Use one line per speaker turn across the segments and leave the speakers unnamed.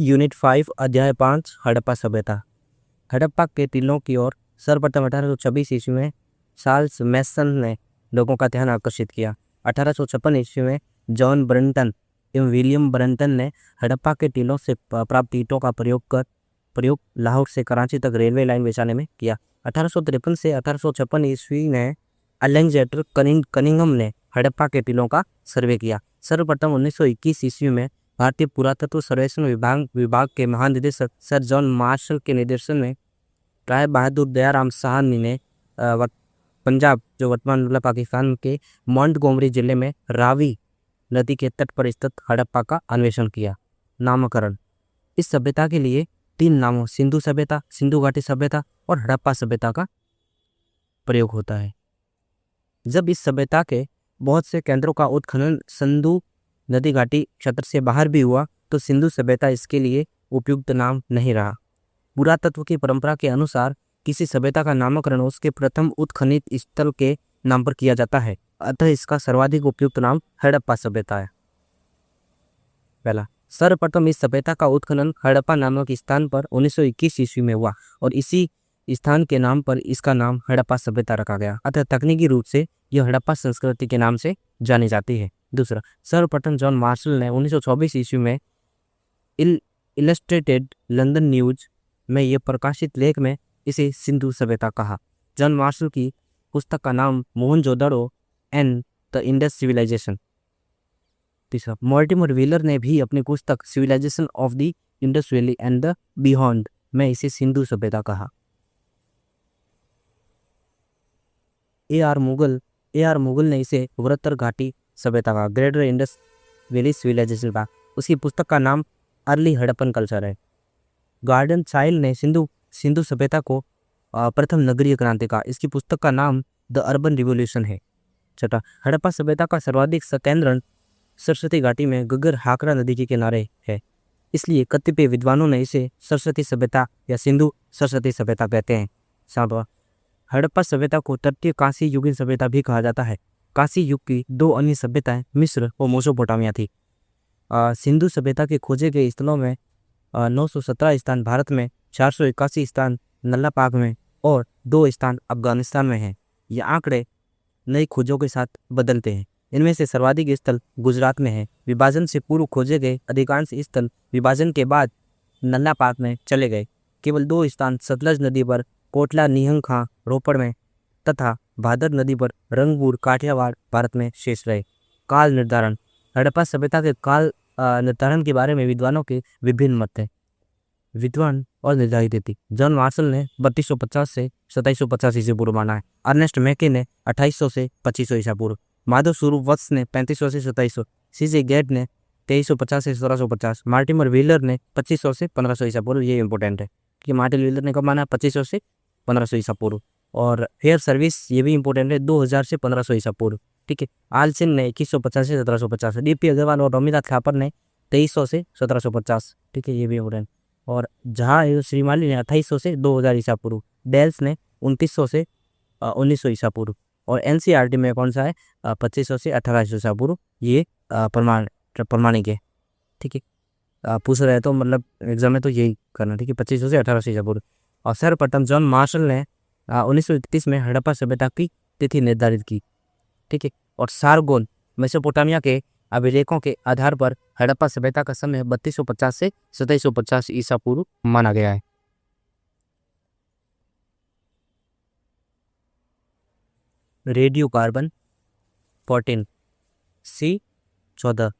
Unit 5 अध्याय 5 हड़प्पा सभ्यता। हड़प्पा के टीलों की ओर सर्वप्रथम 1826 ईस्वी में चार्ल्स मैसन ने लोगों का ध्यान आकर्षित किया। 1856 ईस्वी में जॉन ब्रंटन एवं विलियम ब्रंटन ने हड़प्पा के टीलों से प्राप्त ईंटों का प्रयोग लाहौर से कराची तक रेलवे लाइन बिछाने में किया। 1853 से 1856 ईस्वी में अलेक्जेंडर कनिंघम ने हड़प्पा के टीलों का सर्वे किया। सर्वप्रथम 1921 ईस्वी में भारतीय पुरातत्व सर्वेक्षण विभाग के महानिदेशक सर जॉन मार्शल के निर्देशन में राय बहादुर दयाराम साहनी ने पंजाब, जो वर्तमान मतलब पाकिस्तान के मोंटगोमरी जिले में रावी नदी के तट पर स्थित हड़प्पा का अन्वेषण किया। नामकरण। इस सभ्यता के लिए 3 नामों सिंधु सभ्यता, सिंधु घाटी सभ्यता और हड़प्पा सभ्यता का प्रयोग होता है। जब इस सभ्यता के बहुत से केंद्रों का उत्खनन सिंधु नदी घाटी क्षेत्र से बाहर भी हुआ तो सिंधु सभ्यता इसके लिए उपयुक्त नाम नहीं रहा। पुरातत्व की परंपरा के अनुसार किसी सभ्यता का नामकरण उसके प्रथम उत्खनित स्थल के नाम पर किया जाता है, अतः इसका सर्वाधिक उपयुक्त नाम हड़प्पा सभ्यता है। पहला, सर्वप्रथम इस सभ्यता का उत्खनन हड़प्पा नामक स्थान पर 1921 ईस्वी में हुआ और इसी स्थान के नाम पर इसका नाम हड़प्पा सभ्यता रखा गया, अतः तकनीकी रूप से यह हड़प्पा संस्कृति के नाम से जानी जाती है। दूसरा, सर्वप्रथम जॉन मार्शल ने 1924 ईस्वी में इलस्ट्रेटेड लंदन न्यूज में यह प्रकाशित लेख में इसे सिंधु सभ्यता कहा। जॉन मार्शल की पुस्तक का नाम Mohenjodaro and the Indus civilisation. तीसरा, मॉर्टिमर व्हीलर ने भी अपनी पुस्तक civilisation of the Indus valley and the beyond में इसे सिंधु सभ्यता कहा। ए आर मुगल ने इसे वृत्तर घाटी सभ्यता का, ग्रेटर इंडस वैली सिविलाइजेशन का। उसकी पुस्तक का नाम अर्ली हड़प्पन कल्चर है। गार्डन चाइल्ड ने सिंधु सभ्यता को प्रथम नगरीय क्रांति का, इसकी पुस्तक का नाम द अर्बन रिवोल्यूशन है। छठा, हड़प्पा सभ्यता का सर्वाधिक संकेंद्रण सरस्वती घाटी में गगर हाकरा नदी के किनारे है, इसलिए कतिपय विद्वानों ने इसे सरस्वती सभ्यता या सिंधु सरस्वती सभ्यता कहते हैं। सातवां, हड़प्पा सभ्यता को तटीय कांस्य युगीन सभ्यता भी कहा जाता है। कांस्य युग की 2 अन्य सभ्यताएं मिस्र और मेसोपोटामिया थी। सिंधु सभ्यता के खोजे गए स्थलों में 917 स्थान भारत में, 481 स्थान नल्लापाक में और 2 स्थान अफगानिस्तान में हैं। ये आंकड़े नई खोजों के साथ बदलते हैं। इनमें से सर्वाधिक स्थल गुजरात में है। विभाजन से पूर्व खोजे गए अधिकांश स्थल विभाजन के बाद नल्लापाक में चले गए। केवल 2 स्थान सतलज नदी पर कोटला निहंग खां रोपड़ में तथा भादर नदी पर रंगपुर काठियावाड़ भारत में शेष रहे। काल निर्धारण। हड़प्पा सभ्यता के काल निर्धारण के बारे में विद्वानों के विभिन्न मत हैं। विद्वान और निर्धारित तिथि। जॉन मार्शल ने 3250 से 2750 ईसा पूर्व माना है। अर्नेस्ट मैके ने 2800 से 2500 ईसा पूर्व। माधव स्वरूप वत्स ने 3500 से 2700। सीजे गेट ने 2350 से 1750। मार्टिमर व्हीलर ने 2500 से 1500 ईसा पूर्व। ये इंपॉर्टेंट है कि मार्टिन व्हीलर ने कब माना, 2500 से 1500 ईसा पूर्व। और फेयर सर्विस, ये भी इंपॉर्टेंट है, 2000 से 1500 ईसा पूर्व। ठीक है। आलसिन ने 2150 से 1750। डीपी अग्रवाल और रमीनाथ थापर ने 2300 से 1750। ठीक है, ये भी इंपॉर्टेंट। और जहाँ श्रीमाली ने 2800 से 2000 ईसा पूर्व। डेल्स ने 2900 से 1900 ईसा पूर्व। और एनसीईआरटी में कौन सा है, 2500 से 1800 ईसा पूर्व। ये प्रमाणिक है। ठीक है, पूछ रहे तो मतलब एग्जाम में तो यही करना। ठीक है, 2500 से 1800 ईसा पूर्व। और सर्वप्रथम जॉन मार्शल ने 1931 में हड़प्पा सभ्यता की तिथि निर्धारित की। ठीक है। और सारगोन मेसोपोटामिया के अभिलेखों के आधार पर हड़प्पा सभ्यता का समय 3250 से 2750 ईसा पूर्व माना गया है। Radio carbon 14 C14।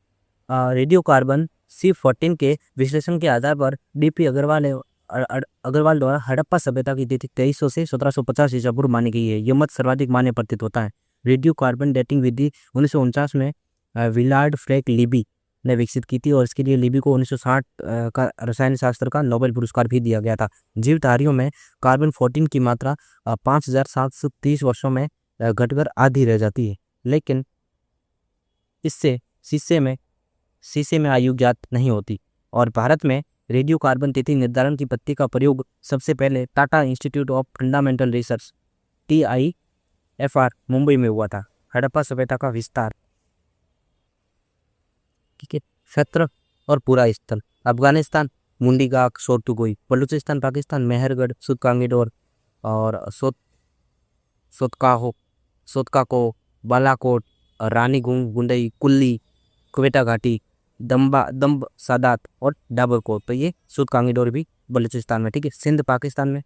Radio carbon C14 के विश्लेषण के आधार पर डीपी अग्रवाल द्वारा हड़प्पा सभ्यता की तिथि 2300 से 1750 ईसा पूर्व मानी गई है। यह मत सर्वाधिक मान्य प्रतीत होता है। रेडियो कार्बन डेटिंग विधि 1949 में विलार्ड फ्रैंक लिबी ने विकसित की थी और इसके लिए लिबी को 1960 का रसायन शास्त्र का नोबेल पुरस्कार भी दिया गया था। जीवधारियों में कार्बन 14 की मात्रा 5730 वर्षों में घटकर आधी रह जाती है, लेकिन इससे शीशे में आयु ज्ञात नहीं होती। और भारत में रेडियो कार्बन तिथि निर्धारण की पद्धति का प्रयोग सबसे पहले Tata institute of fundamental research TIFR Mumbai में हुआ था। हड़प्पा सभ्यता का विस्तार। ठीक है, क्षेत्र और पूरा स्थल। अफगानिस्तान मुंडीगाक, सोर्तुगोई। बलूचिस्तान पाकिस्तान मेहरगढ़, सुदकांगीडोर और सोतकाहो, सोतकाको, बालाकोट, रानीगुंग, गुंडई, कुल्ली, क्वेटा घाटी, दम्ब सादात और डाबरकोट। तो ये सुदकांगीडोर भी बलूचिस्तान में, ठीक है। सिंध पाकिस्तान में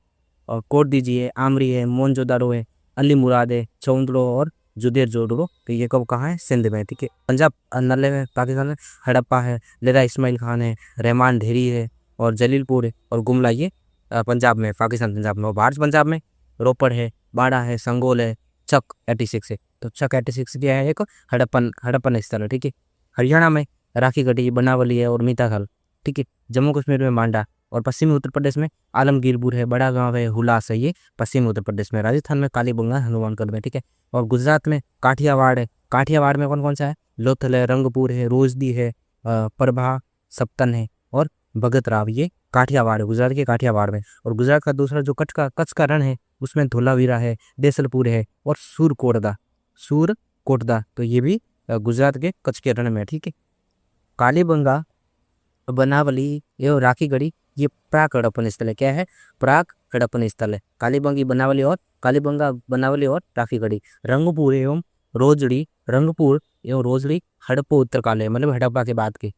और कोट दीजिए, आमरी है, मोनजोदारो है, अली मुराद है, चौंदड़ो और जुदेर जोड़ो। तो ये कब कहाँ है? सिंध में, ठीक है। पंजाब नल्ले में पाकिस्तान में हड़प्पा है, लेरा इस्माइल खान है, रहमान ढेरी है और जलीलपुर है और गुमला, ये पंजाब में, पाकिस्तान पंजाब में। और भारत पंजाब में रोपड़ है, बाड़ा है, संगोल है, चक 86 है। तो चक 86 क्या है? एक हड़प्पन स्थल है, ठीक है। हरियाणा में राखी गढ़ी, बनावली है और मीताखाल, ठीक है। जम्मू कश्मीर में मांडा और पश्चिमी उत्तर प्रदेश में आलमगीरपुर है, बड़ा गांव है, हुलास है, ये पश्चिमी उत्तर प्रदेश में। राजस्थान में कालीबंगा, हनुमानगढ़ में, ठीक है। और गुजरात में काठियावाड़ है। काठियावाड़ में कौन कौन सा है? लोथल है, रंगपुर है, रोजदी है, प्रभा, सप्तन है और भगत राव, ये काठियावाड़ है, गुजरात के काठियावाड़ में। और गुजरात का दूसरा जो कच्छ का रण है, उसमें धोलावीरा है, देसलपुर है और सूरकोटदा। तो ये भी गुजरात के कच्छ के रण में, ठीक है। कालीबंगा, बनावली एवं राखी गढ़ी, ये प्राक हड़प्पन स्थल है। क्या है? प्राक हड़प्पन स्थल है। कालीबंगी, बनावली और कालीबंगा, बनावली और राखी गढ़ी। रंगपुर एवं रोजड़ी हड़प्पा उत्तरकाल है, मतलब हड़प्पा के बाद के।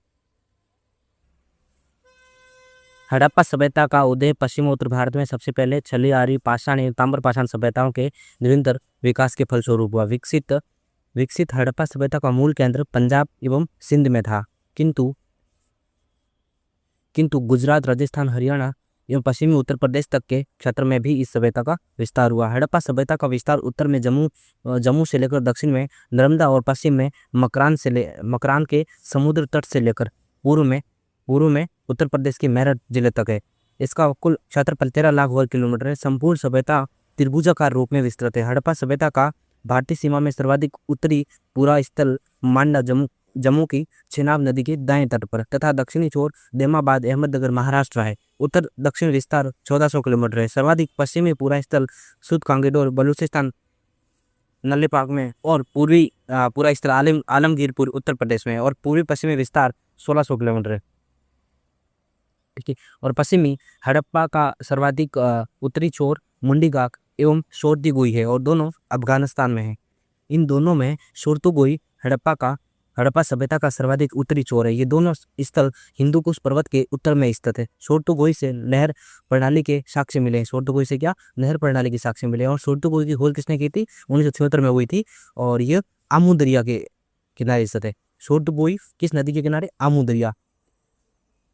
हड़प्पा सभ्यता का उदय पश्चिम उत्तर भारत में सबसे पहले छलियारी पाषाण एवं ताम्र पाषाण सभ्यताओं के निरंतर विकास के फलस्वरूप हुआ। विकसित हड़प्पा सभ्यता का मूल केंद्र पंजाब एवं सिंध में था, किंतु गुजरात, राजस्थान, हरियाणा एवं पश्चिमी उत्तर प्रदेश तक के क्षेत्र में भी इस सभ्यता का विस्तार हुआ। हड़प्पा सभ्यता का विस्तार उत्तर में जम्मू से लेकर दक्षिण में नर्मदा और पश्चिम में मकरान के समुद्र तट से लेकर पूर्व में उत्तर प्रदेश के मेरठ जिले तक है। इसका कुल क्षेत्रफल 13 लाख वर्ग किलोमीटर है। संपूर्ण सभ्यता त्रिभुजाकार रूप में विस्तृत है। हड़प्पा सभ्यता का भारतीय सीमा में सर्वाधिक उत्तरी पूरा स्थल मांडा, जम्मू की चेनाब नदी के दाएं तट पर तथा दक्षिणी छोर देमाबाद, अहमदनगर, महाराष्ट्र है। उत्तर दक्षिण विस्तार 1400 किलोमीटर है। सर्वाधिक पश्चिमी पूरा स्थल सुदकांगीडोर, बलूचिस्तान, नल्लेपाक में और पूर्वी पूरा स्थल आलमगीरपुर, उत्तर प्रदेश में और पूर्वी पश्चिमी विस्तार 1600 किलोमीटर है, ठीक है। और पश्चिमी हड़प्पा का सर्वाधिक उत्तरी छोर मुंडीगाक एवं शोरतुगोई है और दोनों अफगानिस्तान में है। इन दोनों में शोरतुगोई हड़प्पा सभ्यता का सर्वाधिक उत्तरी छोर है। ये दोनों स्थल हिंदू कुश पर्वत के उत्तर में स्थित है। शोरतुगोई से नहर प्रणाली के साक्ष्य मिले। शोरतुगोई से क्या? नहर प्रणाली के साक्ष्य मिले। और शोरतुगोई की खोज किसने की थी? 1976 में हुई थी और ये आमू दरिया के किनारे स्थित है। शोरतुगोई किस नदी के किनारे? आमू दरिया,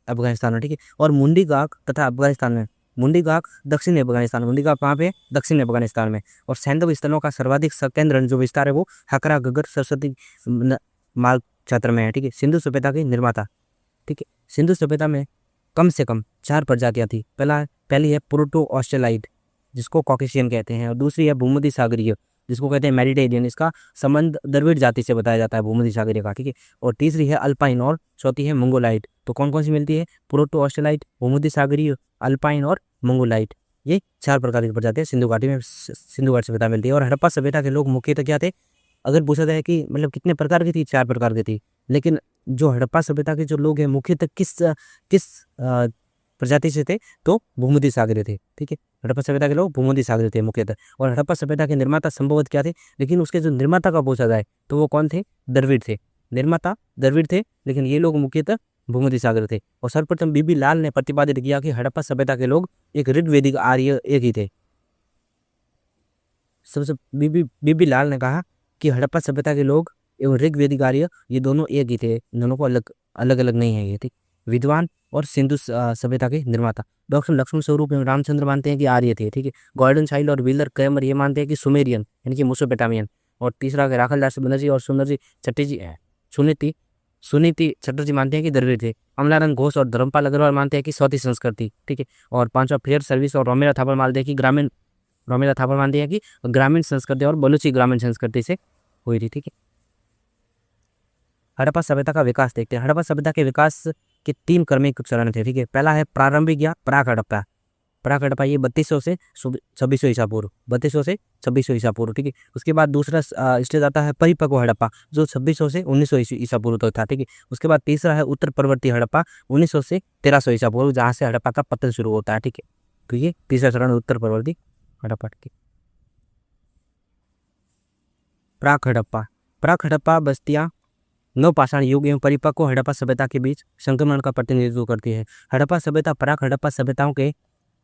अफगानिस्तान में, ठीक है। और मुंडीगाक तथा अफगानिस्तान में। मुंडीगाक दक्षिण अफगानिस्तान, मुंडीगाक कहाँ पे? दक्षिण अफगानिस्तान में। और सैंधव स्थलों का सर्वाधिक केंद्र जो विस्तार है वो हकरा, गगर, सरस्वती मार्ग क्षेत्र में है, ठीक है। सिंधु सभ्यता के निर्माता, ठीक है। सिंधु सभ्यता में कम से कम 4 प्रजातियां थी। पहली है प्रोटो ऑस्ट्रेलाइड, जिसको कॉकेशियन कहते हैं, और दूसरी है भूमध्य सागरीय, जिसको कहते हैं मेडिटेरियन। इसका संबंध द्रविड़ जाति से बताया जाता है, भूमध्य सागरीय का, ठीक है। और तीसरी है अल्पाइन और चौथी है मंगोलाइट। तो कौन कौन सी मिलती है? प्रोटो ऑस्ट्रेलाइट, भूमध्य सागरीय, अल्पाइन और मंगोलाइट। ये 4 प्रकार की प्रजातियां सिंधु घाटी में, सिंधु घाटी सभ्यता मिलती है। और हड़प्पा सभ्यता के लोग मुख्यतः क्या थे? अगर पूछा जाए कि मतलब कितने प्रकार की थी? 4 प्रकार की थी। लेकिन जो हड़प्पा सभ्यता के जो लोग हैं मुख्यतः किस प्रजाति से थे? तो भूमध्य सागरीय थे, ठीक है। हड़प्पा सभ्यता के लोग भूमध्य सागरीय थे मुख्यतः। और हड़प्पा सभ्यता के निर्माता संभवतः क्या थे? लेकिन उसके जो निर्माता का पूछा जाए तो वो कौन थे? द्रविड़ थे। निर्माता द्रविड़ थे, लेकिन ये लोग मुख्यतः भूमध्य सागरीय थे। और सर्वप्रथम बीबी लाल ने प्रतिपादित किया कि हड़प्पा सभ्यता के लोग एक ऋग्वेदिक आर्य एक ही थे। सबसे बीबी लाल ने कहा कि हड़प्पा सभ्यता के लोग एवं ऋग्वेदिक आर्य ये दोनों एक ही थे, दोनों को अलग अलग नहीं है ये, ठीक। विद्वान और सिंधु सभ्यता के निर्माता डॉक्टर लक्ष्मण स्वरूप एवं रामचंद्र मानते हैं कि आर्य थे, ठीक है। गॉर्डन चाइल्ड और विलर क्रेमर ये मानते हैं कि सुमेरियन यानी कि मेसोपोटामियन। और तीसरा राखलदास बनर्जी और सुंदरजी चटर्जी सुनीति चटर्जी मानते हैं कि द्रविड़ थे। अमलानंद घोष और धर्मपाल अग्रवाल मानते हैं कि सौती संस्कृति, ठीक है। और पांचवा फेयर सर्विस और रोमेला थापर मानते हैं कि ग्रामीण संस्कृति और बलूची ग्रामीण संस्कृति से हुई थी, ठीक है। हड़प्पा सभ्यता का विकास देखते हैं। हड़प्पा सभ्यता के विकास के 3 क्रमिक चरण थे, ठीक है। पहला है प्रारंभिक या प्राक हड़प्पा, प्राक हड़प्पा ये 3200 से 2600 ईसा पूर्व, 3200 से 2600 ईसा पूर्व, ठीक है। उसके बाद दूसरा स्टेज आता है परिपक्व हड़प्पा, जो 2600 से 1900 ईसा पूर्व तक था, ठीक है। उसके बाद तीसरा है उत्तर परवर्ती हड़प्पा, 1900 से 1300 ईसा पूर्व, जहाँ से हड़प्पा का पतन शुरू होता है, ठीक है। तो ये तीसरा चरण उत्तर परवर्ती हड़प्पा, ठीक है। प्राक हड़प्पा, प्राक हड़प्पा बस्तियां नवपाषाण युग एवं परिपक्व हड़प्पा सभ्यता के बीच संक्रमण का प्रतिनिधित्व करती है। हड़प्पा सभ्यता प्राक हड़प्पा सभ्यताओं के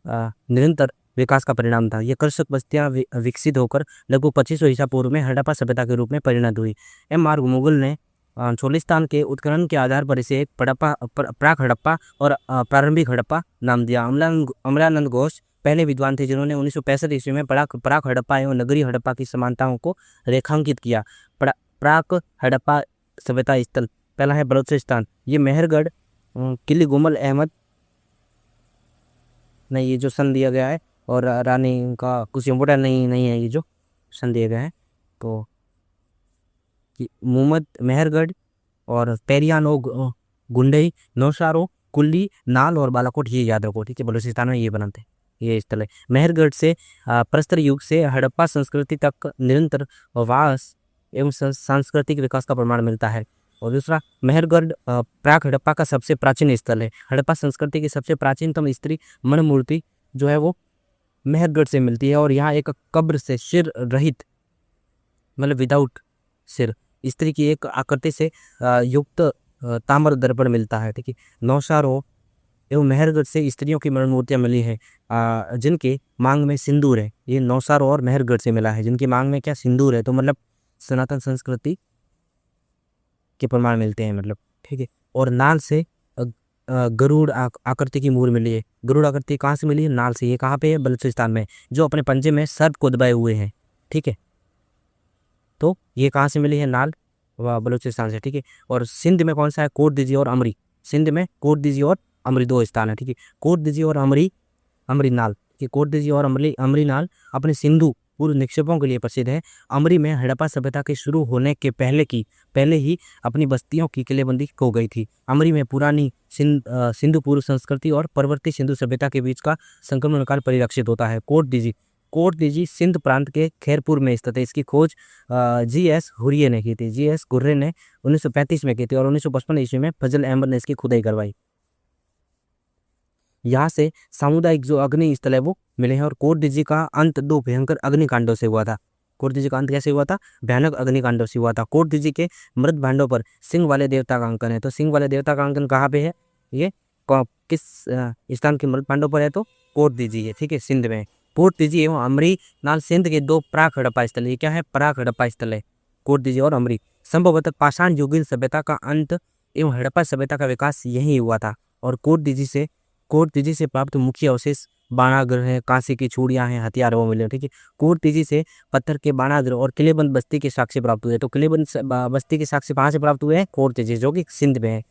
निरंतर विकास का परिणाम था। ये कृषक बस्तियां विकसित होकर लगभग 2500 ईसा पूर्व में हड़प्पा सभ्यता के रूप में परिणत हुई। एम आर मुगल ने चोलिस्तान के उत्खनन के आधार पर इसे एक प्राक हड़प्पा और प्रारंभिक हड़प्पा नाम दिया। अमलानंद घोष पहले विद्वान थे जिन्होंने 1965 ईस्वी में प्राक हड़प्पा एवं नगरीय हड़प्पा की समानताओं को रेखांकित किया। प्राक हड़प्पा सभ्यता स्थल पहला है बलूचिस्तान, ये मेहरगढ़, किले गुमल अहमद नहीं, ये जो सन दिया गया है, और रानी का कुछ इम्पोर्टेंट नहीं है ये जो सन दिया गया है। तो मुहम्मद मेहरगढ़ और पेरियानो गुंडई नौशारो कुल्ली नाल और बालाकोट, ये याद रखो, ठीक है। बलूचिस्तान में ये बनाते हैं, ये स्थल है। मेहरगढ़ से प्रस्तर युग से हड़प्पा संस्कृति तक निरंतर वास एवं सांस्कृतिक विकास का प्रमाण मिलता है। और दूसरा मेहरगढ़ प्राक हड़प्पा का सबसे प्राचीन स्थल है। हड़प्पा संस्कृति की सबसे प्राचीनतम स्त्री मन मूर्ति जो है वो मेहरगढ़ से मिलती है, और यहाँ एक कब्र से सिर रहित, मतलब विदाउट सिर, स्त्री की एक आकृति से युक्त ताम्र दर्पण मिलता है, ठीक है। नौशारो एवं मेहरगढ़ से स्त्रियों की मरण मूर्तियाँ मिली है जिनके मांग में सिंदूर है। ये नौशारो और मेहरगढ़ से मिला है, जिनकी मांग में क्या सिंदूर है, तो मतलब सनातन संस्कृति के प्रमाण मिलते हैं, मतलब, ठीक है। और नाल से गरुड़ आकृति की मूर्ति मिली है। गरुड़ आकृति कहाँ से मिली है? नाल से। ये कहाँ पे है? बलूचिस्तान में, जो अपने पंजे में सर्प को दबाए हुए हैं, ठीक है। तो ये कहाँ से मिली है? नाल व बलूचिस्तान से, ठीक है। और सिंध में कौन सा है? कोट दीजी और अमरी। सिंध में कोट दीजी और अमरी दो स्थान है, ठीक है। कोट दीजी और अमरी नाल, कोट दीजी और अमरी नाल अपने सिंधु पूर्व निक्षेपों के लिए प्रसिद्ध है। अमरी में हड़प्पा सभ्यता के शुरू होने के पहले ही अपनी बस्तियों की किलेबंदी हो गई थी। अमरी में पुरानी सिंधु पूर्व संस्कृति और परवर्ती सिंधु सभ्यता के बीच का संक्रमण काल परिलक्षित होता है। कोट दीजी सिंध प्रांत के खैरपुर में स्थित है। इसकी खोज जी.एस. हुर्रे ने की थी। जी.एस. हुर्रे ने 1935 में की थी, और 1955 ईस्वी में फजल अहमद ने इसकी खुदाई करवाई। यहाँ से सामुदायिक जो अग्नि स्थल है वो मिले हैं। और कोट दीजी का अंत 2 भयंकर अग्निकांडों से हुआ था। कोट दीजी का अंत कैसे हुआ था? भयानक अग्निकांडों से हुआ था। कोट दीजी के मृत भांडों पर सिंह वाले देवता का अंकन है। तो सिंह वाले देवता का अंकन कहाँ पे है? ये किस स्थान के मृत भांडों पर है? तो कोट दीजी है, ठीक है, सिंध में। कोट दीजी एवं अमरी नाल सिंध के 2 प्राक हड़प्पा स्थल। ये क्या है? प्राक हड़प्पा स्थल है, कोट दीजी और अमरी। संभवतः पाषाण युगीन सभ्यता का अंत एवं हड़प्पा सभ्यता का विकास यही हुआ था। और कोट दीजी से प्राप्त मुख्य अवशेष बाणाग्र है, कांसे की चूड़ियां हैं, हथियार वो मिले, ठीक है। कोट दीजी से पत्थर के बाणाग्र और किलेबंद बस्ती के साक्ष्य प्राप्त हुए। तो किलेबंद बस्ती के साक्ष्य कहाँ से प्राप्त हुए हैं? कोट दीजी, जो कि सिंध में है।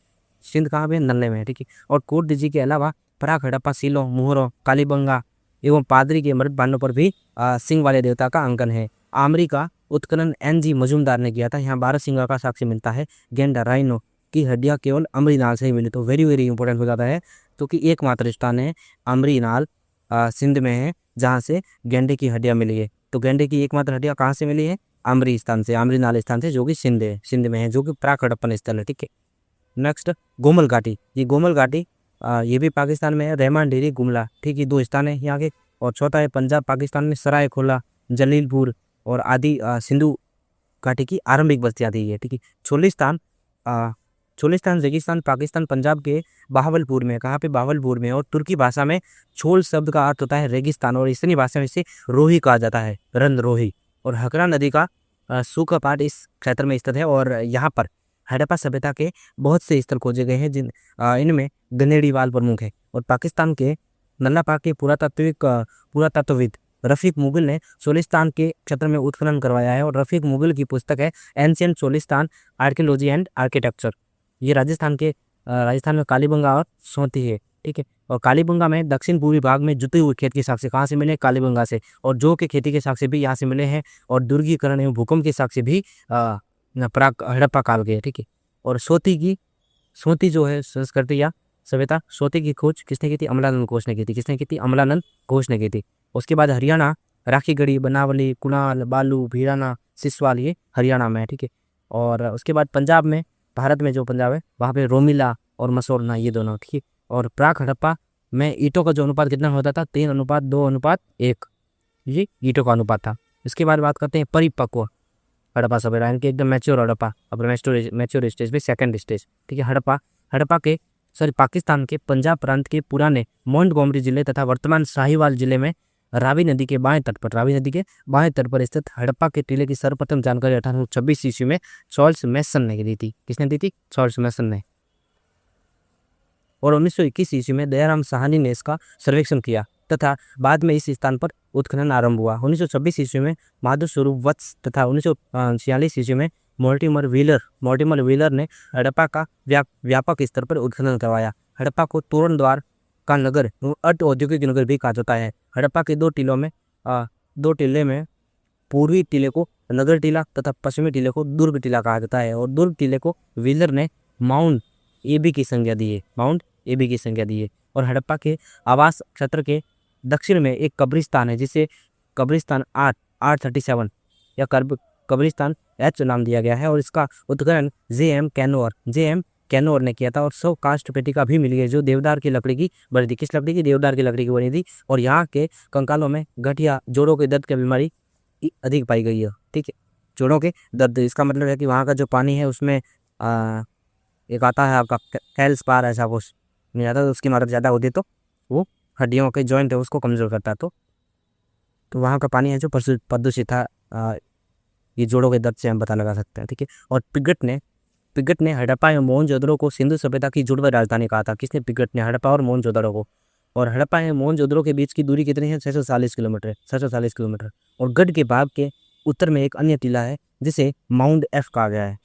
सिंध कहाँ पे? नल्ले में है, ठीक है। और कोट दीजी के अलावा प्राक हड़प्पा सीलों, मुहरों, कालीबंगा एवं पादरी के मृत भांडों पर भी सिंह वाले देवता का अंकन है। आमरी का उत्खनन N.G. मजूमदार ने किया था। यहाँ 12 सिंह का साक्ष्य मिलता है। गेंडा राइनो की हड्डियाँ केवल अमरी नाल से ही मिली। तो वेरी इंपॉर्टेंट हो जाता है, क्योंकि एकमात्र स्थान है अमरी नाल सिंध में है जहाँ से गेंडे की हड्डियाँ मिली है। तो गेंडे की एकमात्र हड्डियाँ कहाँ से मिली है? अमरी स्थान से, अमरी नाल स्थान से, जो कि सिंध में है, जो कि प्राक हड़प्पन स्थल है, ठीक है। नेक्स्ट गोमल घाटी। ये गोमल घाटी ये भी पाकिस्तान में है। रहमान डेरी, गुमला, ठीक है, 2 स्थान है यहाँ के। और चौथा है पंजाब पाकिस्तान में सराय खोला, जलीलपुर और आदि सिंधु घाटी की आरंभिक बस्तियाँ थी ये, ठीक है। चोलिस्तान रेगिस्तान पाकिस्तान पंजाब के बहावलपुर में। कहाँ पे? बहावलपुर में। और तुर्की भाषा में छोल शब्द का अर्थ होता है रेगिस्तान, और स्थानीय भाषा में इसे रोही कहा जाता है, रन रोही। और हकरा नदी का सूखा पाट इस क्षेत्र में स्थित है। और यहाँ पर हड़प्पा सभ्यता के बहुत से स्थल खोजे गए हैं, इनमें गनेड़ीवाल प्रमुख है। और पाकिस्तान के नल्लापाक के पुरातत्वविद रफीक मुगल ने चोलिस्तान के क्षेत्र में उत्खनन करवाया है। और रफीक मुगल की पुस्तक है ancient Cholistan archaeology and architecture. ये राजस्थान में कालीबंगा और सोती है, ठीक है। और कालीबंगा में दक्षिण पूर्वी भाग में जुते हुए खेत के साक्ष्य कहाँ से मिले? कालीबंगा से। और जौ के खेती के साक्ष्य भी यहाँ से मिले हैं। और दुर्गीकरण एवं भूकंप के साक्ष्य भी प्राक हड़प्पा काल के, ठीक है। और सोती जो है संस्कृति या सभ्यता सोते की खोज किसने की थी? अमलानंद घोष ने की थी। किसने की थी? अमलानंद घोष ने की थी। उसके बाद हरियाणा, राखीगढ़ी, बनावली, कुणाल, बालू, भीराना, सिसवाल, ये हरियाणा में है, ठीक है। और उसके बाद पंजाब में, भारत में जो पंजाब है वहाँ पे रोमिला और मसोरना, ये दोनों, ठीक है। और प्राक हड़प्पा में ईंटों का जो अनुपात कितना होता था? 3:2:1, ये ईंटों का अनुपात था। इसके बाद बात करते हैं परिपक्व हड़प्पा सभ्यता, यानी कि एकदम मैच्योर हड़प्पा, अपने मैच्योर स्टेज पे सेकंड स्टेज, ठीक है। हड़प्पा के पाकिस्तान के पंजाब प्रांत के पुराने मोंटगोमरी जिले तथा वर्तमान साहिवाल जिले में रावी नदी के बाएं तट पर स्थित हड़प्पा के टीले की सर्वप्रथम जानकारी 1826 ईस्वी में चार्ल्स मैसन ने दी थी। किसने दी थी? चार्ल्स मैसन ने। और 1921 ईस्वी में दयाराम साहनी ने इसका सर्वेक्षण किया तथा बाद में इस स्थान पर उत्खनन आरंभ हुआ। 1926 ईस्वी में माधव स्वरूप वत्स तथा 1946 ईस्वी में मोर्टिमर व्हीलर ने हड़प्पा का व्यापक स्तर पर उत्खनन करवाया। हड़प्पा को तोरण द्वार का नगर, अर्ध औद्योगिक नगर भी कहा जाता है। हड़प्पा के दो टीले में पूर्वी टीले को नगर टीला तथा पश्चिमी टीले को दुर्ग टीला कहा जाता है। और दुर्ग टीले को व्हीलर ने माउंट एबी की संज्ञा दी है। और हड़प्पा के आवास क्षेत्र के दक्षिण में एक कब्रिस्तान है जिसे कब्रिस्तान R37 या कब्रिस्तान H नाम दिया गया है। और इसका उत्खनन J.M. कैनोर ने किया था। और 100 काष्ठ पेटिका भी मिली है जो देवदार की लकड़ी की बनी थी। किस लकड़ी की? देवदार की लकड़ी की बनी थी। और यहाँ के कंकालों में गठिया, जोड़ों के दर्द की बीमारी अधिक पाई गई है, ठीक है। जोड़ों के दर्द, इसका मतलब है कि वहाँ का जो पानी है उसमें एक आता है आपका कैल्सपार, ऐसा कुछ नहीं आता, तो उसकी मात्रा ज़्यादा होती है तो वो हड्डियों के जॉइंट है उसको कमज़ोर करता है। तो वहाँ का पानी है जो प्रदूषित था। ये जोड़ों के दर्द से हम पता लगा सकते हैं, ठीक है। और पिगट ने हड़प्पा एवं मोहनजोदड़ो को सिंधु सभ्यता की जुड़वा राजधानी कहा था। किसने? पिगट ने, हड़प्पा और मोहनजोदड़ो को। और हड़प्पा एवं मोहनजोदड़ो के बीच की दूरी कितनी है? 640 किलोमीटर। और गढ़ के भाग के उत्तर में एक अन्य टीला है जिसे माउंट एफ कहा गया है।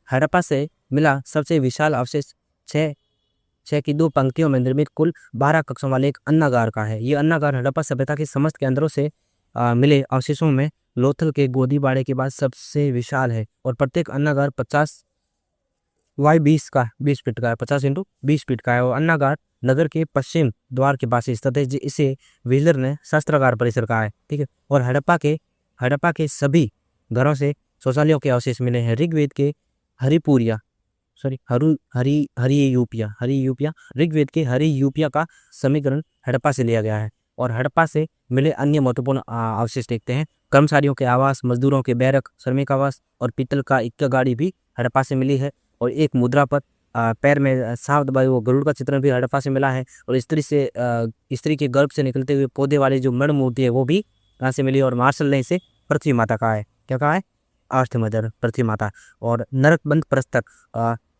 हड़प्पा से मिला सबसे विशाल अवशेष छह की 2 पंक्तियों में निर्मित कुल 12 कक्षों वाले एक अन्नागार का है। ये अन्नागार हड़प्पा सभ्यता के समस्त केंद्रों से मिले अवशेषों में लोथल के गोदीबाड़े के बाद सबसे विशाल है। और प्रत्येक अन्नागार 50x20 का 20 फीट का है, 50x20 फीट का है। और अन्नागार नगर के पश्चिम द्वार के पास स्थित है इसे व्हीलर ने शस्त्रागार परिसर कहा है, ठीक है। और हड़प्पा के सभी घरों से शौचालयों के अवशेष मिले हैं। ऋग्वेद के ऋग्वेद के हरियूपिया का समीकरण हड़प्पा से लिया गया है। और हड़प्पा से मिले अन्य महत्वपूर्ण अवशेष देखते हैं। कर्मचारियों के आवास, मजदूरों के बैरक, श्रमिक आवास और पीतल का इक्का गाड़ी भी हड़प्पा से मिली है। और एक मुद्रा पर पैर में सांप दबाए वो गरुड़ का चित्रण भी हड़प्पा से मिला है। और स्त्री के गर्भ से निकलते हुए पौधे वाली जो मण मूर्ति है वो भी कहाँ से मिली। और मार्शल ने इसे पृथ्वी माता कहा है। क्या कहा है? अर्थ मदर, पृथ्वी माता। और नरकबंद प्रस्तक,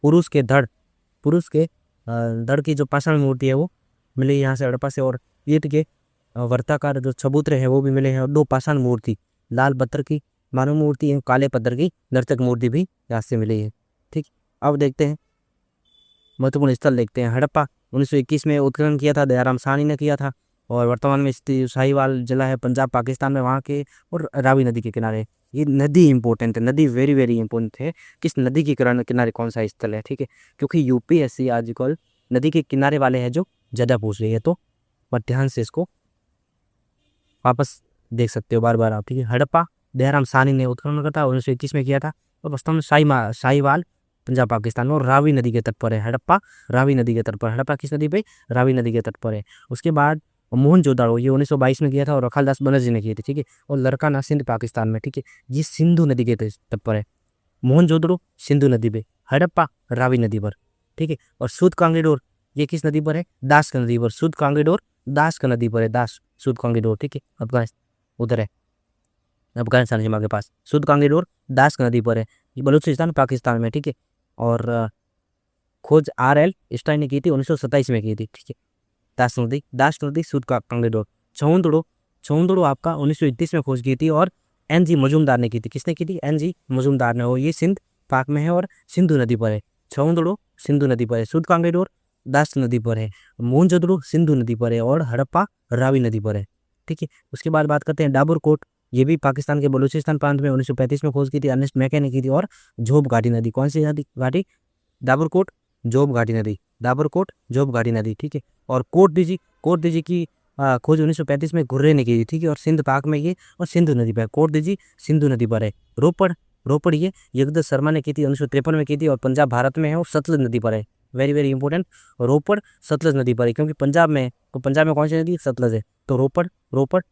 पुरुष के धड़ की जो पाषाण मूर्ति है वो मिली यहाँ से हड़प्पा से। और ईंट के वर्ताकार जो चबूतरे हैं वो भी मिले हैं। और 2 पाषाण मूर्ति, लाल पत्थर की मानव मूर्ति एवं काले पत्थर की नर्तक मूर्ति भी यहाँ से मिली है, ठीक। अब देखते हैं महत्वपूर्ण स्थल देखते हैं। हड़प्पा 1921 में उत्खनन किया था, दयाराम साहनी ने किया था। और वर्तमान में स्थित साहिवाल जिला है पंजाब पाकिस्तान में, वहाँ के और रावी नदी के किनारे। ये नदी इंपॉर्टेंट है, नदी वेरी वेरी इंपॉर्टेंट है। किस नदी के किनारे कौन सा स्थल है, ठीक है। क्योंकि यूपीएससी आजकल नदी के किनारे वाले हैं जो ज़्यादा पूछ रही है, तो बट ध्यान से इसको वापस देख सकते हो बार आप, ठीक है। हड़प्पा दयाराम साहनी ने उत्खनन करा था, 1921 में किया था। और वास्तव में साहिवाल पंजाब पाकिस्तान में और रावी नदी के तट पर है। हड़प्पा रावी नदी के तट पर। हड़प्पा किस नदी पे? रावी नदी के तट पर है। उसके बाद मोहनजोदड़ो, ये 1922 में किया था और रखालदास बनर्जी ने किए थे, ठीक है। और लरकाना सिंध पाकिस्तान में, ठीक है। ये सिंधु नदी के तट पर है। मोहनजोदड़ो सिंधु नदी पे, हड़प्पा रावी नदी पर, ठीक है। और सूद कांगीडोर ये किस नदी पर है? दास नदी पर। सूद कांगीडोर दास नदी पर है, सूद कांगीडोर, ठीक है। अफगानिस्तान उधर है, अफगानिस्तान सीमा के पास सूद कांगीडोर दास नदी पर है। ये बलूचिस्तान पाकिस्तान में, ठीक है। और खोज R.L. स्टाइन ने की थी, 1927 में की थी, ठीक है। दास नदी सूद कांगीडोर। छौंदड़ो आपका 1931 में खोज की थी और N.G. मजूमदार ने की थी। किसने की थी? N.G. मजूमदार ने। और ये सिंध पाक में है और सिंधु नदी पर है। छौंदड़ो सिंधु नदी पर है, सूद कांगीडोर दास नदी पर है, मोहनजोदड़ो सिंधु नदी पर है और हड़प्पा रावी नदी पर है, ठीक है। उसके बाद बात करते हैं डाबरकोट, ये भी पाकिस्तान के बलूचिस्तान प्रांत में 1935 में खोज की थी, अर्नेस्ट मैके ने की थी। और झोप घाटी नदी, कौन सी नदी घाटी? डाबरकोट जोब घाटी नदी, दाबरकोट जोब घाटी नदी, ठीक है। और कोट दीजी की खोज 1935 में घुर्रे ने की थी, ठीक है। और सिंध पाक में ये और सिंधु नदी पर, कोट दीजी सिंधु नदी पर है। रोपड़ रोपड़ ये जगदत्त शर्मा ने की थी 1953 में की थी, और पंजाब भारत में है और सतलज नदी पर है। वेरी वेरी इंपॉर्टेंट, रोपड़ सतलज नदी पर है, क्योंकि पंजाब में है, तो पंजाब में कौन सी नदी? सतलज है, तो रोपड़ रोपड़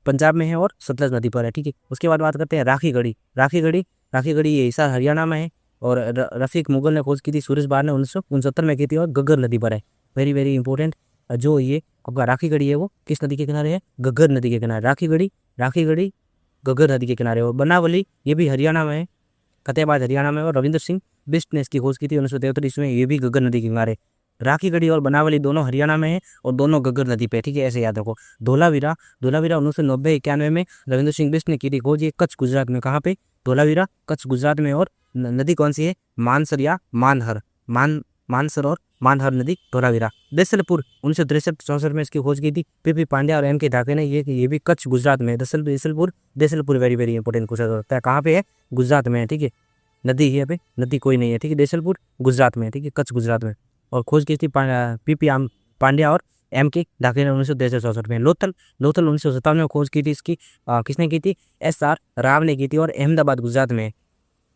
पंजाब में है और सतलज नदी पर है, ठीक है। उसके बाद बात करते हैं राखीगढ़ी ये हिसार हरियाणा में है, और रफीक मुगल ने खोज की थी, सुरेश बार ने 1969 में की थी, और घग्गर नदी पर है। वेरी वेरी इंपॉर्टेंट, जो ये आपका राखीगढ़ी है वो किस नदी के किनारे है? घग्गर नदी के किनारे। राखीगढ़ी घग्गर नदी के किनारे। और बनावली ये भी हरियाणा में है, फतेहाबाद हरियाणा में, और रविंद्र सिंह बिस्ट ने इसकी खोज की थी 1933 में, ये भी घग्गर नदी के किनारे। राखीगढ़ी और बनावली दोनों हरियाणा में है, और दोनों घग्गर नदी पे, ठीक है, ऐसे याद रखो। धोलावीरा 1990-91 में रविंद्र सिंह बिस्ट ने की थी खोज, ये कच्छ गुजरात में। कहाँ पे? धोलावीरा कच्छ गुजरात में। और नदी कौन सी है? मानसर या मानहर, मानसर और मानहर नदी धोलावीरा। देसलपुर 1963-64 में इसकी खोज की थी पीपी पांड्या और एम के ढाके ने, ये भी कच्छ गुजरात में है। देसलपुर वेरी वेरी इंपॉर्टेंट पूछा जाता है, कहाँ पे है? गुजरात में है, ठीक है। नदी है पे, नदी कोई नहीं है, ठीक है। देसलपुर गुजरात में है, ठीक है, कच्छ गुजरात में। और खोज की थी पीपी पांड्या और एम के ढाके ने 1963-64 में। लोथल 1957 में खोज की थी इसकी, किसने की थी? SR राव ने की थी, और अहमदाबाद गुजरात में है,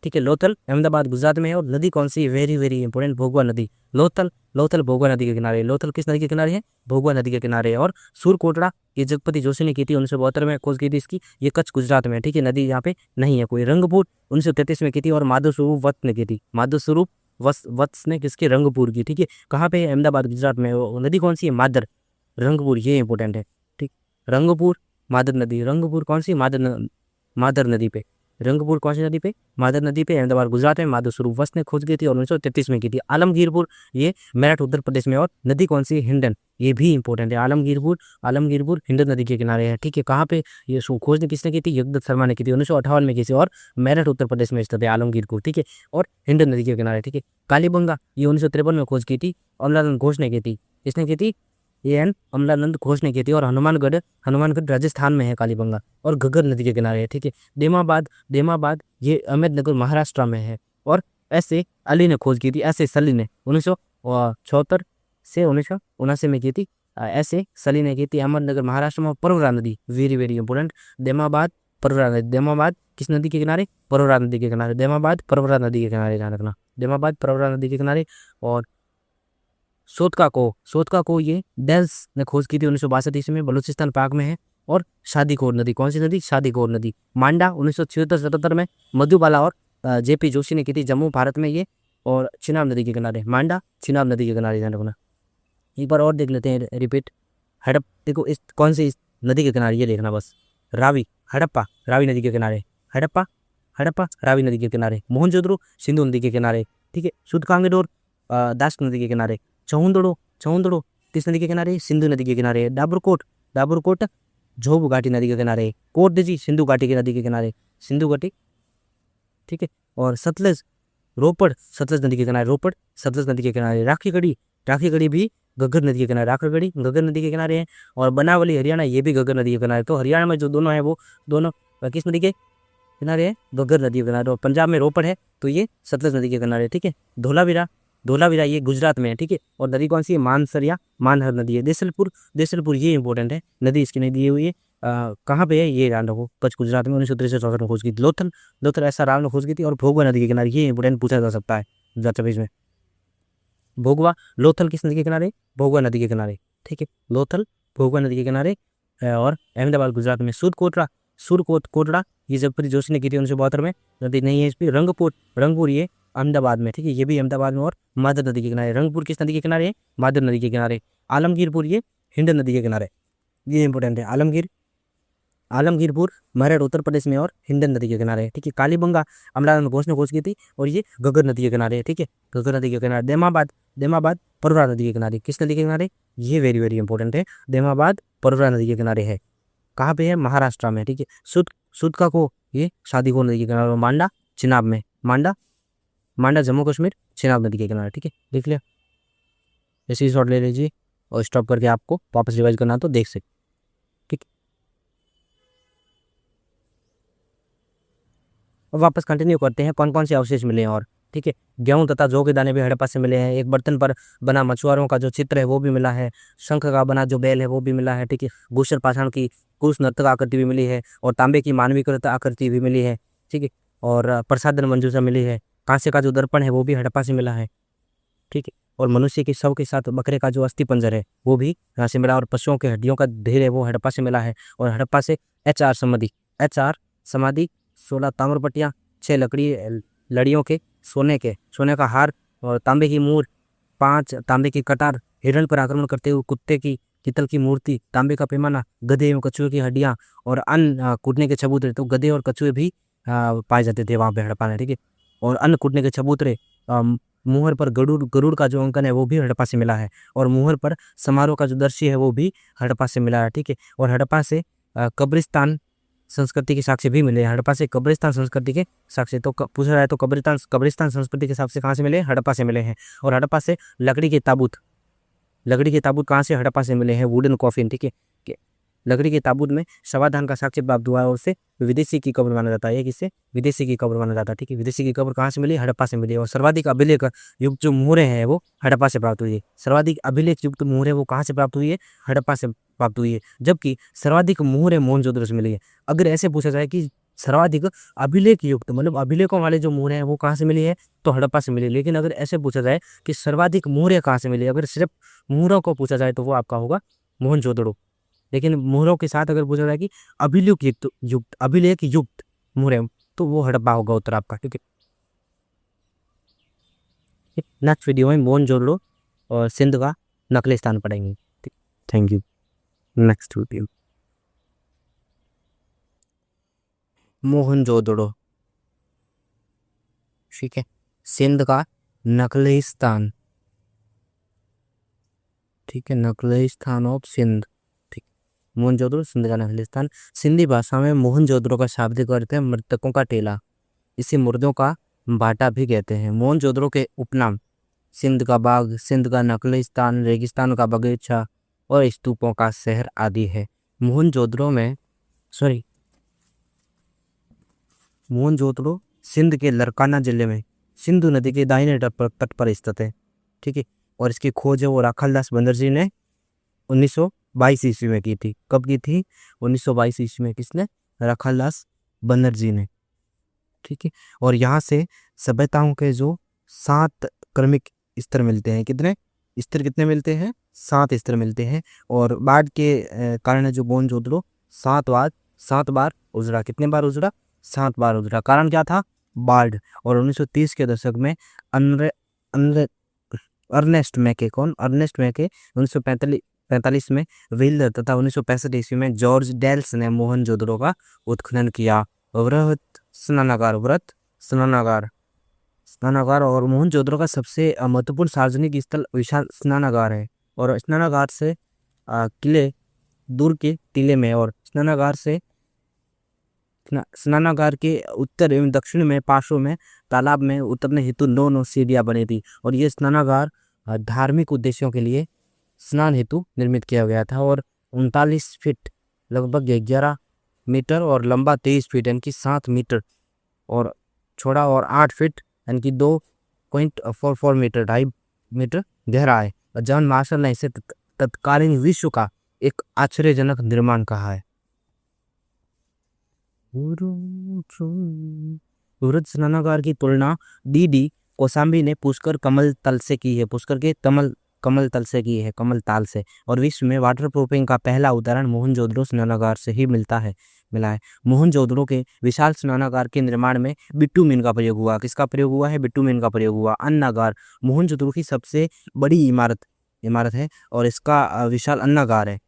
ठीक है। लोथल अहमदाबाद गुजरात में है। और नदी कौन सी? वेरी वेरी इंपॉर्टेंट, भोगवा नदी। लोथल भोगवा नदी के किनारे। लोथल किस नदी के किनारे है? भोगवा नदी के किनारे। और सूरकोटड़ा ये जगपति जोशी ने की थी 1972 में खोज की थी इसकी, ये कच्छ गुजरात में, ठीक है। नदी यहाँ पे नहीं है कोई। रंगपुर 1933 में की थी, और माधव स्वरूप वत्स ने की थी। माधव स्वरूप वत्स ने किसके? रंगपुर की, ठीक है। कहाँ पे है? अहमदाबाद गुजरात में। नदी कौन सी है? मादर। रंगपुर ये इंपॉर्टेंट है, ठीक। रंगपुर मादर नदी, रंगपुर कौन सी? मादर नदी पे। रंगपुर कौन सी नदी पे? मादर नदी पे, अहमदाबाद गुजरात में। माधव स्वरूप वत्स ने खोज की थी और 1933 में की थी। आलमगीरपुर ये मेरठ उत्तर प्रदेश में। और नदी कौन सी? हिंडन, ये भी इंपॉर्टेंट है। आलमगीरपुर हिंडन नदी के किनारे है, ठीक है। कहाँ पे ये खोज ने किसने की थी? जगदत्त शर्मा ने की थी 1958 में की थी, और मेरठ उत्तर प्रदेश में स्थित है आलमगीरपुर, ठीक है। और हिंडन नदी के किनारे, ठीक है। कालीबंगा ये 1953 में खोज की थी, अमलानंद घोष ने की थी। किसने की थी? अमलानंद घोष ने की थी। और हनुमानगढ़ राजस्थान में है कालीबंगा, और घग्गर नदी के किनारे है, ठीक है। देमाबाद ये अहमदनगर महाराष्ट्र में है। और ऐसे अली ने खोज की थी, ऐसे सली ने 1976 से 1979 में की थी। ऐसे सली ने की थी अहमदनगर महाराष्ट्र में। परवरा नदी वेरी वेरी इंपॉर्टेंट, देमाबाद किस नदी के किनारे? परवरा नदी के किनारे। देमाबाद परवरा नदी के किनारे, ध्यान रखना, देमाबाद परवरा नदी के किनारे। और सोतका को ये डेल्स ने खोज की थी 1962 ईस्वी में, बलूचिस्तान पाक में है। और शादीखोर नदी कौन सी नदी? शादीखोर नदी। मांडा 1976-77 में मधुबाला और JP जोशी ने की थी, जम्मू भारत में ये। और चिनाब नदी के किनारे, मांडा चिनाब नदी के किनारे, ध्यान रखना। एक बार और देख लेते हैं, रिपीट। हड़प देखो, इस कौन सी इस नदी के किनारे, ये देखना बस। हड़प्पा रावी नदी के किनारे। हड़प्पा रावी नदी के किनारे। मोहनजोदड़ो सिंधु नदी के किनारे, ठीक है। सुदकांगडोर दास नदी के किनारे। चौंदड़ो किस नदी के किनारे? सिंधु नदी के किनारे। दाबरकोट झोब घाटी नदी के किनारे। कोटदीजी सिंधु घाटी की नदी के किनारे, सिंधु घाटी, ठीक है। और रोपड़ सतलज नदी के किनारे, रोपड़ सतलज नदी के किनारे। राखीगढ़ी भी घग्गर नदी के किनारे, राखीगढ़ी घग्गर नदी के किनारे है। और बनावली हरियाणा ये भी घग्गर नदी के किनारे। तो हरियाणा में जो दोनों है वो दोनों किस नदी के किनारे है? घग्गर नदी के किनारे। और पंजाब में रोपड़ है, तो ये सतलज नदी के किनारे, ठीक है। धोलावीरा ये गुजरात में है, ठीक है। और नदी कौन सी है? मानसर या मानहर नदी है। देसलपुर ये इंपॉर्टेंट है, नदी इसकी नहीं दी हुई है। कहाँ पे है? ये ध्यान रखो, कच्छ गुजरात में 1963 में खोज की थी। लोथल ऐसा राव ने खोज की थी। और भोगवा नदी के किनारे, ये इंपॉर्टेंट पूछा जा सकता है 2024 में। लोथल किस नदी के किनारे? भोगवा नदी के किनारे, ठीक है। लोथल भोगवा नदी के किनारे। और अहमदाबाद गुजरात में। सूरकोटड़ा ये जगपति जोशी ने की थी 1972 में, नदी नहीं है इस पर। रंगपुर ये अहमदाबाद में, ठीक है, ये भी अहमदाबाद में। और मादर नदी के किनारे। रंगपुर किस नदी के किनारे है? मादर नदी के किनारे। आलमगीरपुर ये हिंडन नदी के किनारे, ये इंपॉर्टेंट है। आलमगीरपुर मेरठ उत्तर प्रदेश में और हिंडन नदी के किनारे, ठीक है। कालीबंगा अमलानंद घोष ने खोज की थी, और ये घग्गर नदी के किनारे, ठीक है, घग्गर नदी के किनारे। देमाबाद परवरा नदी के किनारे, किस नदी के किनारे? ये वेरी वेरी इंपॉर्टेंट है, देमाबाद परवरा नदी के किनारे है। कहाँ पे है? महाराष्ट्र में, ठीक है। सुदका को ये शादीखोर नदी के किनारे। मांडा चिनाब में, मांडा जम्मू कश्मीर चिनाब नदी के किनारे, ठीक है। देख लिया, ऐसे ही शॉर्ट ले लीजिए और स्टॉप करके आपको वापस रिवाइज करना तो देख सकते, ठीक। अब वापस कंटिन्यू करते हैं, कौन कौन से अवशेष मिले हैं। और ठीक है। गेहूं तथा जौ के दाने भी हड़प्पा से मिले हैं। एक बर्तन पर बना मछुआरों का जो चित्र है वो भी मिला है। शंख का बना जो बैल है वो भी मिला है। ठीक है। घूसर पाषाण की कुश नर्तक आकृति भी मिली है और तांबे की मानवीकृत आकृति भी मिली है। ठीक है। और प्रसाधन मंजूषा मिली है। कांसे का जो दर्पण है वो भी हड़प्पा से मिला है। ठीक है। और मनुष्य के शव के साथ बकरे का जो अस्थि पंजर है वो भी यहाँ से मिला और पशुओं के हड्डियों का ढेर है वो हड़प्पा से मिला है। और हड़प्पा से एच आर समाधि 16 ताम्रपट्टियाँ, 6 लड़ियों के सोने का हार और तांबे की मूर, 5 तांबे की कटार, हिरण पर आक्रमण करते हुए कुत्ते की चितल की मूर्ति, तांबे का पैमाना, गधे एवं कछुए की हड्डियां और अन्न कूटने के चबूतरे। तो गधे और कछुए भी पाए जाते थे वहां पे हड़प्पा में। ठीक है। और अन्न कूटने के चबूतरे, मुहर पर गरुड़ का जो अंकन है वो भी हड़प्पा से मिला है। और मुहर पर समारोह का जो दृश्य है वो भी हड़प्पा से मिला है। ठीक है। और हड़प्पा से कब्रिस्तान संस्कृति के साक्ष्य भी मिले हैं। हड़प्पा से कब्रिस्तान संस्कृति के साक्ष्य तो पूछा जाए तो कब्रिस्तान संस्कृति के साक्ष्य कहाँ से मिले? हड़प्पा से मिले हैं। और हड़प्पा से लकड़ी के ताबूत कहाँ से? हड़प्पा से मिले हैं। Wooden coffin. ठीक है। लकड़ी के ताबूत में शवाधान का साक्ष्य प्राप्त हुआ है और उसे विदेशी की कब्र माना जाता है। किससे? विदेशी की कब्र माना जाता है। ठीक है। विदेशी की कब्र कहाँ से मिली? हड़प्पा से मिली। और सर्वाधिक अभिलेख युक्त जो मुहरें हैं वो हड़प्पा से प्राप्त हुई है। सर्वाधिक अभिलेख युक्त मुहरें वो कहाँ से प्राप्त हुई है? हड़प्पा से प्राप्त हुई है। जबकि सर्वाधिक मुहरें मोहनजोदड़ो से मिली है। अगर ऐसे पूछा जाए कि सर्वाधिक अभिलेख युक्त मतलब अभिलेखों वाले जो मुहरें हैं वो कहाँ से मिली है तो हड़प्पा से मिली। लेकिन अगर ऐसे पूछा जाए कि सर्वाधिक मुहरें कहाँ से मिली, अगर सिर्फ मुहरों को पूछा जाए तो वो आपका होगा मोहनजोदड़ो। लेकिन मुहरों के साथ अगर पूछा जाए कि अभिलेख युक्त मुहरें तो वो हड़प्पा होगा उत्तर आपका। ठीक है। नेक्स्ट वीडियो में मोहनजोदड़ो और सिंध का नकली स्थान पढ़ेंगे। Thank you. Next video Mohenjodaro. ठीक है। सिंध का नकली स्थान। ठीक है। नकली स्थान ऑफ सिंध। ठीक। मोहनजोदड़ो सिंध का नकली स्थान। सिंधी भाषा में मोहनजोदड़ो का शाब्दिक अर्थ है मृतकों का टेला। इसे मुर्दों का बाटा भी कहते हैं। मोहनजोदड़ो के उपनाम सिंध का बाग, सिंध का नकली स्थान, रेगिस्तान का बगीचा और स्तूपों का शहर आदि है। मोहनजोदड़ो सिंध के लरकाना जिले में सिंधु नदी के दाहिने तट पर स्थित है। ठीक है। और इसकी खोज है वो राखालदास बंदरजी ने 1922 ईस्वी में की थी। कब की थी? 1922 ईस्वी में। किसने? राखालदास बंदरजी ने। ठीक है। और यहाँ से सभ्यताओं के जो 7 क्रमिक स्तर मिलते हैं। कितने मिलते हैं? 7 स्तर मिलते हैं। और बाढ़ के कारण जो मोहनजोदड़ो 7 बार उजड़ा। कितने बार उजड़ा? 7 बार उजड़ा। कारण क्या था? बाढ़। और 1930 के दशक में अर्नेस्ट मैके 1945 में व्हीलर तथा 1965 ईस्वी में जॉर्ज डेल्स ने मोहनजोदड़ो का उत्खनन किया। स्नानागार और मोहनजोदड़ो का सबसे महत्वपूर्ण सार्वजनिक स्थल विशाल स्नानागार है। और स्नानागार से किले दूर के टीले में और स्नानागार के उत्तर एवं दक्षिण में पार्श्व में तालाब में उतरने हेतु 9 सीढ़ियां बनी थी। और ये स्नानागार धार्मिक उद्देश्यों के लिए स्नान हेतु निर्मित किया गया था। और 39 फीट लगभग 11 मीटर और लंबा 23 फीट यानी कि 7 मीटर और चौड़ा और 8 फीट यानी कि 2.44 मीटर 2.5 मीटर गहरा है। जॉन मार्शल ने इसे तत्कालीन विश्व का एक आश्चर्यजनक निर्माण कहा है। सूरज स्नानागार की तुलना डी कोसाम्बी ने पुष्कर कमल तल से की है। पुष्कर के कमल तल से की है, कमल ताल से। और विश्व में वाटर प्रूफिंग का पहला उदाहरण मोहनजोदड़ो स्नानागार से ही मिला है। मोहनजोदड़ो के विशाल स्नानागार के निर्माण में बिटुमेन का प्रयोग हुआ। किसका प्रयोग हुआ है? बिटुमेन का प्रयोग हुआ। अन्नागार मोहनजोदड़ो की सबसे बड़ी इमारत है और इसका विशाल अन्नागार है।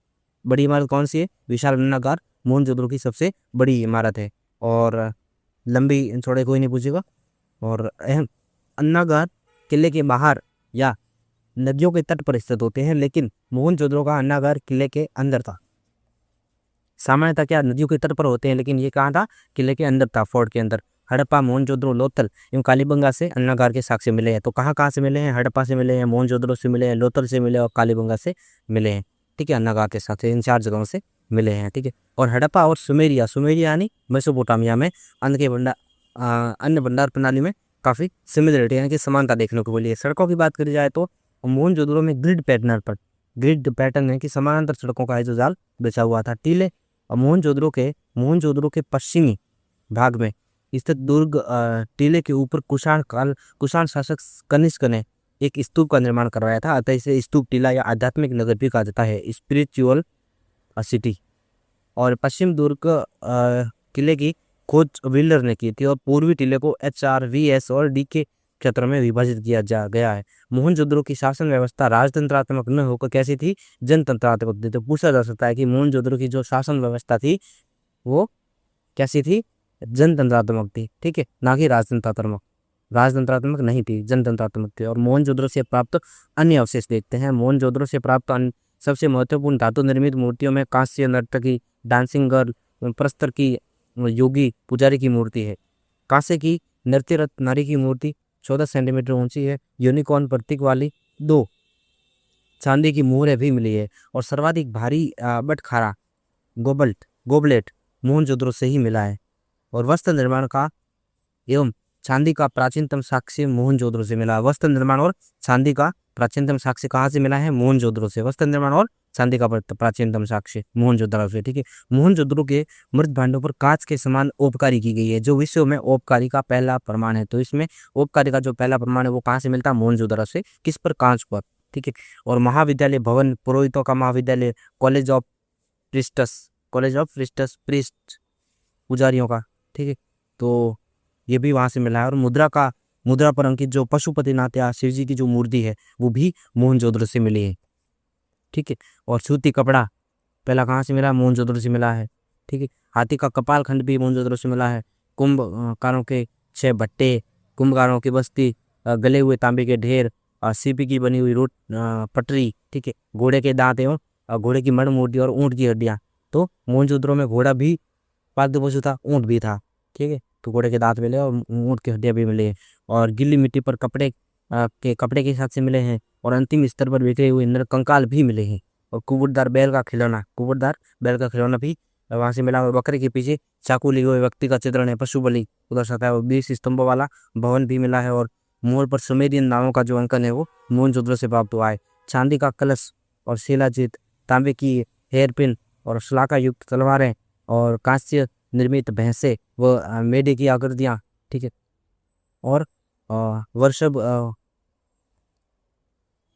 बड़ी इमारत कौन सी है? विशाल अन्नागार मोहनजोदड़ो की सबसे बड़ी इमारत है। और लंबी चौड़ाई कोई नहीं पूछेगा। और अहम अन्नागार किले के बाहर या नदियों के तट पर स्थित होते हैं, लेकिन मोहनजोदड़ो का अन्नागार किले के अंदर था। सामान्यतः क्या नदियों के तट पर होते हैं, लेकिन ये कहाँ था? किले के अंदर था, फोर्ट के अंदर। हड़प्पा, मोहनजोदड़ो, लोथल एवं कालीबंगा से अन्नागार के साक्ष्य मिले हैं। तो कहाँ से मिले हैं? हड़प्पा से मिले हैं, मोहनजोदड़ो से मिले हैं, लोथल से मिले और कालीबंगा से मिले हैं। ठीक है। अन्नागार के साक्ष्य इन 4 जगहों से मिले हैं। ठीक है। और हड़प्पा और सुमेरिया यानी मेसोपोटामिया में अन्न भंडार प्रणाली में काफ़ी सिमिलरिटी यानी कि समानता देखने को मिली है। सड़कों की बात करी जाए तो मोहनजोदड़ो में ग्रिड पैटर्न है कि समानांतर सड़कों का है जो जाल बिछा हुआ था। टीले मोहनजोदड़ो के पश्चिमी भाग में स्थित दुर्ग टीले के ऊपर कुषाण शासक कनिष्क ने एक स्तूप का निर्माण करवाया था। अतः इसे स्तूप टीला या आध्यात्मिक नगर भी कहा जाता है, स्पिरिचुअल सिटी। और पश्चिम दुर्ग किले की खोज व्हीलर ने की थी और पूर्वी टीले को HRVS और DK क्षेत्र में विभाजित किया जा गया है। मोहनजोदड़ो की शासन व्यवस्था राजतंत्रात्मक न होकर कैसी थी, जनतंत्रात्मक थी। तो पूछा जा सकता है कि मोहनजोदड़ो की जो शासन व्यवस्था थी वो कैसी थी, जनतंत्रात्मक थी, ठीक है, ना कि राजतंत्रात्मक नहीं थी, जनतंत्रात्मक थी। और मोहनजोदड़ो से प्राप्त अन्य अवशेष देखते हैं। मोहनजोदड़ो से प्राप्त सबसे महत्वपूर्ण धातु निर्मित मूर्तियों में कांस्य नर्तकी, डांसिंग गर्ल, प्रस्तर की योगी पुजारी की मूर्ति है। कांसे की नृत्यरत नारी की मूर्ति 14 सेंटीमीटर ऊंची है। यूनिकॉर्न प्रतीक वाली 2 चांदी की मोहरें भी मिली है। और सर्वाधिक भारी बटखारा गोबलेट मोहनजोदड़ो से ही मिला है। और वस्त्र निर्माण का एवं चांदी का प्राचीनतम साक्ष्य मोहनजोदड़ो से मिला। वस्त्र निर्माण और चांदी का प्राचीनतम साक्ष्य कहाँ से मिला है, मोहनजोदड़ो से। वस्त्र निर्माण और चांदी का प्राचीनतम साक्ष्य मोहनजोदड़ो से, ठीक है। मोहनजोदड़ो के मृत भांडों पर कांच के समान ओपकारी की गई है, जो विश्व में ओपकारी का पहला प्रमाण है। तो इसमें ओपकारी का जो पहला प्रमाण है वो कहाँ से मिलता है, मोहनजोदड़ो से। किस पर, कांच पर, ठीक है। और महाविद्यालय भवन, पुरोहितों का महाविद्यालय, कॉलेज ऑफ प्रीस्ट पुजारियों का, ठीक है, तो ये भी वहां से मिला है। और मुद्रा पर अंकित जो पशुपतिनाथ या शिव जी की जो मूर्ति है वो भी मोहनजोदड़ो से मिली है, ठीक है। और सूती कपड़ा पहला कहाँ से मिला, मोहनजोदड़ो से मिला है, ठीक है। हाथी का कपाल खंड भी मोहनजोदड़ो से मिला है। कुंभकारों के 6 भट्टे, कुंभकारों की बस्ती, गले हुए तांबे के ढेर, सीपी की बनी हुई पटरी, ठीक है। घोड़े के दांत एवं घोड़े की मण मूर्ति और ऊँट की हड्डियाँ। तो मोहनजोदड़ो में घोड़ा भी पालतू पशु था, ऊँट भी था, ठीक है। तो घोड़े के दांत मिले और ऊँट की हड्डियाँ भी मिली है। और गीली मिट्टी पर कपड़े के हिसाब से मिले हैं। और अंतिम स्तर पर बिखरे हुए नरकंकाल भी मिले हैं। और कुबड़दार बैल का खिलौना भी वहां से मिला। और बकरे के पीछे चाकू लिए हुए व्यक्ति का चित्रण है, पशु बलि उधर सकता है। और 20 स्तंभों वाला भवन भी मिला है। और मोर पर सुमेरियन नामों का जो अंकन है वो मोहनजोदड़ो से प्राप्त हुआ है। चांदी का कलश और शिलाजित, तांबे की हेयरपिन और शलाका युक्त तलवारें और कांस्य निर्मित भैंसे व मेढे की आकृतियाँ, ठीक है। और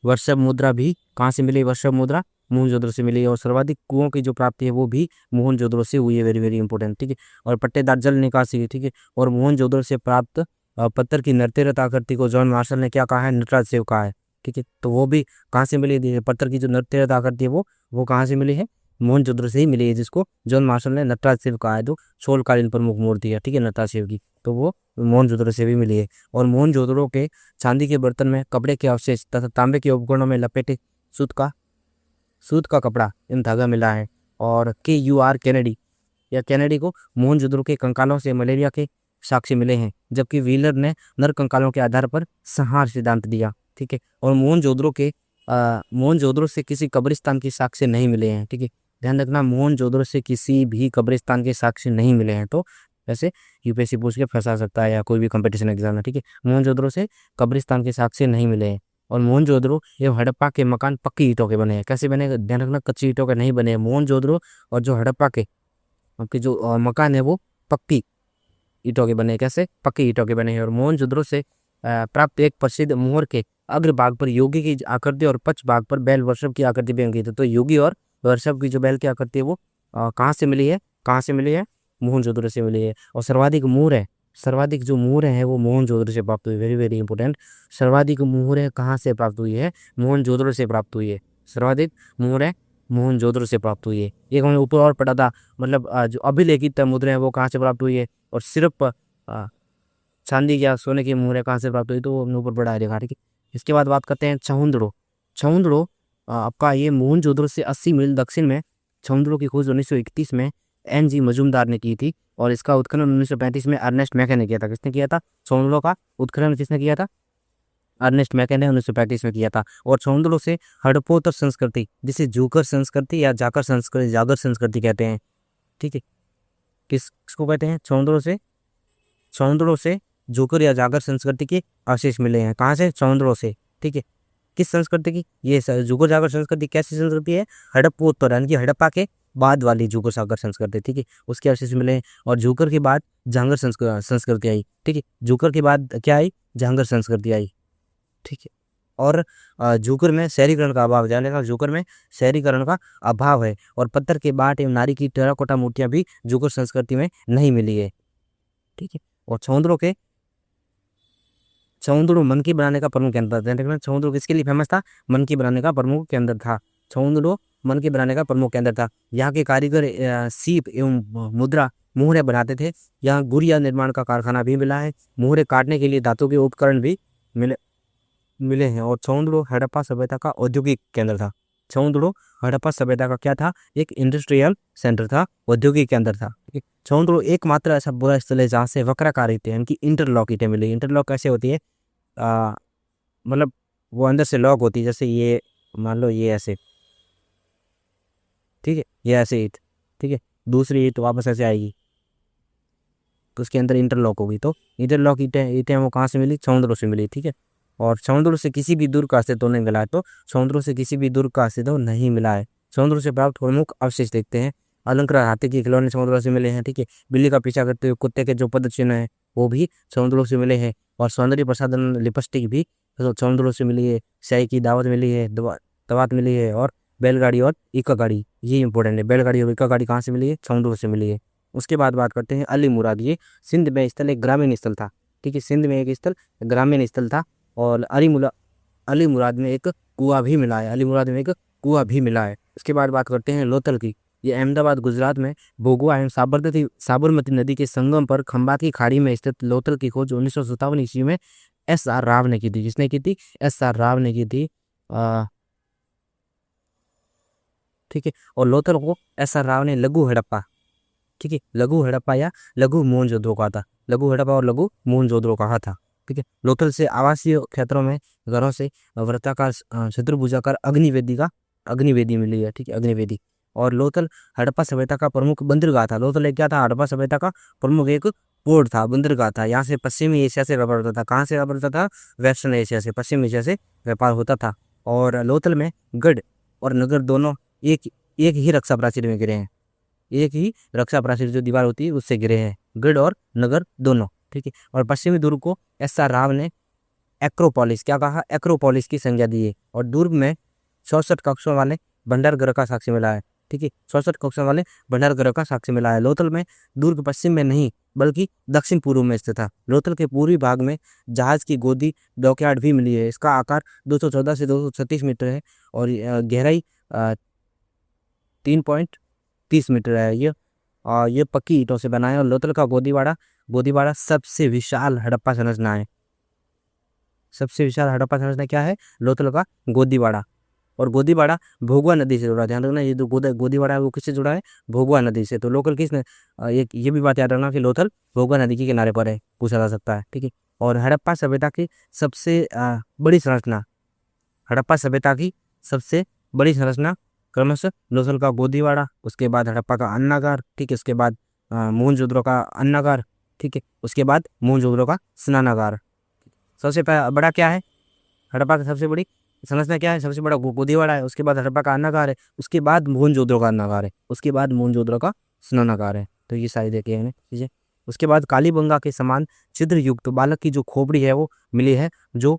वर्षभ मुद्रा भी कहाँ से मिली, वर्षभ मुद्रा मोहनजोदड़ो से मिली। और सर्वाधिक कुओं की जो प्राप्ति है वो भी मोहनजोदड़ो से हुई है, वेरी वेरी इंपॉर्टेंट, ठीक है। और पट्टेदार जल निकासी, ठीक है। और मोहनजोदड़ो से प्राप्त पत्थर की नृत्यरत आकृति को जॉन मार्शल ने क्या कहा है, नटराज शिव कहा है, ठीक है। तो वो भी कहाँ से मिली, पत्थर की जो नृत्यरत आकृति है वो कहाँ से मिली है, मोहनजोदड़ो से ही मिली है, जिसको जॉन मार्शल ने नटराज शिव कहा है। तो शोलकालीन प्रमुख मूर्ति है, ठीक है, नटराज शिव की, तो वो मोहनजोदड़ो से भी मिली है। और मोहनजोदड़ो के चांदी के बर्तन में कपड़े के अवशेष तथा तांबे के उपकरणों में लपेटे सूत का कपड़ा इन धागा मिला है। और KUR कैनेडी को मोहनजोदड़ो के कंकालों से मलेरिया के साक्ष्य मिले हैं, जबकि व्हीलर ने नर कंकालों के आधार पर संहार सिद्धांत दिया, ठीक है। और मोहनजोदड़ो से किसी कब्रिस्तान के साक्ष्य नहीं मिले हैं, ठीक है। ध्यान रखना, मोहनजोदड़ो से किसी भी कब्रिस्तान के साक्ष्य नहीं मिले हैं। तो वैसे UPSC पूछ के फंसा सकता है या कोई भी कंपटीशन एग्जाम में, ठीक है। मोहनजोदड़ो से कब्रिस्तान के साक्ष्य नहीं मिले हैं। और मोहनजोदड़ो एवं हड़प्पा के मकान पक्की ईंटों के बने हैं। कैसे बने, ध्यान रखना, कच्ची ईंटों के नहीं बने हैं। मोहनजोदड़ो और जो हड़प्पा के जो मकान है वो पक्की ईंटों के बने हैं। कैसे, पक्की ईंटों के बने हैं। और मोहनजोदड़ो से प्राप्त एक प्रसिद्ध मोहर के अग्र भाग पर योगी की आकृति और पक्ष भाग पर बैल वर्षभ की आकृति भी अंकित है। तो योगी और वर्षभ की जो बैल की आकृति है वो कहाँ से मिली है, मोहनजोदड़ो से मिली है। और सर्वाधिक जो मोहरें हैं वो मोहनजोदड़ो से प्राप्त हुई, वेरी वेरी इंपॉर्टेंट। सर्वाधिक मोहरें कहाँ से प्राप्त हुई है, मोहनजोदड़ो से प्राप्त हुई है। सर्वाधिक मोहरें मोहनजोदड़ो से प्राप्त हुई है। एक हमने ऊपर और पढ़ा था, मतलब जो अभिलेखित मुद्राएं हैं वो कहाँ से प्राप्त हुई है। और सिर्फ चांदी या सोने की मोहरें कहाँ से प्राप्त हुई, तो वो हमने ऊपर पढ़ा है, ठीक है। इसके बाद बात करते हैं छहुंदड़ो आपका ये मोहनजोदड़ो से 80 मील दक्षिण में। छहुंदड़ो की खोज 1931 में NG मजूमदार ने की थी। और इसका उत्खनन 1935 में अर्नेस्ट मैके ने किया था। किसने किया था, छहुंदड़ो का उत्खनन किसने किया था, अर्नेस्ट मैके ने 1935 में किया था। और छहुंदड़ो से हड़प्पोत्तर संस्कृति, जिसे जागर संस्कृति कहते हैं, ठीक है। किसको कहते हैं, छहुंदड़ो से जोकर या जागर संस्कृति के अवशेष मिले हैं। कहाँ से? समुद्रों से। ठीक है, किस संस्कृति की? ये जोकर जागर संस्कृति कैसी संस्कृति है? हड़प्पोत्तर यानी कि हड़प्पा के बाद वाली जोकर जागर संस्कृति। ठीक है, उसके अवशेष मिले हैं। और जोकर के बाद जांगर संस्कृति आई। ठीक है, जोकर के बाद क्या आई? जांगर संस्कृति आई। ठीक है, और जोकर में शहरीकरण का अभाव, जाने का जोकर में शहरीकरण का अभाव है। और पत्थर के बाट एवं नारी की टेराकोटा मूर्तियां भी जोकर संस्कृति में नहीं मिली है। ठीक है, और छौंदड़ू मन की बनाने का प्रमुख केंद्र था। छौंदड़ू किसके लिए फेमस था? मन की बनाने का प्रमुख केंद्र था। छौंदड़ू मन की बनाने का प्रमुख केंद्र था। यहाँ के कारीगर सीप एवं मुद्रा मुहरे बनाते थे। यहाँ गुड़िया निर्माण का कारखाना भी मिला है। मुहरे काटने के लिए धातु के उपकरण भी मिले हैं। और छौंदड़ू हड़प्पा सभ्यता का औद्योगिक केंद्र था। छौंदड़ू हड़प्पा सभ्यता का क्या था? एक इंडस्ट्रियल सेंटर था, औद्योगिक केंद्र था। छौंदड़ू एकमात्र ऐसा बुरा स्थल है जहाँ से वक्राकार ईंटें यानी कि इंटरलॉक ईंटें मिली। इंटरलॉक कैसे होती है? मतलब वो अंदर से लॉक होती है, जैसे ये मान लो ये ऐसे। ठीक है, ये ऐसे ईंट। ठीक है, दूसरी ईंट वापस ऐसे आएगी तो उसके अंदर इंटरलॉक होगी। तो इंटरलॉक ईंटें वो कहाँ से मिली? छौंदड़ू से मिली। ठीक है, और छौंदड़ू से किसी भी दूर का अस्तित्व नहीं मिला है। तो छौंदड़ू से किसी भी दूर का अस्तित्व नहीं मिला है। छौंदड़ू से प्राप्त प्रमुख अवशेष देखते हैं। अलंकृत हाथी के खिलौने छौंदड़ू से मिले हैं। ठीक है, बिल्ली का पीछा करते हुए कुत्ते के जो पद चिन्ह है वो भी छौंदड़ू से मिले हैं। और सौंदर्य प्रसाधन लिपस्टिक भी छौंदड़ू से मिली है। चाय की दावत मिली है, दवात मिली है। और बैलगाड़ी और इक्का गाड़ी, ये इंपॉर्टेंट है। बैलगाड़ी और इक्का गाड़ी कहाँ से मिली है? छौंदड़ू से मिली है। उसके बाद बात करते हैं अली मुराद। ये सिंध में स्थल एक ग्रामीण स्थल था। ठीक है, सिंध में एक स्थल ग्रामीण स्थल था। और अली मुराद में एक कुआं भी मिला है। अली मुराद में एक कुआं भी मिला है। उसके बाद बात करते हैं लोथल की। ये अहमदाबाद गुजरात में भोगवा एवं साबरमती नदी के संगम पर खंबात की खाड़ी में स्थित लोथल की खोज 1957 ईस्वी में एस.आर. राव ने की थी। किसने की थी? एस.आर. राव ने की थी। ठीक है, और लोथल को एस.आर. राव ने लघु हड़प्पा, ठीक है, लघु हड़प्पा या लघु मोहनजोदड़ो कहा था। लघु हड़प्पा और लघु मोहनजोदड़ो कहा था। ठीक है, लोथल से आवासीय क्षेत्रों में घरों से वृत्ताकार चतुर्भुजाकार अग्निवेदी मिली है। ठीक है, अग्निवेदी। और लोथल हड़प्पा सभ्यता का प्रमुख बंदरगाह था। लोथल एक क्या था? हड़प्पा सभ्यता का प्रमुख एक पोर्ट था, बंदरगाह था। यहाँ से पश्चिमी एशिया से व्यापार होता था। कहाँ से व्यापार होता था? वेस्टर्न एशिया से, पश्चिम एशिया से व्यापार होता था। और लोथल में गढ़ और नगर दोनों एक एक ही रक्षा प्राचीर में गिरे हैं। एक ही रक्षा प्राचीर जो दीवार होती है उससे गिरे हैं, गढ़ और नगर दोनों। ठीक है, और पश्चिमी दुर्ग को एस.आर. राव ने एक्रोपोलिस, क्या कहा? एक्रोपोलिस की संज्ञा दी है। और दुर्ग में 64 कक्षों वाले भंडार गृह का साक्ष्य मिला है। ठीक है, 64 कक्षों वाले भंडार गृह का साक्ष्य मिला है। लोथल में दुर्ग पश्चिम में नहीं बल्कि दक्षिण पूर्व में स्थित था। लोथल के पूर्वी भाग में जहाज की गोदी डॉकयार्ड भी मिली है। इसका आकार 214 से 236 मीटर है और गहराई 3.30 मीटर है। ये पक्की ईंटों से बना है। और लोथल का गोदीवाड़ा सबसे विशाल हड़प्पा संरचना है। सबसे विशाल हड़प्पा संरचना क्या है? लोथल का गोदीवाड़ा। और गोदीवाड़ा भोगवा नदी से जुड़ा है। ध्यान रखना, ये जो गोदीवाड़ा है वो किससे जुड़ा है? भोगवा नदी से। तो लोकल किसने ये भी बात याद रखना कि लोथल भोगवा नदी के किनारे पर है, पूछा जा सकता है। ठीक है, और हड़प्पा सभ्यता की सबसे बड़ी संरचना, हड़प्पा सभ्यता की सबसे बड़ी संरचना क्रमशः लोथल का गोदीवाड़ा, उसके बाद हड़प्पा का अन्नागार। ठीक है, उसके बाद मोहनजोदड़ो का अन्नागार। ठीक है, उसके बाद मोहनजोदड़ो का स्नानागार। सबसे बड़ा क्या है? हड़प्पा की सबसे बड़ी संरचना क्या है? सबसे बड़ा गोदीवाड़ा है। उसके बाद हड़प्पा का अन्नागार है। उसके बाद मोहनजोदड़ो का अन्नागार है। उसके बाद मोहनजोदड़ो का स्नानागार है। तो ये सारी देखे हैं चीजें। उसके बाद कालीबंगा के समान छिद्र युक्त बालक की जो खोपड़ी है वो मिली है, जो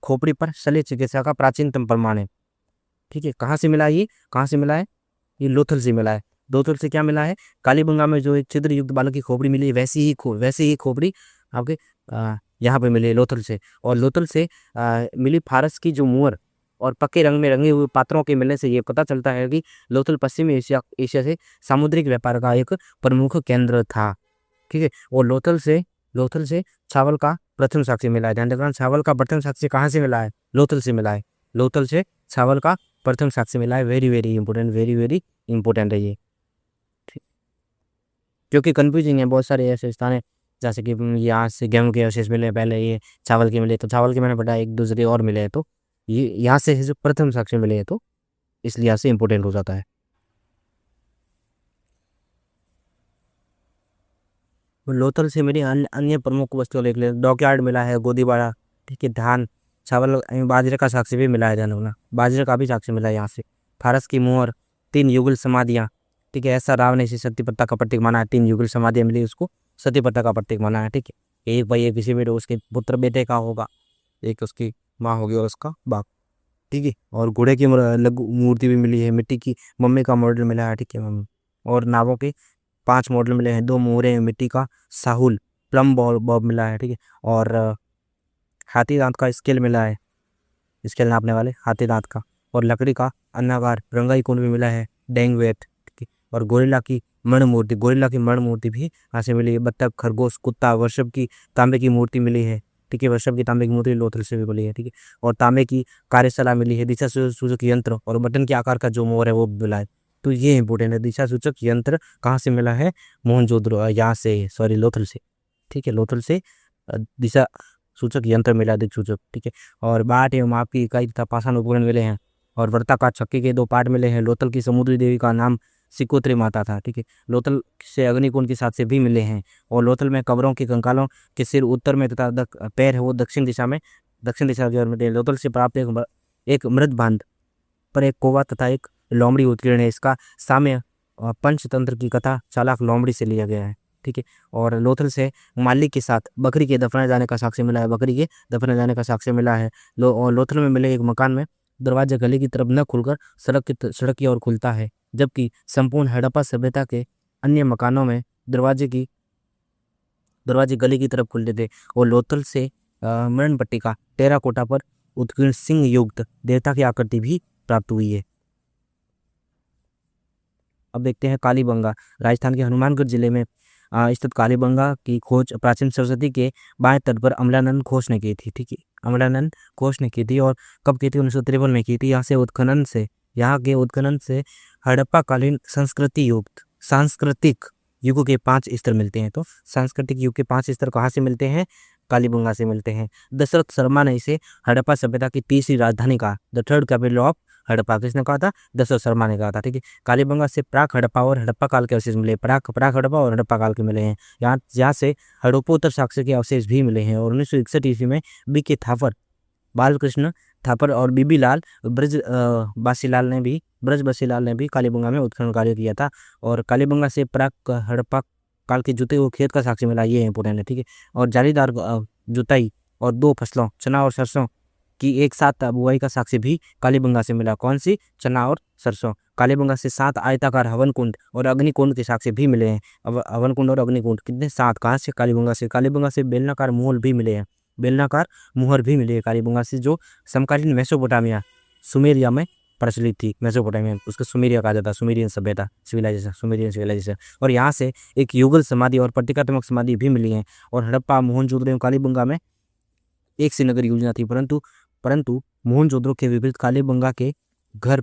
खोपड़ी पर शल्य चिकित्सा का प्राचीनतम प्रमाण है। ठीक है, कहाँ से मिला है? ये कहाँ से मिला है? ये लोथल से मिला है। लोथल से क्या मिला है? कालीबंगा में जो एक छिद्र युक्त बालक की खोपड़ी मिली है, वैसी ही खोपड़ी आपके यहाँ पे मिली है लोथल से। और लोथल से मिली फारस की जो मुहर और पक्के रंग में रंगे हुए पात्रों के मिलने से ये पता चलता है कि लोथल पश्चिमी एशिया से सामुद्रिक व्यापार का एक प्रमुख केंद्र था। ठीक है, और लोथल से चावल का प्रथम साक्ष्य मिला है। ध्यान रखना, चावल का प्रथम साक्ष्य कहाँ से मिला है? लोथल से मिला है। लोथल से चावल का प्रथम साक्ष्य मिला है। वेरी वेरी इंपॉर्टेंट है ये, क्योंकि कंफ्यूजिंग है। बहुत सारे ऐसे स्थान है जैसे कि यहाँ से गेहूं के अवशेष मिले, पहले ये चावल के मिले, तो चावल के मैंने पढ़ा एक दूसरे और मिले हैं, तो ये यहाँ से जो प्रथम साक्ष्य मिले हैं तो इसलिए यहाँ से इंपॉर्टेंट हो जाता है। लोथल से मिली अन्य अन्य प्रमुख वस्तुएं लिख ले। डॉकयार्ड मिला है, गोदीबाड़ा, ठीक है, धान, चावल, बाजरे का साक्ष्य भी मिला है। जानवला बाजरे का भी साक्ष्य मिला है यहाँ से। फारस की मोहर, 3 युगल समाधियाँ, ठीक है, ऐसा राव ने इसे सत्यपत्ता का प्रतीक माना है। 3 युगल समाधियाँ मिली उसको, सत्यपत्ता का प्रतीक माना है, ठीक है। एक भाई एक किसी बेटे उसके पुत्र बेटे का होगा, एक उसकी माँ होगी और उसका बाप, ठीक है। और घोड़े की लघु मूर्ति भी मिली है, मिट्टी की मम्मी का मॉडल मिला है, ठीक है मम्मी। और नावों के 5 मॉडल मिले हैं, 2 मोहरे मिट्टी का साहुल प्लम बॉब मिला है, ठीक है। और हाथी दांत का स्केल मिला है, स्केल नापने वाले हाथी दांत का। और लकड़ी का अन्नाकार रंगाई कुंड भी मिला है, डेंग वेट, ठीक है। और गोरिल्ला की मण मूर्ति भी यहाँ से मिली है। बत्तख, खरगोश, कुत्ता, वर्षभ की तांबे की मूर्ति मिली है, ठीक है। वर्षभ की तांबे की मूर्ति लोथल से भी मिली है, ठीक है। और तांबे की कार्यशाला मिली है। दिशा सूचक यंत्र और बटन के आकार का जो मोर है वो भी मिला है। तो ये इंपॉर्टेंट है, दिशा सूचक यंत्र कहाँ से मिला है? मोहनजोदड़ो, यहाँ से, सॉरी लोथल से, ठीक है, लोथल से दिशा सूचक यंत्र मिला, दिक्सूचक, ठीक है। और बाट एवं माप की इकाई तथा पाषाण उपकरण मिले हैं। और वर्ताकार छक्के के 2 पार्ट मिले हैं। लोथल की समुद्री देवी का नाम सिकोत्री माता था, ठीक है। लोथल से अग्निकुंड के साथ से भी मिले हैं। और लोथल में कब्रों के कंकालों के सिर उत्तर में तथा पैर है वो दक्षिण दिशा में, दक्षिण दिशा की ओर मिले हैं। लोथल से प्राप्त एक मृद बांध पर एक कोवा तथा एक लोमड़ी उत्कीर्ण है। इसका साम्य पंचतंत्र की कथा चालाक लोमड़ी से लिया गया है, ठीक है। और लोथल से माली के साथ बकरी के दफनाए जाने का साक्ष्य मिला है, बकरी के दफनाए जाने का साक्ष्य मिला है। और लोथल में मिले एक मकान में दरवाजा गली की तरफ न खुलकर सड़क की ओर खुलता है, जबकि संपूर्ण हड़प्पा सभ्यता के अन्य मकानों में दरवाजे गली की तरफ खुलते थे। और लोथल से मरण पट्टी का टेराकोटा पर उत्कीर्ण सिंह युक्त देवता की आकृति भी प्राप्त हुई है। अब देखते हैं कालीबंगा। राजस्थान के हनुमानगढ़ जिले में स्थित कालीबंगा की खोज प्राचीन सरस्वती के बाएं तट पर अमलानंद घोष ने की थी, ठीक है। अमलानंद घोष ने की थी। और कब की थी? 1953 में की थी। यहाँ के उत्खनन से हड़प्पा कालीन सांस्कृतिक युग के 5 स्तर मिलते हैं। तो सांस्कृतिक युग के 5 स्तर कहाँ से मिलते हैं? कालीबंगा से मिलते हैं। दशरथ शर्मा ने इसे हड़प्पा सभ्यता की तीसरी राजधानी कहा, the third capital of Harappa. किसने कहा था? दशरथ शर्मा ने कहा था, ठीक है। कालीबंगा से प्राक हड़प्पा और हड़प्पा काल के अवशेष मिले, प्राक हड़प्पा और हड़प्पा काल के मिले हैं। यहाँ से हड़प्पोत्तर साक्ष्य के अवशेष भी मिले हैं। और 1961 ईस्वी में बी के थापर, बालकृष्ण थापर और बीबी लाल ब्रज बासीलाल ने भी कालीबंगा में उत्खनन कार्य किया था। और कालीबंगा से प्राक हड़प्पा काल के जुते हुए खेत का साक्ष्य मिला, ये इंपोर्टेंट है, ठीक है। और जालीदार जुताई और 2 फसलों चना और सरसों की एक साथ बुआई का साक्ष्य भी कालीबंगा से मिला। कौन सी? चना और सरसों। कालीबंगा से 7 आयताकार हवन कुंड और अग्निकुंड के साक्ष्य भी मिले हैं। अब हवन कुंड और अग्निकुंड कितने? 7। कहाँ से? कालीबंगा से। कालीबंगा से बेलनाकार मोहल भी मिले हैं, बेलनाकार मुहर भी मिले हैं कालीबंगा से, जो समकालीन मेसोपोटामिया सुमेरिया में प्रचलित थी। मेसोपोटामिया उसको सुमेरिया कहा जाता है, सुमेरियन सभ्यता, सुमेरियन सिविलाइजेशन। और यहाँ से एक युगल समाधि और प्रतीकात्मक समाधि भी मिली है। और हड़प्पा, मोहनजोदड़ो एवं कालीबंगा में एक सी नगर योजना थी, परंतु मोहनजोदड़ो के विपरीत कालीबंगा के घर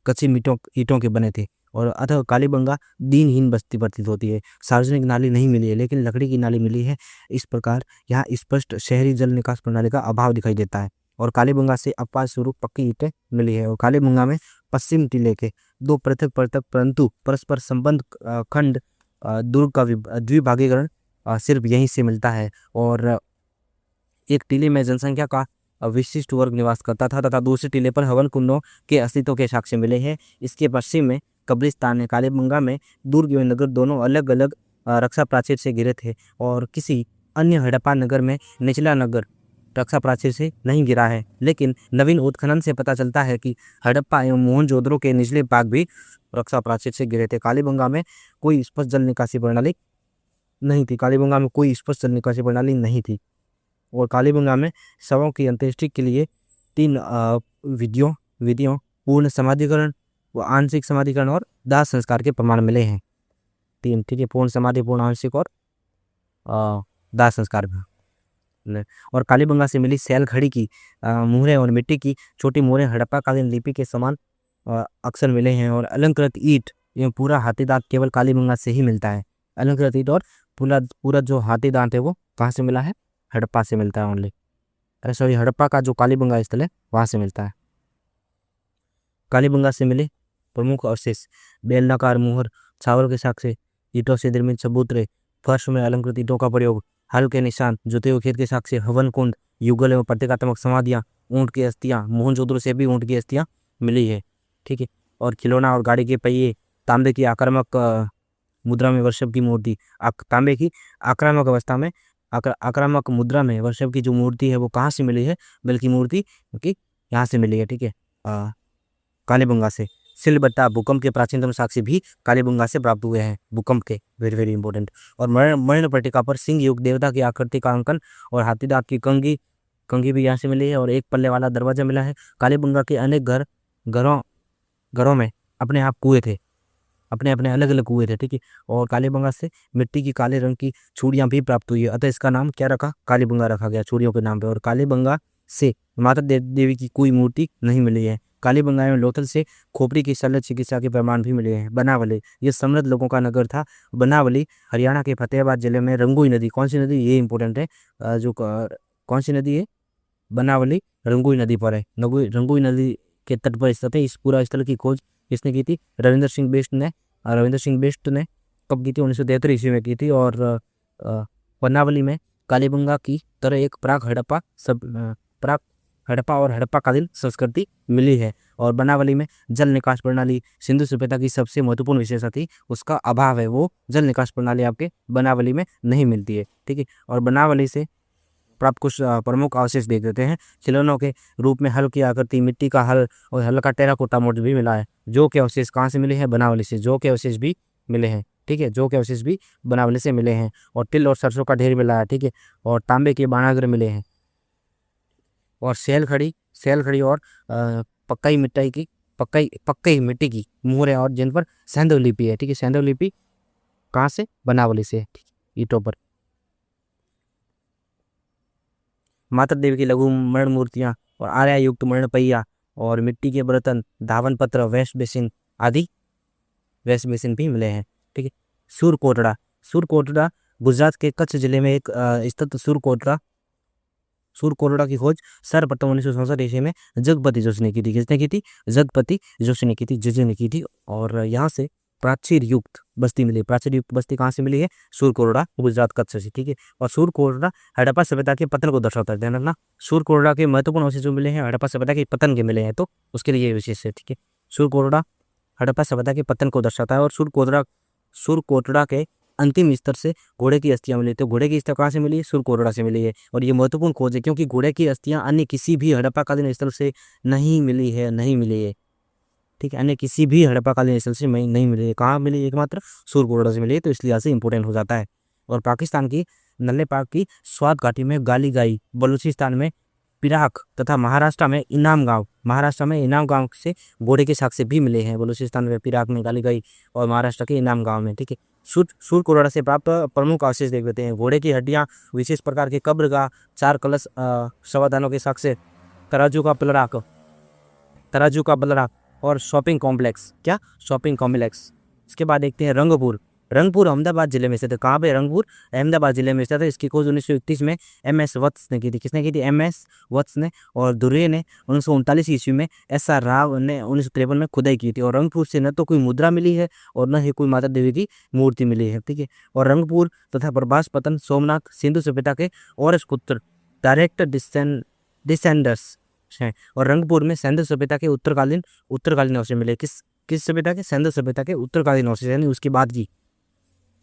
कच्ची ईंटों के बने थे। और अतः कालीबंगा दीनहीन बस्ती प्रतीत होती है। सार्वजनिक नाली नहीं मिली है, लेकिन लकड़ी की नाली मिली है। इस प्रकार यहाँ स्पष्ट शहरी जल निकास प्रणाली का अभाव दिखाई देता है। और कालीबंगा से अपवाद स्वरूप पक्की ईंटें मिली है। और कालीबंगा में पश्चिम टीले के 2 पृथक पृथक परंतु परस्पर संबंध खंड दुर्ग का द्विभागीकरण सिर्फ यहीं से मिलता है। और एक टीले में जनसंख्या का विशिष्ट वर्ग निवास करता था तथा दूसरे टीले पर हवन कुंडों के अस्तित्व के साक्ष्य मिले हैं। इसके पश्चिम में कब्रिस्तान है। कालीबंगा में दुर्ग एवं नगर दोनों अलग अलग रक्षा प्राचीर से घिरे थे। और किसी अन्य हड़प्पा नगर में निचला नगर रक्षा प्राचीर से नहीं गिरा है, लेकिन नवीन उत्खनन से पता चलता है कि हड़प्पा एवं मोहनजोदड़ो के निचले भाग भी रक्षा प्राचीर से घिरे थे। कालीबंगा में कोई स्पष्ट जल निकासी प्रणाली नहीं थी। कालीबंगा में कोई स्पष्ट जल निकासी प्रणाली नहीं थी। और कालीबंगा में शवों की अंत्येष्टि के लिए 3 विधियों पूर्ण समाधिकरण, व आंशिक समाधिकरण और दाह संस्कार के प्रमाण मिले हैं। 3, ठीक है, पूर्ण समाधि, पूर्ण आंशिक और दाह संस्कार भी। और कालीबंगा से मिली सैल घड़ी की मुहरें और मिट्टी की छोटी मुहरें हड़प्पा कालीन लिपि के समान अक्सर मिले हैं। और अलंकृत ईंट एवं पूरा हाथी दांत केवल कालीबंगा से ही मिलता है। अलंकृत ईंट और पूरा जो हाथी दांत है वो कहाँ से मिला है? हड़प्पा से मिलता है ओनली। अरे सॉरी, हड़प्पा का जो कालीबंगा स्थल है वहाँ से मिलता है। कालीबंगा से मिले प्रमुख अवशेष: बेलनाकार मुहर, छावल के साक्ष्य, ईंटों से निर्मित चबूतरे, फर्श में अलंकृत ईंटों का प्रयोग, हल के निशान, जोते हुए खेत के साक्ष्य, हवन कुंड, युगल एवं प्रतीकात्मक समाधियाँ, ऊँट की अस्थियाँ, मोहनजोदड़ो से भी ऊँट की अस्थियाँ मिली है। ठीक है। और खिलौना और गाड़ी के पहिए, तांबे की आक्रामक मुद्रा में वर्षभ की मूर्ति, तांबे की आक्रामक अवस्था में आक्रामक मुद्रा में वर्षभ की जो मूर्ति है वो कहाँ से मिली है, बल्कि मूर्ति की यहाँ से मिली है। ठीक है, कालीबंगा से। सिलबट्टा, भूकंप के प्राचीनतम साक्ष्य भी कालीबंगा से प्राप्त हुए हैं, भूकंप के, वेरी वेरी इंपॉर्टेंट। और मर्ण पट्टिका पर सिंह युग, देवता की आकृति का अंकन और हाथी दांत की कंघी भी यहाँ से मिली है, और एक पल्ले वाला दरवाजा मिला है। कालीबंगा के अनेक घरों में अपने आप कुएं थे, अपने अपने अलग अलग कुएं थे। ठीक है। और कालीबंगा से मिट्टी की काले रंग की चूड़ियाँ भी प्राप्त हुई है, अतः इसका नाम क्या रखा, कालीबंगा रखा गया चूड़ियों के नाम पे। और कालीबंगा से माता देवी की कोई मूर्ति नहीं मिली है। कालीबंगा एवं लोथल से खोपड़ी की शल्य चिकित्सा के प्रमाण भी मिले हैं। बनावली, ये समृद्ध लोगों का नगर था। बनावली हरियाणा के फतेहाबाद जिले में रंगोई नदी, कौन सी नदी, ये इंपॉर्टेंट है, कौन सी नदी है, बनावली रंगोई नदी पर है। रंगोई नदी के तट पर स्थित है। इस पूरा स्थल की खोज किसने की थी, रविंद्र सिंह बिष्ट ने कब की थी, 1973 ईस्वी में की थी। और बनावली में कालीबंगा की तरह एक प्राक हड़प्पा और हड़प्पाकालीन संस्कृति मिली है। और बनावली में जल निकास प्रणाली सिंधु सभ्यता की सबसे महत्वपूर्ण विशेषता थी, उसका अभाव है, वो जल निकास प्रणाली आपके बनावली में नहीं मिलती है। ठीक है। और बनावली से प्राप्त कुछ प्रमुख अवशेष देख देते हैं। खिलौनों के रूप में हल की आकृति, मिट्टी का हल और हल का टेराकोटा मोल्ड भी मिला है। जो के अवशेष कहाँ से मिले हैं, बनावली से, जो के अवशेष भी मिले हैं। ठीक है, जो के अवशेष भी बनावली से मिले हैं। और तिल और सरसों का ढेर मिला है। ठीक है। और तांबे के बाणाग्र मिले हैं। और सेल खड़ी और पक्कई मिट्टी की मोहर है, और जिन पर सैंधव लिपि है। ठीक है, सैंधव लिपि कहाँ से, बनावली से, ईंटों पर। माता देवी की लघु मरण मूर्तियाँ और आर्या युक्त मरण पहिया और मिट्टी के बर्तन, धावन पत्र, वेस्ट बेसिन भी मिले हैं। ठीक है। सूरकोटड़ा गुजरात के कच्छ जिले में एक स्थित सूरकोटड़ा की खोज सर्वप्रथम 1967 ईस्वी में जगपति जोशी ने की थी। किसने की थी, जगपति जोशी ने की थी। और यहाँ से प्राचीर युक्त बस्ती मिली। प्राचीर युक्त बस्ती कहाँ से मिली है, सूरकोटड़ा, गुजरात कच्छ से। ठीक है। और सूरकोटड़ा हड़प्पा सभ्यता के पतन को दर्शाता है, ध्यान रखना। सूरकोटड़ा के महत्वपूर्ण अवशेष जो मिले हैं हड़प्पा सभ्यता के पतन के मिले हैं, तो उसके लिए ये विशेष है। ठीक है। सूरकोटड़ा हड़प्पा सभ्यता के पतन को दर्शाता है। और सूरकोटड़ा के अंतिम स्तर से घोड़े की अस्थियां मिली। तो घोड़े की अस्थियां कहाँ से मिली है, सूरकोटड़ा से मिली है। और ये महत्वपूर्ण खोज है, क्योंकि घोड़े की अस्थियां अन्य किसी भी हड़प्पाकालीन स्थल से नहीं मिली है। ठीक है, अन्य किसी भी हड़प्पाकालीन स्थल से नहीं मिली है। कहाँ मिली, एकमात्र सूरकोटड़ा से मिली है, तो इसलिए यहाँ से इंपॉर्टेंट हो जाता है। और पाकिस्तान की नल्ले पाक की स्वात घाटी में गाली गाई, बलूचिस्तान में पिराक तथा महाराष्ट्र में इनाम गांव से घोड़े के साक्ष्य भी मिले हैं। बलूचिस्तान में पिराक में गाली गई और महाराष्ट्र के इनाम गांव में। ठीक है। सूरकोटड़ा से प्राप्त प्रमुख अवशेष देख लेते हैं। घोड़े की हड्डियां, विशेष प्रकार के कब्रगाह, 4 कलश, शवादानों के साक्ष्य, तराजू का बलराक और शॉपिंग कॉम्प्लेक्स। इसके बाद देखते हैं रंगपुर अहमदाबाद जिले में स्थित है। कहाँ पे, रंगपुर अहमदाबाद जिले में स्थित है। इसकी खोज 1931 में MS वत्स ने की थी। किसने की थी, MS वत्स ने। और दुर्रे ने 1939 ईस्वी में SR राव ने 1953 में खुदाई की थी। और रंगपुर से न तो कोई मुद्रा मिली है और न ही कोई माता देवी की मूर्ति मिली है। ठीक है। और रंगपुर तथा प्रभास पतन, सोमनाथ सिंधु सभ्यता के और पुत्र डायरेक्ट डिसेंडर्स हैं। और रंगपुर में सिंधु सभ्यता के उत्तरकालीन अवशेष मिले। किस सभ्यता के, सिंधु सभ्यता के उत्तरकालीन अवशेष, यानी उसके बाद की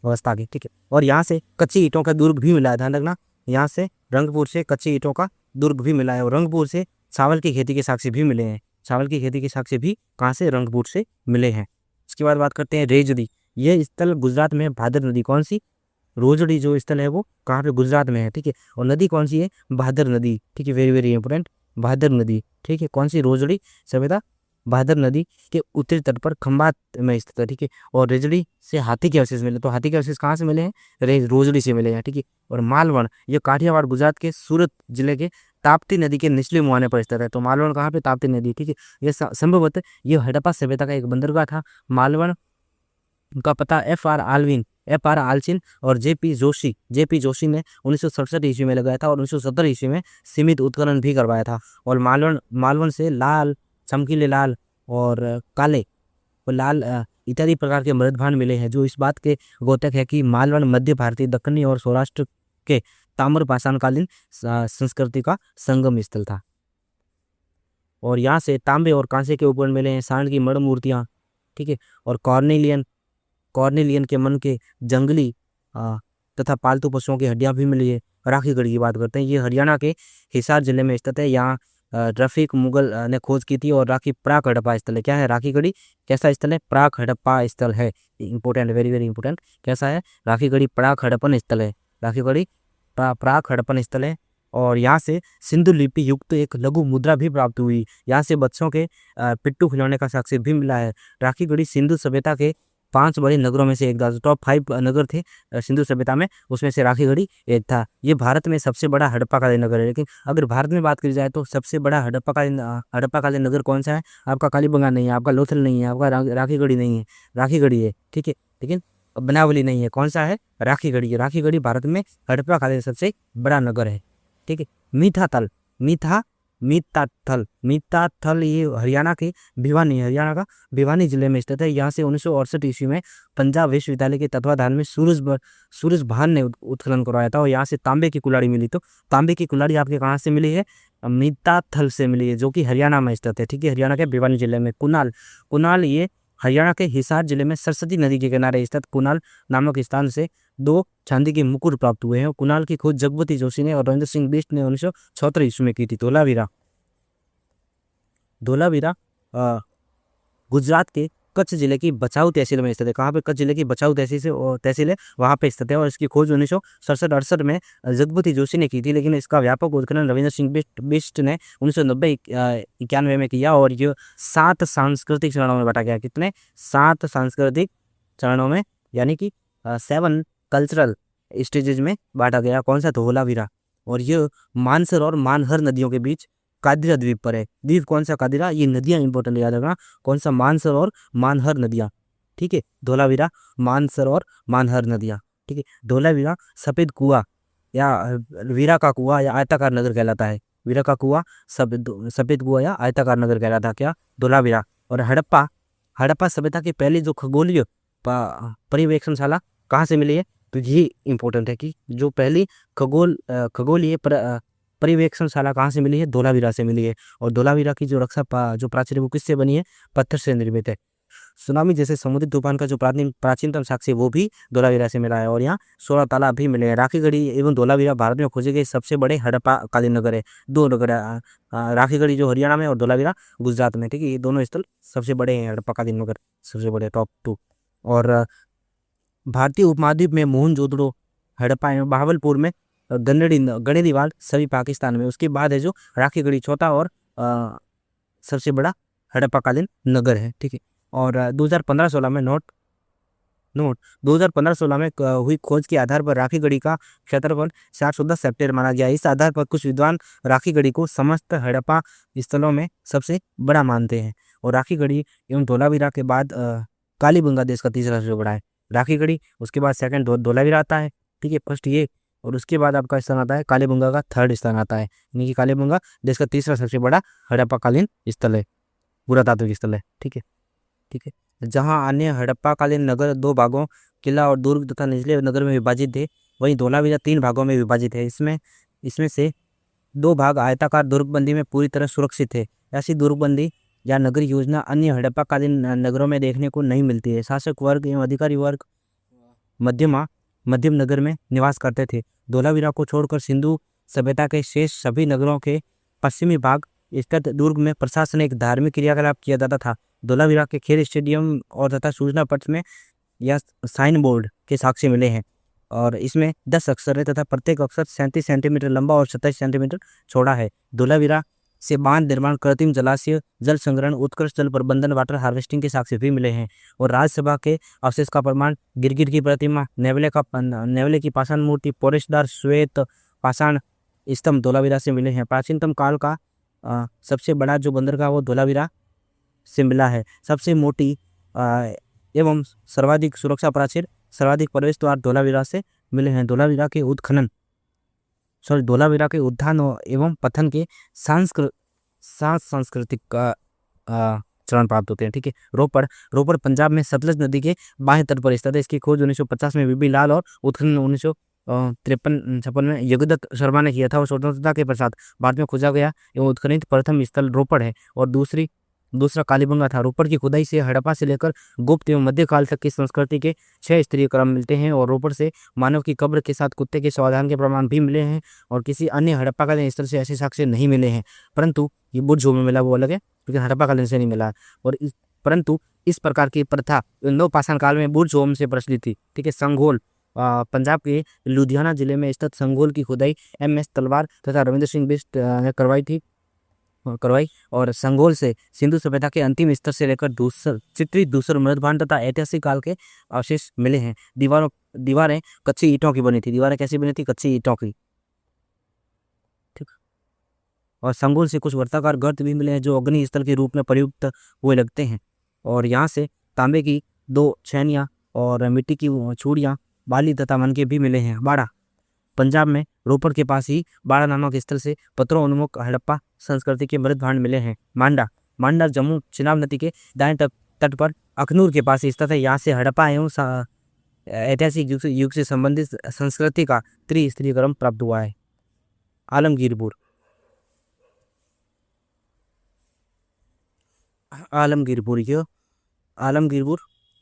अवस्था की। ठीक है। और यहाँ से कच्ची ईंटों का दुर्ग भी मिला है, ध्यान रखना। यहाँ से रंगपुर से कच्ची ईंटों का दुर्ग भी मिला है। और रंगपुर से चावल की खेती के साक्ष्य भी मिले हैं। चावल की खेती के साक्ष्य भी कहाँ से, रंगपुर से मिले हैं। इसके बाद बात करते हैं रेजड़ी। ये स्थल गुजरात में भादर नदी, कौन सी, रोजड़ी जो स्थल है वो कहाँ पे, गुजरात में है। ठीक है। और नदी कौन सी है, भादर नदी। ठीक है, वेरी वेरी इंपॉर्टेंट, भादर नदी। ठीक है, कौन सी, रोजड़ी सभ्यता भादर नदी के उत्तरी तट पर खंभात में स्थित है। ठीक है। और रेजड़ी से हाथी के अवशेष मिले। तो हाथी के अवशेष कहाँ से मिले हैं, रोजड़ी से मिले हैं। ठीक है। और मालवण, ये काठियावाड़ गुजरात के सूरत जिले के ताप्ती नदी के निचले मुहाने पर स्थित है। तो मालवण कहाँ पे, ताप्ती नदी। ठीक है। ये संभवतः ये हड़प्पा सभ्यता का एक बंदरगाह था। मालवण का पता FR आलचिन और JP जोशी ने 1967 ईस्वी में लगाया था। और 1970 ईस्वी में सीमित उत्खनन भी करवाया था। और मालवण से लाल, चमकीले लाल और काले और लाल इत्यादि प्रकार के मृदभांड मिले हैं, जो इस बात के द्योतक है कि मालवण मध्य भारतीय, दक्कनी और सौराष्ट्र के ताम्र पाषाणकालीन संस्कृति का संगम स्थल था। और यहाँ से तांबे और कांसे के उपकरण मिले हैं, सांड की मड़ मूर्तियाँ, ठीक है, और कॉर्नेलियन के मन के जंगली तथा पालतू पशुओं की हड्डियां भी मिली है। राखीगढ़ी की बात करते हैं, ये हरियाणा के हिसार जिले में स्थित है। यहाँ रफीक मुगल ने खोज की थी और राखी प्राक हड़प्पा स्थल है। क्या है राखीगढ़ी? कैसा स्थल है? प्राक हड़प्पा स्थल है। Important, very very important. कैसा है? राखीगढ़ी प्राक हड़प्पन स्थल है। राखीगढ़ी प्राक हड़प्पन स्थल है। और यहाँ से सिंधु लिपि युक्त एक लघु मुद्रा भी प्राप्त हुई। यहाँ से बच्चों के पिट्ठू खिलौने का साक्ष्य भी मिला है। राखीगढ़ी सिंधु सभ्यता के 5 बड़े नगरों में से एक था। टॉप 5 नगर थे सिंधु सभ्यता में, उसमें से राखीगढ़ी एक था। ये भारत में सबसे बड़ा हड़प्पाकालीन नगर है। लेकिन अगर भारत में बात करी जाए तो सबसे बड़ा हड़प्पाकालीन नगर कौन सा है? आपका कालीबंगा नहीं है, आपका लोथल नहीं है, आपका राखीगढ़ी नहीं है, राखीगढ़ी है, ठीक है। लेकिन बनावली नहीं है। कौन सा है? राखीगढ़ी है। राखीगढ़ी भारत में हड़प्पाकालीन सबसे बड़ा नगर है, ठीक है। मीठा थल ये हरियाणा का भिवानी जिले में स्थित है। यहाँ से 1968 ईस्वी में पंजाब विश्वविद्यालय के तत्वाधान में सूरज भान ने उत्खनन करवाया था और यहाँ से तांबे की कुल्हाड़ी मिली। तो तांबे की कुल्हाड़ी आपके कहाँ से मिली है? मीठा थल से मिली है, जो कि हरियाणा में स्थित है, ठीक है। हरियाणा के भिवानी जिले में। कुनाल ये हरियाणा के हिसार जिले में सरस्वती नदी के किनारे स्थित कुनाल नामक स्थान से 2 चांदी के मुकुट प्राप्त हुए हैं। कुनाल की खोज जगपति जोशी ने और रविंद्र सिंह बिष्ट ने 1976 ईस्वी में की थी। धोलावीरा गुजरात के कच्छ जिले की बचाऊ तहसील में स्थित है। कहाँ पे? कच्छ जिले की बचाऊ तहसील है, वहाँ पे स्थित है। और इसकी खोज 1967-68 में जगपति जोशी ने की थी, लेकिन इसका व्यापक उत्खनन रविंद्र सिंह बिष्ट ने 1990-91 में किया। और ये 7 सांस्कृतिक चरणों में बांटा गया। कितने? 7 सांस्कृतिक चरणों में, यानी कि 7 कल्चरल स्टेजेज में बांटा गया। कौन सा? धोलावीरा। और ये मानसर और मानहर नदियों के बीच कादिरा द्वीप पर है। द्वीप कौन सा? कादिरा। ये नदियां इंपॉर्टेंट याद रखना। कौन सा? मानसर और मानहर नदियां, ठीक है। धोलावीरा, मानसर और मानहर नदियां, ठीक है। धोलावीरा सफेद कुआं या वीरा का कुआं या आयताकार नगर कहलाता है। वीरा का कुआं, सफेद कुआं या आयताकार नगर कहलाता है। क्या? धोलावीरा। और हड़प्पा सभ्यता की पहली जो खगोलीय पर्यवेक्षणशाला कहाँ से मिली है? तो ये इंपॉर्टेंट है कि जो पहली खगोलीय पर्यवेक्षणशाला कहाँ से मिली है? धोलावीरा से मिली है। और धोलावीरा की जो जो प्राचीर है वो किससे बनी है? पत्थर से निर्मित है। सुनामी जैसे समुद्री तूफान का जो प्राचीनतम साक्ष्य वो भी धोलावीरा से मिला है। और यहाँ 16 तालाब भी मिले हैं। राखीगढ़ी एवं धोलावीरा भारत में खोजे गए सबसे बड़े हड़प्पाकालीन नगर है। 2 नगर है, राखीगढ़ी जो हरियाणा में और धोलावीरा गुजरात में, ठीक है। ये दोनों स्थल सबसे बड़े हैं हड़प्पाकालीन नगर, सबसे बड़े टॉप 2। और भारतीय उपमहाद्वीप में मोहनजोदड़ो, हड़प्पा एवं बहावलपुर में गणेरीवाल, सभी पाकिस्तान में। उसके बाद है जो राखीगढ़ी, चौथा और सबसे बड़ा हड़प्पाकालीन नगर है, ठीक है। और 2015-16 में 2015-16 में हुई खोज के आधार पर राखीगढ़ी का क्षेत्रफल 710 हेक्टेयर माना गया। इस आधार पर कुछ विद्वान राखीगढ़ी को समस्त हड़प्पा स्थलों में सबसे बड़ा मानते हैं। और राखीगढ़ी एवं धोलावीरा के बाद कालीबंगा देश का तीसरा सबसे बड़ा है। राखीगढ़ी, उसके बाद सेकंड धोलावीरा आता है, ठीक है, फर्स्ट ये। और उसके बाद आपका स्थान आता है कालीबंगा का 3rd स्थान आता है, यानी कि कालीबंगा देश का तीसरा सबसे बड़ा हड़प्पाकालीन स्थल है, पुरातात्विक स्थल है, ठीक है, ठीक है। जहाँ अन्य हड़प्पाकालीन नगर 2 भागों, किला और दुर्ग तथा निचले नगर में विभाजित थे, वहीं धोलावीरा 3 भागों में विभाजित है। इसमें से 2 भाग आयताकार दुर्गबंदी में पूरी तरह सुरक्षित है। ऐसी दुर्गबंदी या नगर योजना अन्य हड़प्पाकालीन नगरों में देखने को नहीं मिलती है। शासक वर्ग एवं अधिकारी वर्ग मध्यम नगर में निवास करते थे। धोलावीरा को छोड़कर सिंधु सभ्यता के शेष सभी नगरों के पश्चिमी भाग स्थित दुर्ग में प्रशासनिक धार्मिक क्रियाकलाप किया जाता था। धोलावीरा के खेल स्टेडियम और तथा सूचना पट्ट में या साइन बोर्ड के साक्ष्य मिले हैं। और इसमें 10 अक्षर है तथा प्रत्येक अक्षर 37 सेंटीमीटर लंबा और 27 सेंटीमीटर चौड़ा है। धोलावीरा से बांध निर्माण, कृत्रिम जलाशय, जल संग्रहण, उत्कृष्ट जल प्रबंधन, वाटर हार्वेस्टिंग के साक्ष्य भी मिले हैं। और राज्यसभा के अवशेष का प्रमाण, गिरगिट की प्रतिमा, नेवले की पाषाण मूर्ति, पोरेशदार श्वेत पाषाण स्तंभ धोलावीरा से मिले हैं। प्राचीनतम काल का सबसे बड़ा जो बंदरगाह वो धोलावीरा से मिला है। सबसे मोटी एवं सर्वाधिक सुरक्षा प्राचीर, सर्वाधिक प्रवेश द्वार धोलावीरा से मिले हैं। धोलावीरा के उत्थान एवं पतन के सांस्कृतिक चरण प्राप्त होते हैं। ठीक है, रोपड़ रोपड़ पंजाब में सतलज नदी के बाएं तट पर स्थित है। इसकी खोज 1950 में बीबी लाल और उत्खनन 1953-56 में जगदत्त शर्मा ने किया था और स्वतंत्रता के पश्चात भारत में खोजा गया एवं उत्खनित प्रथम स्थल रोपड़ है और दूसरा कालीबंगा था। रोपड़ की खुदाई से हड़प्पा से लेकर गुप्त एवं मध्यकाल तक की संस्कृति के 6 स्तरीय क्रम मिलते हैं और रोपड़ से मानव की कब्र के साथ कुत्ते के स्वाधान के प्रमाण भी मिले हैं और किसी अन्य हड़प्पा कालीन स्थल से ऐसे साक्ष्य नहीं मिले हैं। परंतु ये बुर्ज में मिला वो अलग है, लेकिन हड़प्पा कालीन से नहीं मिला। और परंतु इस प्रकार की प्रथा नवपाषाण काल में बुर्ज होम से प्रचलित थी। ठीक है, संघोल पंजाब के लुधियाना जिले में स्थित संघोल की खुदाई MS तलवार तथा रविंद्र सिंह बिष्ट ने करवाई और संघोल से सिंधु सभ्यता के अंतिम स्तर से लेकर चित्रित दूसर मृदभांड तथा ऐतिहासिक काल के अवशेष मिले हैं। दीवारें कच्ची ईंटों की बनी थी। दीवारें कैसी बनी थी? कच्ची ईंटों की। ठीक। और संघोल से कुछ वर्ताकार गर्त भी मिले हैं जो अग्नि स्थल के रूप में प्रयुक्त हुए लगते हैं। और यहाँ से तांबे की 2 छैनियाँ और मिट्टी की चूड़ियाँ, बाली तथा मनके भी मिले हैं। बाड़ा पंजाब में रोपड़ के पास ही बाड़ा नामक स्थल से पत्थरों उन्मुख हड़प्पा संस्कृति के मृत भांड मिले हैं। मांडा जम्मू चिनाब नदी के दाएं तट पर अखनूर के पास स्थित है। यहाँ से हड़प्पा एवं ऐतिहासिक युग से संबंधित संस्कृति का त्रिस्तरीय क्रम प्राप्त हुआ है। आलमगीरपुर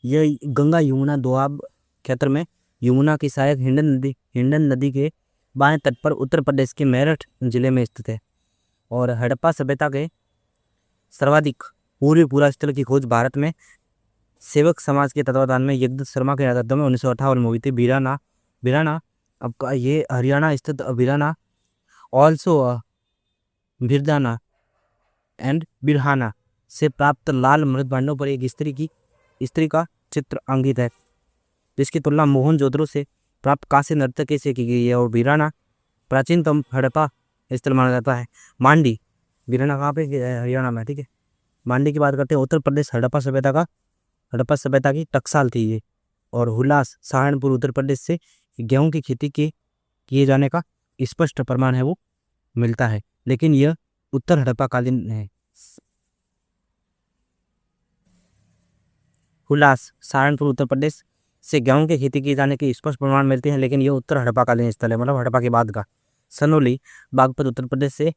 यह गंगा यमुना दोआब क्षेत्र में यमुना की सहायक हिंडन नदी के बाएं तट पर उत्तर प्रदेश के मेरठ जिले में स्थित है। और हड़प्पा सभ्यता के सर्वाधिक पूर्वी पूरा स्थल की खोज भारत में सेवक समाज के तत्वाधान में जगदत्त शर्मा के नेतृत्व में 1958 में हुई थी। बिराना अब ये हरियाणा स्थित बिराना ऑल्सो बिरदाना एंड बिरहाना से प्राप्त लाल मृत भांडों पर एक स्त्री का चित्र अंकित है, जिसकी तुलना मोहनजोदड़ो से प्राप्त कांस्य नर्तकी से की गई है। और बिराना प्राचीनतम हड़प्पा स्थल माना जाता है। मांडी बिराना कहाँ पे? हरियाणा में। ठीक है, मांडी की बात करते हैं। उत्तर प्रदेश हड़प्पा सभ्यता की टकसाल थी ये। और हुलास सहारनपुर उत्तर प्रदेश से गेहूं की खेती के किए जाने का स्पष्ट प्रमाण है वो मिलता है, लेकिन यह उत्तर हड़प्पा कालीन है। हुलास सहारनपुर उत्तर प्रदेश से गेहूं की खेती किए जाने के स्पष्ट प्रमाण मिलते हैं, लेकिन यह उत्तर हड़प्पा कालीन स्थल है, मतलब हड़प्पा के बाद का। सनोली बागपत उत्तर प्रदेश से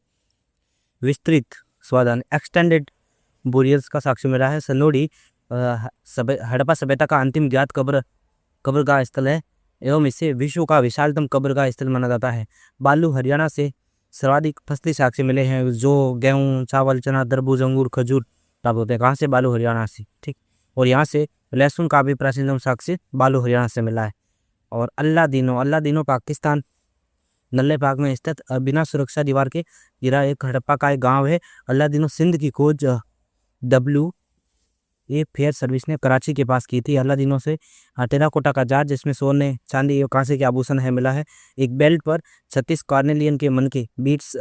विस्तृत स्वाधान एक्सटेंडेड बोरियल्स का साक्ष्य मिला है। सनोली हड़प्पा सभ्यता का अंतिम ज्ञात कब्र का स्थल है एवं इसे विश्व का विशालतम कब्र का स्थल माना जाता है। बालू हरियाणा से सर्वाधिक फसली साक्ष्य मिले हैं, जो गेहूं, चावल, चना, तरबूज, अंगूर, खजूर प्राप्त होते हैं। कहाँ से? बालू हरियाणा से। ठीक, और यहाँ से लहसुन का भी प्राचीनतम साक्ष्य बालू हरियाणा से मिला है। और अल्लादीनो पाकिस्तान नल्ले पाक में स्थित बिना सुरक्षा दीवार के गिरा एक हड़प्पा का एक गांव है। अल्लादीनो सिंध की खोज WA फेयर सर्विस ने कराची के पास की थी। अल्लादीनो से टेराकोटा का जार जिसमें सोने, चांदी और कांसे के आभूषण है मिला है। एक बेल्ट पर 36 कार्नेलियन के मन के बीट्स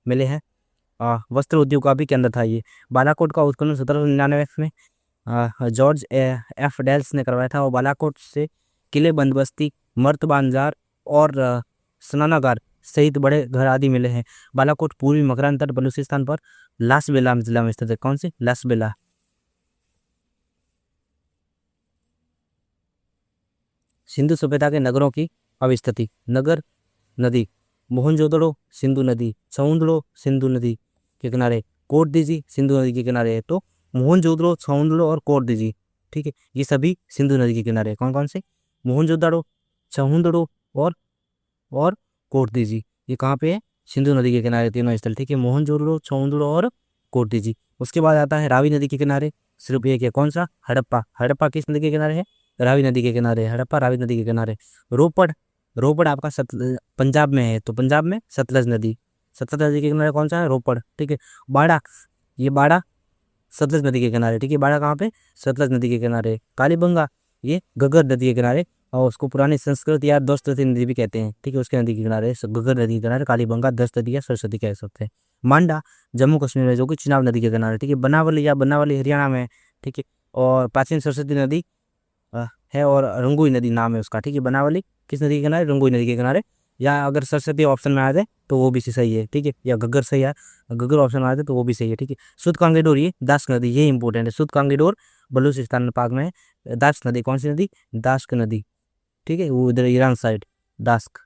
मिले हैं। वस्त्र उद्योग का भी केंद्र था ये। बालाकोट का उत्खनन 1799 में जॉर्ज F डेल्स ने करवाया था। और बालाकोट से किले, बंदोबस्ती, मर्तबानजार और स्नानागार सहित बड़े घर आदि मिले हैं। बालाकोट पूर्वी मकरांतर बलूचिस्तान पर लासबेला जिला में स्थित है। कौन से? लासबेला। सिंधु सभ्यता के नगरों की अवस्थिति। नगर नदी मोहनजोदड़ो सिंधु नदी, समुद्रो सिंधु नदी के किनारे, कोटदीजी सिंधु नदी के किनारे है। तो मोहनजोदड़ो, समुद्रो और कोटदीजी, ठीक है, ये सभी सिंधु नदी के किनारे। कौन कौन से? मोहनजोदड़ो, समुद्रो और कोटदीजी, ये कहाँ पे है? सिंधु नदी के किनारे तीनों स्थल। ठीक है, मोहनजोदड़ो, समुद्रो और कोटदीजी। उसके बाद आता है रावी नदी के किनारे। सिर्फ एक है, कौन सा? हड़प्पा किस नदी के किनारे है? रावी नदी के किनारे। हड़प्पा रावी नदी के किनारे। रोपड़ आपका पंजाब में है, तो पंजाब में सतलज नदी के किनारे कौन सा है? रोपड़। ठीक है, बाड़ा सतलज नदी के किनारे। ठीक है, बाड़ा कहाँ पे? सतलज नदी के किनारे। कालीबंगा ये घग्गर नदी के किनारे, और उसको पुरानी संस्कृत या दस्तवती नदी भी कहते हैं। ठीक है, उसके नदी के किनारे घग्गर नदी के किनारे कालीबंगा, दस्तवती या सरस्वती कह सकते हैं। मांडा जम्मू कश्मीर में, जो कि चिनाब नदी के किनारे। ठीक है, बनावली हरियाणा में। ठीक है, और प्राचीन सरस्वती नदी है और रंगोई नदी नाम है उसका। ठीक है, बनावली किस नदी के किनारे? रंगोई नदी के किनारे या अगर सरस्वती ऑप्शन में आ जाए तो वो भी सही है, ठीक है, या घग्गर सही है, घग्गर ऑप्शन में आ जाए तो वो भी सही है, ठीक है। शुद्ध कांगेडोर ये दास्क नदी, ये इंपॉर्टेंट है। शुद्ध कांगेडोर बलूचिस्तान पाक में है। दास्क नदी कौन सी नदी? दास्क नदी, ठीक है, वो इधर ईरान साइड, दास्क,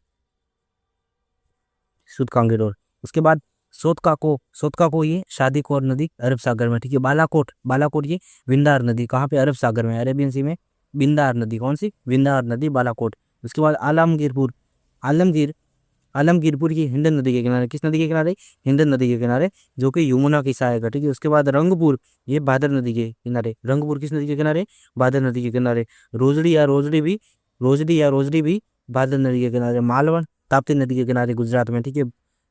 शुद्ध कांगेडोर। उसके बाद सोतका को ये शादीकोर नदी अरब सागर में, ठीक है। बालाकोट ये विंदार नदी कहाँ पे? अरब सागर में, अरेबियन सी में। बिंदार नदी कौन सी? विंदार नदी, बालाकोट। उसके बाद आलमगीर आलमगीरपुर की हिंडन नदी के किनारे, किस नदी के किनारे? हिंडन नदी के किनारे, जो कि यमुना की सहायक है, ठीक है। उसके बाद रंगपुर, ये भादर नदी के किनारे। रंगपुर किस नदी के किनारे? भादर नदी के किनारे। रोजड़ी या रोजड़ी भी भादर नदी के किनारे। मालवण ताप्ती नदी के किनारे, गुजरात में, ठीक है।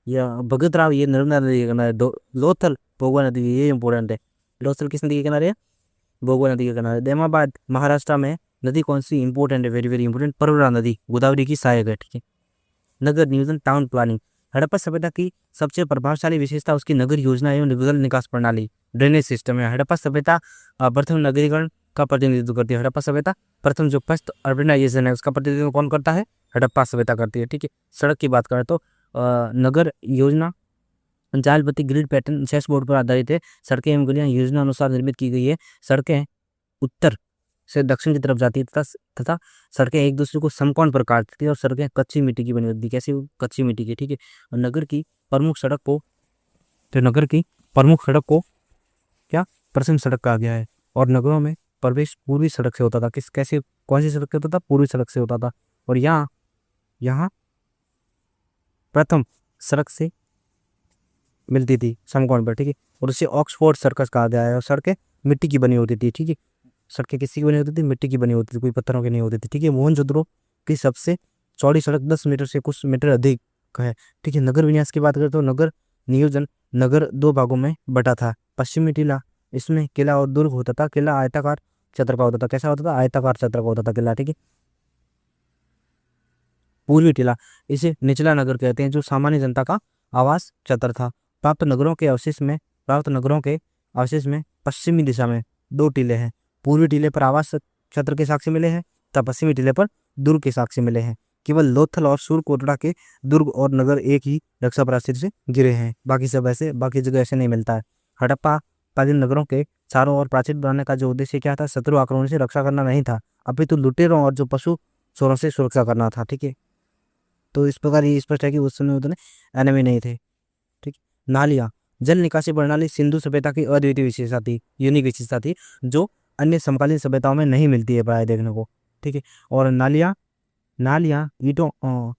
या भगतराव ये नर्मदा नदी के किनारे। लोथल भोगवा नदी, ये इंपॉर्टेंट है। लोथल किस नदी के किनारे है? भोगवा नदी के किनारे। देमाबाद महाराष्ट्र में नदी कौन सी? इंपॉर्टेंट है, वेरी वेरी इंपॉर्टेंट, परवरा नदी, गोदावरी की सहायक है, ठीक है। नगर नियोजन, टाउन प्लानिंग। हड़प्पा सभ्यता की सबसे प्रभावशाली विशेषता उसकी नगर योजना एवं जल निकास प्रणाली, ड्रेनेज सिस्टम है। हड़प्पा सभ्यता प्रथम नगरीकरण का प्रतिनिधित्व करती है। हड़प्पा सभ्यता प्रथम जो फर्स्ट अर्बनाइजेशन है उसका प्रतिनिधित्व कौन करता है? हड़प्पा सभ्यता करती है, ठीक है। सड़क की बात करें तो नगर योजना जाल बत्ती ग्रिड पैटर्न चेस बोर्ड पर आधारित है। सड़कें एवं गलियां योजना अनुसार निर्मित की गई है। सड़कें उत्तर से दक्षिण की तरफ जाती है तथा सड़कें एक दूसरे को समकोण पर काटती है और सड़कें कच्ची मिट्टी की बनी होती है। कैसी? कच्ची मिट्टी की, ठीक है। और नगर की प्रमुख सड़क को क्या पश्चिम सड़क कहा गया है। और नगरों में प्रवेश पूर्वी सड़क से होता था। कौन सी सड़क से होता था? पूर्वी सड़क से होता था। और यहाँ प्रथम सड़क से मिलती थी समकोण पर, ठीक है। और उसे ऑक्सफोर्ड सर्कस कहा गया है। और सड़कें मिट्टी की बनी होती थी, ठीक है। सड़कें किसी की बनी होती थी? मिट्टी की बनी होती थी, कोई पत्थरों की नहीं होती थी, ठीक है। मोहनजोदड़ो की सबसे चौड़ी सड़क 10 मीटर से कुछ मीटर अधिक है, ठीक है। नगर विन्यास की बात करें तो नगर 2 भागों में बटा था। पश्चिमी टीला, इसमें किला और दुर्ग होता था। किला आयताकार चक्र का होता था। कैसा होता था? आयताकार चक्र का होता था किला, ठीक है। पूर्वी टीला, इसे निचला नगर कहते हैं, जो सामान्य जनता का आवास चतर था। प्राप्त नगरों के अवशेष में पश्चिमी दिशा में 2 टीले हैं। पूर्वी टीले पर आवास चतर के साक्ष्य मिले हैं तथा पश्चिमी टीले पर दुर्ग के साक्ष्य मिले हैं। केवल लोथल और सूरकोटड़ा के दुर्ग और नगर एक ही रक्षा प्राचीर से घिरे हैं, बाकी जगह ऐसे नहीं मिलता है। हड़प्पा कालीन नगरों के चारों ओर प्राचीर बनाने का जो उद्देश्य क्या था? शत्रु आक्रमण से रक्षा करना नहीं था, अपितु लुटेरों और जो पशु चोरों से सुरक्षा करना था, ठीक है। तो इस प्रकार ये स्पष्ट है कि उस समय उतने एनिमी नहीं थे, ठीक। नालियाँ, जल निकासी प्रणाली सिंधु सभ्यता की अद्वितीय विशेषता थी, यूनिक विशेषता थी, जो अन्य समकालीन सभ्यताओं में नहीं मिलती है प्राय देखने को, ठीक है। और नालियाँ ईंटों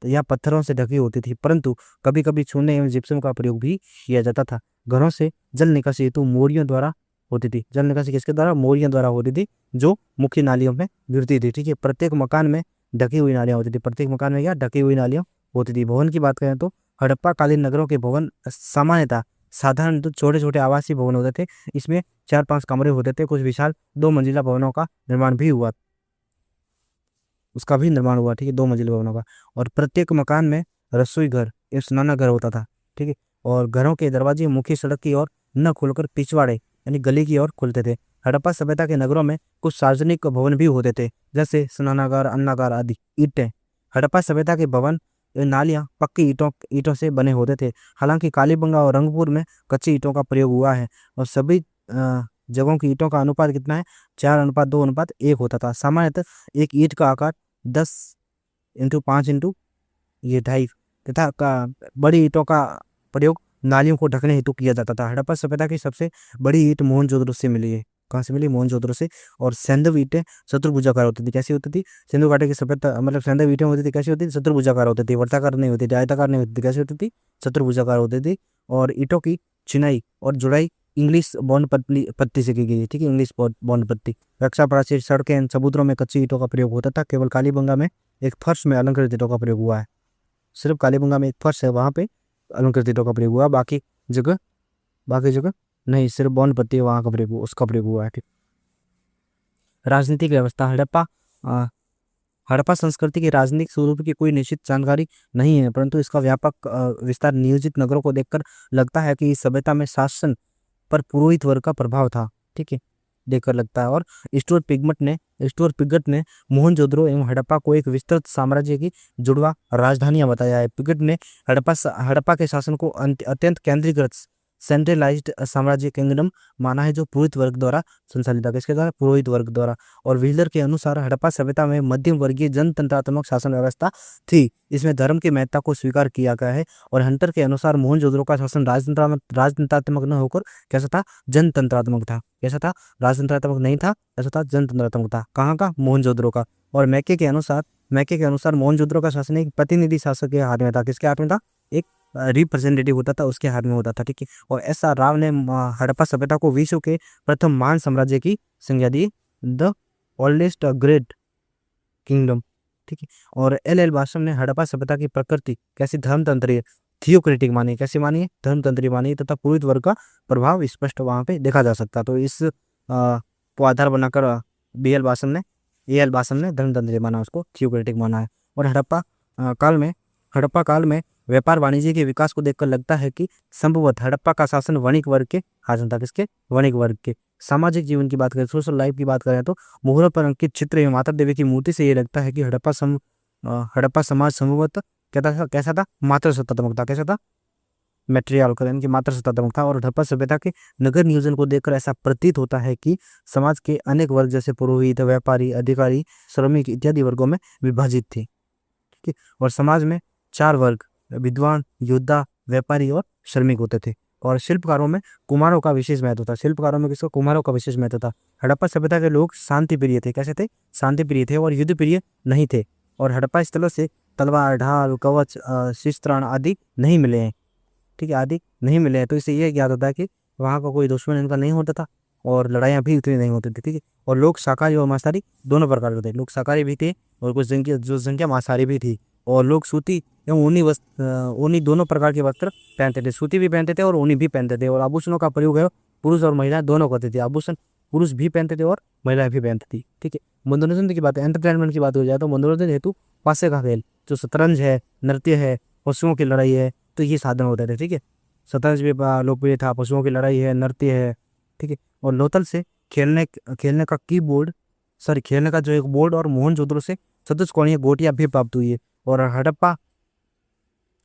या पत्थरों से ढकी होती थी, परंतु कभी कभी चूने एवं जिप्सम का प्रयोग भी किया जाता था। घरों से जल निकासी हेतु मोरियों द्वारा होती थी। जल निकासी किसके द्वारा? मोरियों द्वारा होती थी, जो मुख्य नालियों में गिरती थी, ठीक है। प्रत्येक मकान में ढकी हुई नालियाँ होती थी। प्रत्येक मकान में क्या? ढकी हुई नालियाँ होती थी। भवन की बात करें तो हड़प्पा कालीन नगरों के भवन सामान्यतः साधारण तो छोटे छोटे आवासीय भवन होते थे। इसमें 4-5 कमरे होते थे। कुछ विशाल 2 मंजिला भवनों का निर्माण भी हुआ, ठीक है, 2 मंजिला भवनों का। और प्रत्येक मकान में रसोई घर एवं स्नानागार होता था, ठीक है। और घरों के दरवाजे मुख्य सड़क की ओर न खुलकर पिछवाड़े यानी गली की ओर खुलते थे। हड़प्पा सभ्यता के नगरों में कुछ सार्वजनिक भवन भी होते थे, जैसे स्नानागार, अन्नागार आदि। ईंटें, हड़प्पा सभ्यता के भवन नालियाँ पक्की ईंटों से बने होते थे। हालांकि कालीबंगा और रंगपुर में कच्ची ईंटों का प्रयोग हुआ है। और सभी जगहों की ईंटों का अनुपात कितना है? 4:2:1 होता था। सामान्यतः एक ईंट का आकार 10x5 ये 2.5 तथा बड़ी ईंटों का प्रयोग नालियों को ढकने हेतु किया जाता था। हड़प्पा सभ्यता की सबसे बड़ी ईंट मोहनजोदड़ो से मिली है। कहाँ से मिली? मोहनजोदड़ो से। और सैंधव ईंटें चतुर्भुजाकार होती थी। कैसी होती थी? सिंधु घाटी की सभ्यता मतलब सैंधव ईंटें होती थी, कैसी होती थी? चतुर्भुजाकार होती थी, वर्ताकार नहीं होती थी, आयताकार नहीं होती थी। कैसी होती थी? चतुर्भुजाकार होती थी। और ईंटों की चिनाई और जुड़ाई इंग्लिश बॉन्ड पत्ती से की गई, ठीक है, इंग्लिश बॉन्ड पत्ती। रक्षा प्राचीर, सड़कें, समुद्रों में कच्ची ईंटों का प्रयोग होता था। केवल कालीबंगा में एक फर्श में अलंकृत ईंटों का प्रयोग हुआ है। सिर्फ कालीबंगा में एक फर्श है, वहाँ पे अलंकृत ईंटों का प्रयोग हुआ। बाकी जगह नहीं, सिर्फ बॉन्ड पत्ती वहाँ का प्रयोग उसका प्रयोग हुआ है, ठीक। राजनीतिक व्यवस्था, हड़प्पा संस्कृति के राजनीतिक स्वरूप की कोई निश्चित जानकारी नहीं है, परंतु इसका व्यापक विस्तार नियोजित नगरों को देखकर लगता है कि इस सभ्यता में शासन पर पुरोहित वर्ग का प्रभाव था, ठीक है। देखकर लगता है। और स्टुअर्ट पिगट ने मोहनजोदड़ो एवं हड़प्पा को एक विस्तृत साम्राज्य की जुड़वा राजधानियां बताया है। पिगट ने हड़प्पा के शासन को अत्यंत केंद्रीकृत सेंट्रलाइज्ड साम्राज्य किंगडम माना है, जो पुरोहित वर्ग द्वारा संचालित था। किसके द्वारा? पुरोहित वर्ग द्वारा। और व्हीलर के अनुसार हड़प्पा सभ्यता में मध्यम वर्गीय जनतंत्रात्मक शासन व्यवस्था थी। इसमें धर्म की महत्ता को स्वीकार किया गया है। और हंटर के अनुसार मोहनजोदड़ो का शासन राजतंत्रात्मक न होकर कैसा था? जनतंत्रात्मक था। कैसा था? राजतंत्रात्मक नहीं था, ऐसा था जनतंत्रात्मक था। कहाँ का? मोहनजोदड़ो का। और मैके के अनुसार मोहनजोदड़ो का शासन एक प्रतिनिधि शासक के हाथ में था। किसके हाथ में था? एक रिप्रेजेंटेटिव होता था, उसके हाथ में होता था। ठीक है। और एस आर राव ने हड़प्पा सभ्यता को विश्व के प्रथम महान साम्राज्य की संज्ञा दी, द ओल्डेस्ट ग्रेट किंगडम। ठीक है। और एल एल बासम ने हड़प्पा सभ्यता की प्रकृति कैसी? धर्मतंत्रीय, थियोक्रेटिक मानी। कैसी मानी है? धर्मतंत्री मानी, तथा पुरोहित वर्ग का प्रभाव स्पष्ट वहां पे देखा जा सकता। तो इस को आधार बनाकर ए एल बासम ने धर्मतंत्री माना, उसको थियोक्रेटिक माना है। और हड़प्पा काल में व्यापार वाणिज्य के विकास को देखकर लगता है कि संभवत हड़प्पा का शासन वणिक वर्ग के हाथ था। किसके? वणिक वर्ग के। सामाजिक जीवन की बात करें, सोशल लाइफ की बात करें, तो मुहरों पर अंकित चित्र एवं माता देवी की मूर्ति से ये लगता है कि हड़प्पा समाज संभवत कैसा था? मात्र सत्तात्मक था। कैसा था? मैट्रियार्कल यानी कि मात्र सत्तात्मक था। और हड़प्पा सभ्यता के नगर नियोजन को देखकर ऐसा प्रतीत होता है कि समाज के अनेक वर्ग जैसे पुरोहित, व्यापारी, अधिकारी, श्रमिक इत्यादि वर्गों में विभाजित थे। ठीक है। और समाज में 4 वर्ग, विद्वान, योद्धा, व्यापारी और श्रमिक होते थे। और शिल्पकारों में कुम्हारों का विशेष महत्व था। शिल्पकारों में किसका? कुम्हारों का विशेष महत्व था। हड़प्पा सभ्यता के लोग शांति प्रिय थे। कैसे थे? शांति प्रिय थे और युद्ध प्रिय नहीं थे। और हड़प्पा स्थलों से तलवार, ढाल, कवच, शस्त्राण आदि नहीं मिले हैं। ठीक है, आदि नहीं मिले हैं। तो इससे यह ज्ञात होता है कि वहाँ का कोई दुश्मन इनका नहीं होता था और लड़ाइयाँ भी उतनी नहीं होती थी। ठीक है। और लोग शाकाहारी और मांसाहारी दोनों प्रकार के थे। लोग शाकाहारी भी थे और कुछ संख्या मांसाहारी भी थी। और लोग सूती एवं ऊनी दोनों प्रकार के वस्त्र पहनते थे। सूती भी पहनते थे और ऊनी भी पहनते थे। और आभूषणों का प्रयोग है पुरुष और महिलाएं दोनों करते थे। आभूषण पुरुष भी पहनते थे और महिलाएं भी पहनती थी। ठीक है। मनोरंजन की बात है, एंटरटेनमेंट की बात हो जाए तो मनोरंजन हेतु पासे का खेल, जो शतरंज है, नृत्य है, पशुओं की लड़ाई है, तो ये साधन होते थे। ठीक है। शतरंज भी लोकप्रिय था, पशुओं की लड़ाई है, नृत्य है। ठीक है। और लोथल से खेलने का जो एक बोर्ड और मोहनजोदड़ो से चतुष्कोणीय गोटियां भी प्राप्त हुई है। और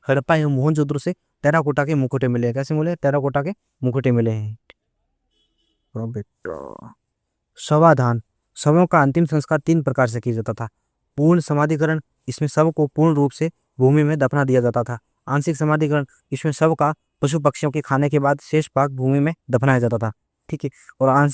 हड़प्पा एवं मोहनजोदड़ो से टेराकोटा के मुकुटे मिले हैं। कैसे मिले? टेराकोटा के मुकुटे मिले हैं। शवाधान, शवों का अंतिम संस्कार 3 प्रकार से किया जाता था। पूर्ण समाधिकरण, इसमें शव को पूर्ण रूप से भूमि में दफना दिया जाता था। आंशिक समाधिकरण, इसमें शव का पशु पक्षियों के खाने के बाद शेष भाग भूमि में दफनाया जाता था। ठीक है। और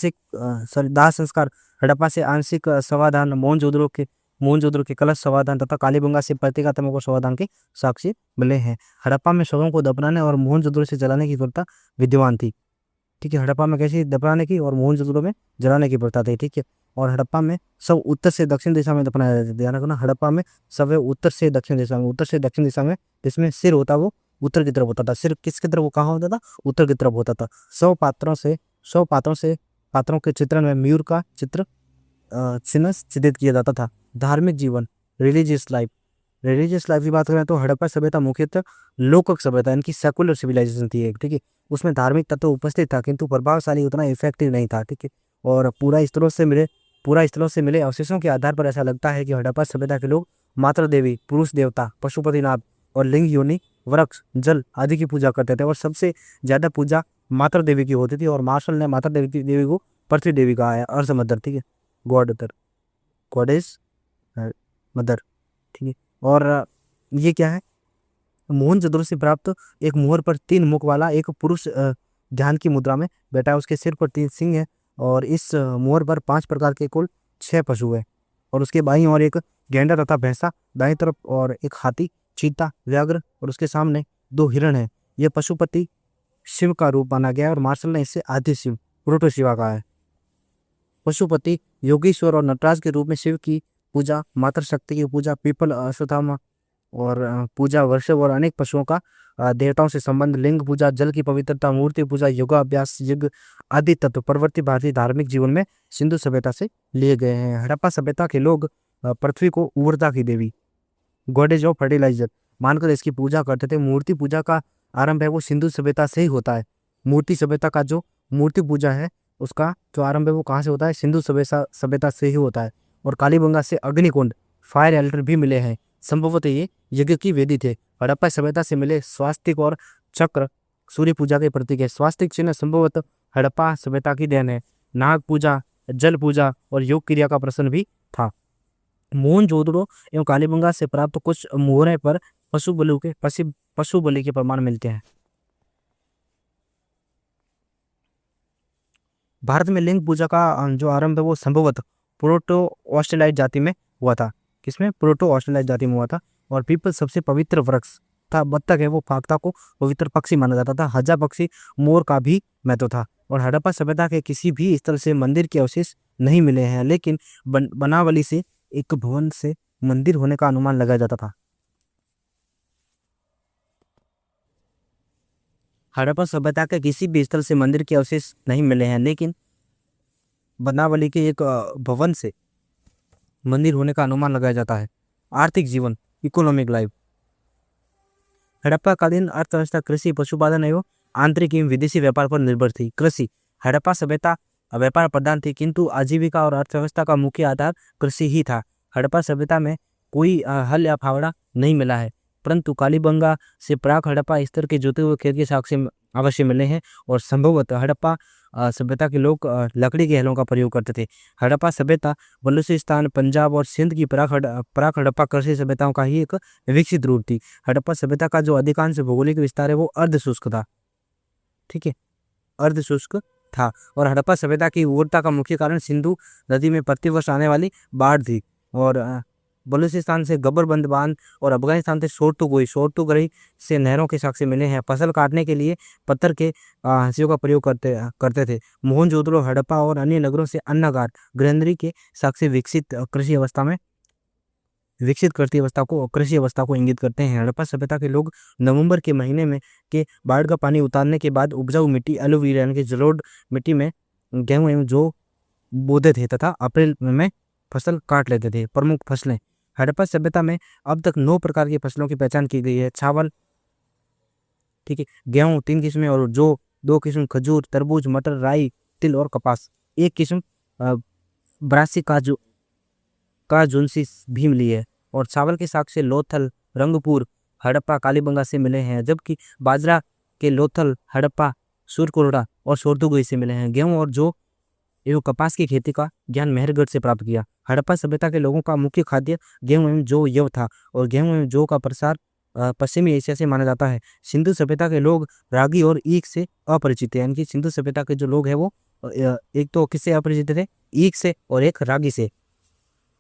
दाह संस्कार, हड़प्पा से आंशिक शवाधान, मोहनजोदड़ो के कलश शवाधान तथा कालीबंगा से प्रतीकात्मक शवाधान के साक्ष्य मिले हैं। हड़प्पा में शवों को दफनाने और मोहनजोदड़ो से जलाने की प्रथा विद्यमान थी। ठीक है। हड़प्पा में कैसे दफनाने की और मोहनजोदड़ो में जलाने की प्रथा थी। ठीक है। और हड़प्पा में सब उत्तर से दक्षिण दिशा में दफनाया जाता था। ध्यान रखना, हड़प्पा में सब उत्तर से दक्षिण दिशा में जिसमें सिर होता वो उत्तर की तरफ होता था। सिर किसकी तरफ? वो कहाँ होता था? उत्तर की तरफ होता था। 100 पात्रों के चित्रण में मयूर का चित्र चिन्ह चित्रित किया जाता था। धार्मिक जीवन, रिलीजियस लाइफ की बात करें तो हड़प्पा सभ्यता मुख्यतः लोकक सभ्यता, इनकी सेकुलर सिविलाइजेशन थी एक। ठीक है। उसमें धार्मिक तत्व उपस्थित था किंतु प्रभावशाली उतना इफेक्टिव नहीं था। ठीक है। और पूरा स्थलों से मिले अवशेषों के आधार पर ऐसा लगता है कि हड़प्पा सभ्यता के लोग मातृ देवी, पुरुष देवता, पशुपतिनाथ और लिंग योनि, वृक्ष, जल आदि की पूजा करते थे। और सबसे ज्यादा पूजा मातृ देवी की होती थी। और मार्शल ने मातृ देवी को पृथ्वी देवी कहा है, अर्थ मदर। ठीक है। Goddess mother. ठीक है। और ये क्या है? मोहनजोदड़ो से प्राप्त एक मुहर पर 3 मुख वाला एक पुरुष ध्यान की मुद्रा में बैठा है। उसके सिर पर 3 सिंह है। और इस मुहर पर 5 प्रकार के कुल 6 पशु है। और उसके बाईं ओर एक गैंडा तथा भैंसा, दाईं तरफ और एक हाथी, चीता, व्याघ्र और उसके सामने 2 हिरण है। यह पशुपति शिव का रूप माना गया है और मार्शल ने इसे आदि शिव, प्रोटो शिवा कहा है। पशुपति, योगेश्वर और नटराज के रूप में शिव की पूजा, मातृशक्ति की पूजा, पीपल, अश्वत्थामा और पूजा, वर्षभ और अनेक पशुओं का देवताओं से संबंध, लिंग पूजा, जल की पवित्रता, मूर्ति पूजा, योगाभ्यास, यज्ञ आदि तत्व प्रवृत्ति भारतीय धार्मिक जीवन में सिंधु सभ्यता से लिए गए हैं। हड़प्पा सभ्यता के लोग पृथ्वी को उर्वरता की देवी, गॉडेज ऑफ फर्टिलाइजर मानकर इसकी पूजा करते थे। मूर्ति पूजा का आरंभ है वो सिंधु सभ्यता से ही होता है। मूर्ति सभ्यता का जो मूर्ति पूजा है उसका जो आरंभ है वो कहाँ से होता है, सिंधु सभ्यता सभ्यता से ही होता है। और कालीबंगा से अग्निकुंड फायर एल्टर भी मिले हैं, संभवतः ये यज्ञ की वेदी थे। हड़प्पा सभ्यता से मिले स्वास्तिक और चक्र सूर्य पूजा के प्रतीक है। स्वास्तिक चिन्ह संभवतः हड़प्पा सभ्यता की देन है। नाग पूजा, जल पूजा और योग क्रिया का प्रश्न भी था। मोहनजोदड़ो एवं कालीबंगा से प्राप्त कुछ मोहरें पर पशु बलि के प्रमाण मिलते हैं। भारत में लिंग पूजा का जो आरंभ है वो संभवतः प्रोटो ऑस्ट्रेलाइट जाति में हुआ था। किसमें? प्रोटो ऑस्ट्रेलाइट जाति में हुआ था। और पीपल सबसे पवित्र वृक्ष था। बत्तख है वो फाक्ता को पवित्र पक्षी माना जाता था। हजा पक्षी मोर का भी महत्व था। और हड़प्पा सभ्यता के किसी भी स्थल से मंदिर के अवशेष नहीं मिले हैं, लेकिन बनावली से एक भवन से मंदिर होने का अनुमान लगाया जाता था। हड़प्पा सभ्यता के किसी भी स्थल से मंदिर के अवशेष नहीं मिले हैं, लेकिन बनावली के एक भवन से मंदिर होने का अनुमान लगाया जाता है। आर्थिक जीवन, इकोनॉमिक लाइफ। हड़प्पाकालीन अर्थव्यवस्था कृषि, पशुपालन एवं आंतरिक एवं विदेशी व्यापार पर निर्भर थी। कृषि, हड़प्पा सभ्यता व्यापार प्रधान थी, किंतु आजीविका और अर्थव्यवस्था का मुख्य आधार कृषि ही था। हड़प्पा सभ्यता में कोई हल या फावड़ा नहीं मिला है, परंतु कालीबंगा से प्राक हड़प्पा स्तर के जोते हुए खेत के साक्ष्य अवश्य मिले हैं। और संभवतः हड़प्पा सभ्यता के लोग लकड़ी के हलों का प्रयोग करते थे। हड़प्पा सभ्यता बलूचिस्तान, पंजाब और सिंध की प्राक हड़प्पा कृषि सभ्यताओं का ही एक विकसित रूप थी। हड़प्पा सभ्यता का जो अधिकांश भौगोलिक विस्तार है वो अर्ध शुष्क था। ठीक है, अर्ध शुष्क था। और हड़प्पा सभ्यता की उर्वरता का मुख्य कारण सिंधु नदी में प्रतिवर्ष आने वाली बाढ़ थी। और बलूचिस्तान से गब्बरबंद बांध और अफगानिस्तान से शोरतुगरी से नहरों के साक्ष्य मिले हैं। फसल काटने के लिए पत्थर के हंसियों का प्रयोग करते थे। मोहनजोदड़ो, हड़प्पा और अन्य नगरों से अन्नगार, ग्रैनरी के साक्ष्य विकसित कृषि अवस्था को इंगित करते हैं। हड़प्पा सभ्यता के लोग नवंबर के महीने में के बाढ़ का पानी उतारने के बाद उपजाऊ मिट्टी एलोवेरा यानी कि जलोढ़ मिट्टी में गेहूं एवं जौ बोते थे तथा अप्रैल में फसल काट लेते थे। प्रमुख फसलें, हड़प्पा सभ्यता में अब तक 9 प्रकार की फसलों की पहचान की गई है। चावल, ठीक है, गेहूं 3 किस्में और जौ 2 किस्म, खजूर, तरबूज, मटर, राई, तिल और कपास 1 किस्म, ब्रासी काजुनसी भी मिली है। और चावल के साक्ष्य लोथल, रंगपुर, हड़प्पा, कालीबंगा से मिले हैं, जबकि बाजरा के लोथल, हड़प्पा, सुरकोरडा और शोरतुगई से मिले हैं। गेहूं और जौ एवं कपास की खेती का ज्ञान मेहरगढ़ से प्राप्त किया। हड़प्पा सभ्यता के लोगों का मुख्य खाद्य गेहूं एवं जौ यव था। और गेहूं एवं जौ का प्रसार पश्चिमी एशिया से माना जाता है। सिंधु सभ्यता के लोग रागी और ईख से अपरिचित है। यानी कि सिंधु सभ्यता के जो लोग हैं वो एक तो किससे अपरिचित थे? ईख से और एक रागी से।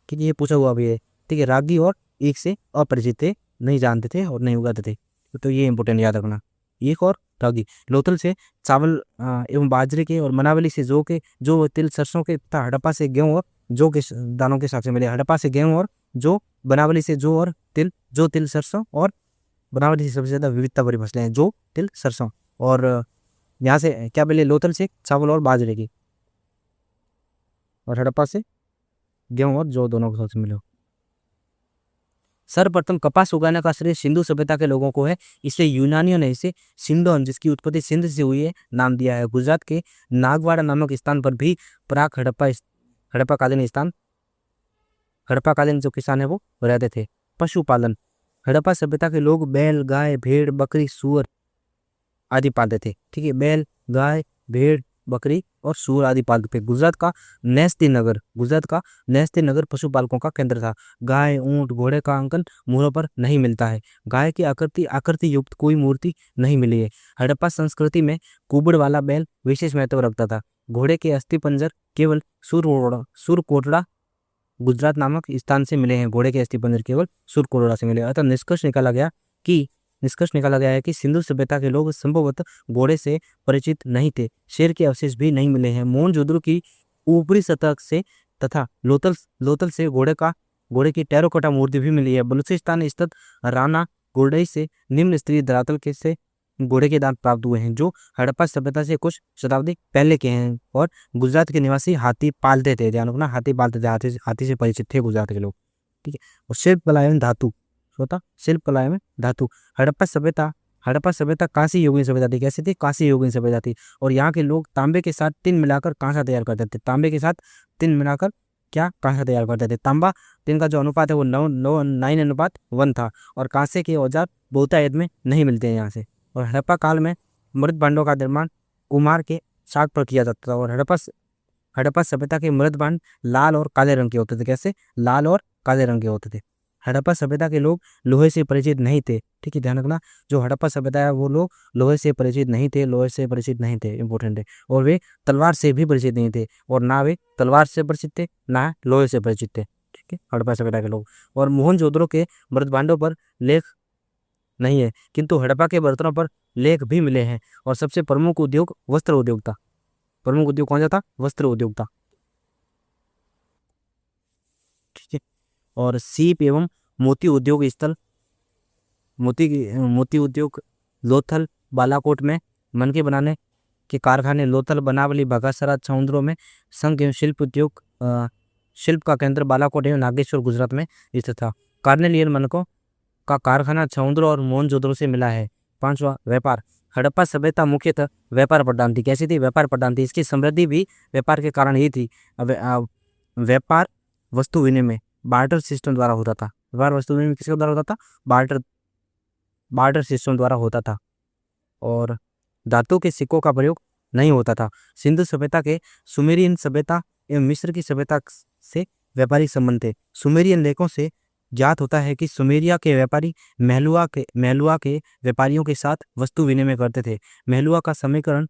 कि ये पूछा हुआ भी है, ठीक है, रागी और ईख से अपरिचित थे, नहीं जानते थे और नहीं उगाते थे। तो ये इंपॉर्टेंट याद रखना, ईख और रागी। लोथल से चावल एवं बाजरे के, और मनावली से जौ, तिल, सरसों के तथा हड़प्पा से गेहूं और जौ के दानों के साक्ष्य मिले। हड़प्पा से गेहूं और जौ, बनावली से जौ और तिल, जौ, तिल, सरसों। और बनावली से सबसे ज्यादा विविधता भरी फसलें हैं, जौ, तिल, सरसों। और यहाँ से क्या मिले? लोथल से चावल और बाजरे की, और हड़प्पा से गेहूं और जौ दोनों के साक्ष्य मिले। सर्वप्रथम कपास उगाने का श्रेय सिंधु सभ्यता के लोगों को है। इसे यूनानियों ने इसे सिंधोन, जिसकी उत्पत्ति सिंध से हुई है, नाम दिया है। गुजरात के नागवाड़ा नामक स्थान पर भी प्राक हड़प्पाकालीन जो किसान है वो रहते थे। पशुपालन, हड़प्पा सभ्यता के लोग बैल, गाय, भेड़, बकरी, सूअर आदि पालते थे। ठीक है, बैल, गाय, भेड़, बकरी और सूअर आदि पालते थे। गुजरात का नेस्ती नगर पशुपालकों का केंद्र था। गाय, ऊंट, घोड़े का अंकन मुहरों पर नहीं मिलता है। गाय की आकृति युक्त कोई मूर्ति नहीं मिली है। हड़प्पा संस्कृति में कुबड़ वाला बैल विशेष महत्व रखता था। घोड़े के अस्थि पंजर केवल सुरकोटड़ा गुजरात नामक स्थान से मिले हैं। घोड़े के अस्थि पंजर केवल सुरकोटड़ा से मिले। अतः निष्कर्ष निकाला गया है कि सिंधु सभ्यता के लोग संभवतः घोड़े से परिचित नहीं थे। शेर के अवशेष भी नहीं मिले हैं। मोहनजोदड़ो की ऊपरी सतह से तथा लोथल से घोड़े की टेराकोटा मूर्ति भी मिली है। बलूचिस्तान स्थित राना गुरडई से निम्न स्तरीय धरातल के से घोड़े के दांत प्राप्त हुए हैं, जो हड़प्पा सभ्यता से कुछ शताब्दी पहले के हैं। और गुजरात के निवासी हाथी पालते थे, ध्यान रखना, हाथी से परिचित थे गुजरात के लोग। ठीक है। और शिल्पकला एवं धातु, हड़प्पा सभ्यता हड़प्पा सभ्यता कांस्य युगीन सभ्यता थी। कैसी थी? कांस्य युगीन सभ्यता थी। और यहाँ के लोग तांबे के साथ टिन मिलाकर कांसा तैयार करते थे। तांबे के साथ टिन मिलाकर क्या? कांसा तैयार करते थे। तांबा टिन का जो अनुपात है वो 9:1 था। और कांसे के औजार बहुतायत में नहीं मिलते हैं यहाँ से। और हड़प्पा काल में मृत भांडों का निर्माण कुम्हार के साग पर किया जाता था। और हड़प्पा सभ्यता के मृत भांड लाल और काले रंग के होते थे। कैसे? लाल और काले रंग के होते थे। हड़प्पा सभ्यता के लोग लोहे से परिचित नहीं थे। ठीक है, ध्यान रखना, जो हड़प्पा सभ्यता है वो लोग लोहे से परिचित नहीं थे। लोहे से परिचित नहीं थे, इंपॉर्टेंट है। और वे तलवार से भी परिचित नहीं थे। और ना वे तलवार से परिचित थे, ना लोहे से परिचित थे। ठीक है, हड़प्पा सभ्यता के लोग। और मोहनजोदड़ो के मृत भांडों पर लेख नहीं है, किंतु हड़प्पा के बर्तनों पर लेख भी मिले हैं। और सबसे प्रमुख उद्योग वस्त्र उद्योग था। प्रमुख उद्योग कौन सा था? वस्त्र उद्योग था। ठीक है। और सीप एवं मोती उद्योग स्थल मोती उद्योग लोथल बालाकोट में मनके बनाने के कारखाने लोथल बनावली बघासरा समुद्रों में संघ एवं शिल्प उद्योग शिल्प का केंद्र बालाकोट एवं नागेश्वर गुजरात में स्थित था। कार्नेलियन मनकों का कारखाना समुद्र और मोहनजोदड़ो से मिला है। पांचवा, व्यापार। हड़प्पा सभ्यता मुख्यतः व्यापार प्रधान थी। कैसी थी? व्यापार प्रधान थी। इसकी समृद्धि भी व्यापार के कारण ही थी। व्यापार वस्तु विनिमय बार्टर सिस्टम द्वारा होता था। व्यापार वस्तु विनिमय किसके द्वारा होता था? बार्टर सिस्टम द्वारा होता था। और धातु के सिक्कों का प्रयोग नहीं होता था। सिंधु सभ्यता के सुमेरियन सभ्यता एवं मिस्र की सभ्यता से व्यापारिक संबंध थे। सुमेरियन लेखों से ज्ञात होता है कि सुमेरिया के व्यापारी महलुआ के व्यापारियों के साथ वस्तु विनिमय करते थे। महलुआ का समीकरण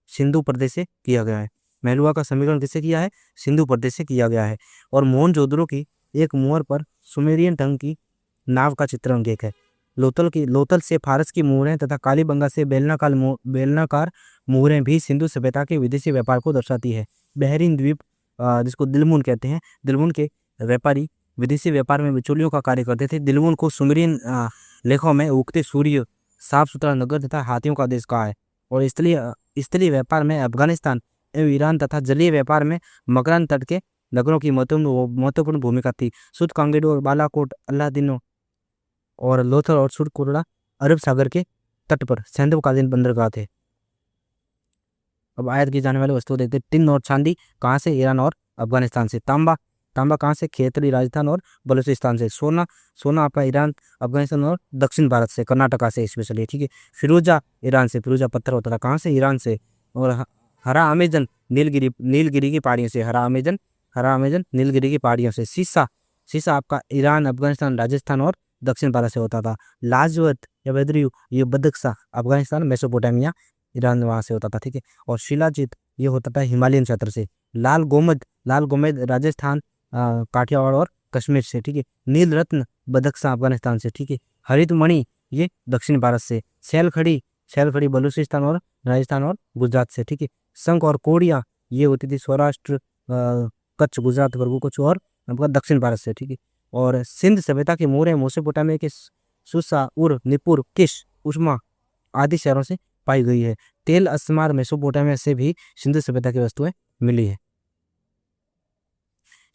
सिंधु प्रदेश से किया गया है। महलुआ का समीकरण किससे किया है? सिंधु प्रदेश से किया गया है। और मोहनजोदड़ो की एक मुहर पर सुमेरियन ढंग की नाव का चित्रण अंकित है। लोथल से फारस की मुहरें तथा कालीबंगा से बेलनाकार मुहरें भी सिंधु सभ्यता के विदेशी व्यापार को दर्शाती है। बहरीन द्वीप जिसको दिलमुन कहते हैं, दिलमुन के व्यापारी विदेशी व्यापार में बिचौलियों का कार्य करते थे। दिलमुन को सुमेरियन लेखों में उगते सूर्य, साफ सुथरा नगर तथा हाथियों का देश कहा है। और स्थलीय व्यापार में अफगानिस्तान एवं ईरान तथा जलीय व्यापार में मकरान तट के नगरों की महत्वपूर्ण भूमिका थी। सुत कांगेडो और बालाकोट अल्लादीनो और लोथल और सुरकोटड़ा अरब सागर के तट पर सैंधवकालीन बंदरगाह थे। अब आयात की जाने वाली वस्तु देखते हैं। टिन और चांदी कहाँ से? ईरान और अफगानिस्तान से। तांबा कहाँ से? खेतड़ी, राजस्थान और बलूचिस्तान से। सोना आपका ईरान, अफगानिस्तान और दक्षिण भारत से, कर्नाटका से स्पेशली। ठीक है। फिरोजा ईरान से। फिरोजा पत्थर होता था कहाँ से? ईरान से। और हरा अमेजन नीलगिरी की पहाड़ियों से। हरा अमेजन नीलगिरी की पहाड़ियों से। सीसा आपका ईरान, अफगानिस्तान, राजस्थान और दक्षिण भारत से होता था। लाजवत या बद्रियू ये बदख्शा अफगानिस्तान, मेसोपोटामिया, ईरान वहाँ से होता था। ठीक है। और शिलाजीत ये होता था हिमालयन क्षेत्र से। लाल गोमेद राजस्थान, काठियावाड़ और कश्मीर से। ठीक है। नील रत्न बदख्शा अफगानिस्तान से। ठीक है। हरित मणि ये दक्षिण भारत से। शैलखड़ी बलूचिस्तान और राजस्थान और गुजरात से। ठीक है। शंख और कोड़ियाँ ये होती थी सौराष्ट्र, कच्छ, गुजरात, भरगू कच्छ और आपका दक्षिण भारत से। ठीक है। और सिंध सभ्यता के मोहरें मेसोपोटामिया के सुसा, उर, निपुर, किश, उष्मा आदि शहरों से पाई गई है। तेल अस्मार मेसोपोटामिया से भी सिंधु सभ्यता की वस्तुएं मिली है।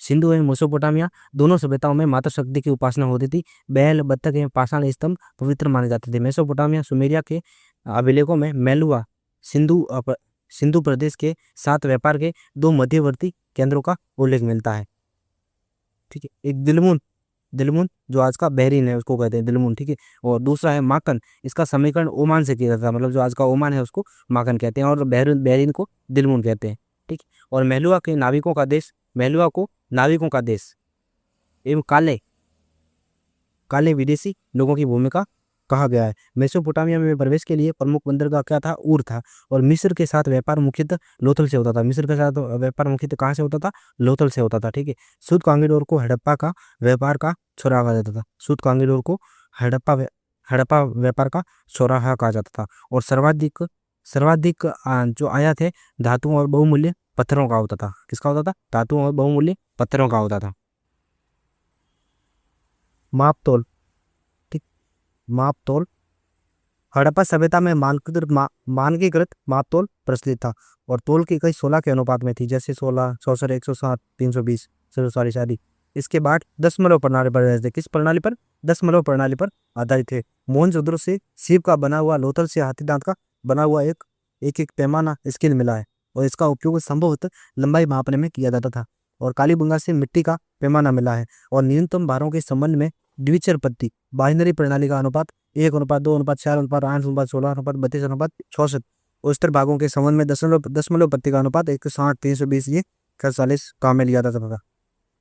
सिंधु एवं मेसोपोटामिया दोनों सभ्यताओं में माता शक्ति की उपासना होती थी। बैल, बत्तख एवं पाषाण स्तंभ पवित्र माने जाते थे। मेसोपोटामिया सुमेरिया के अभिलेखों में मेलुआ सिंधु प्रदेश के साथ व्यापार के दो मध्यवर्ती केंद्रों का उल्लेख मिलता है। ठीक है। एक दिलमुन जो आज का बहरीन है उसको कहते हैं दिलमुन। ठीक है। और दूसरा है माकन, इसका समीकरण ओमान से किया जाता है। मतलब जो आज का ओमान है उसको माकन कहते हैं और बहरीन को दिलमुन कहते हैं। ठीक। और महलुआ को नाविकों का देश एवं काले विदेशी लोगों की भूमिका कहा गया है। मेसोपोटामिया में प्रवेश के लिए प्रमुख बंदरगाह क्या था? ऊर था। और मिस्र के साथ व्यापार मुख्यतः लोथल से होता था। मिस्र के साथ व्यापार मुख्यतः कहाँ से होता था? लोथल से होता था। ठीक है। सूत कांगीडोर को हड़प्पा का व्यापार का चौराहा कहा जाता था। सूत कांगीडोर को हड़प्पा व्यापार का चौराहा कहा जाता था। और सर्वाधिक जो आयात है धातुओं और बहुमूल्य पत्थरों का होता था। किसका होता था? धातुओं और बहुमूल्य पत्थरों का होता था। मापतोल। ठीक। मापतोल हड़प्पा सभ्यता में मानकीकृत मापतोल प्रचलित था। और तोल की कई 16 के अनुपात में थी, जैसे 16, 107, 320, 120 आदि। इसके बाद दशमलव प्रणाली पर रहते थे। किस प्रणाली पर?
दशमलव प्रणाली पर आधारित है। मोहनजोदड़ो से सीप का बना हुआ, लोथल से हाथी दांत का बना हुआ एक एक पैमाना स्केल मिला है और इसका उपयोग संभवतः लंबाई मापने में किया जाता था। और कालीबंगा से मिट्टी का पैमाना मिला है और न्यूनतम भारों के संबंध में द्विचर पद्धति बाइनरी प्रणाली का अनुपात 1:2:4:8:16:32:63 और स्तर भागों के संबंध में दशमलव पद्धति का अनुपात 1:60:320 ये 40 काम में लिया जाता था।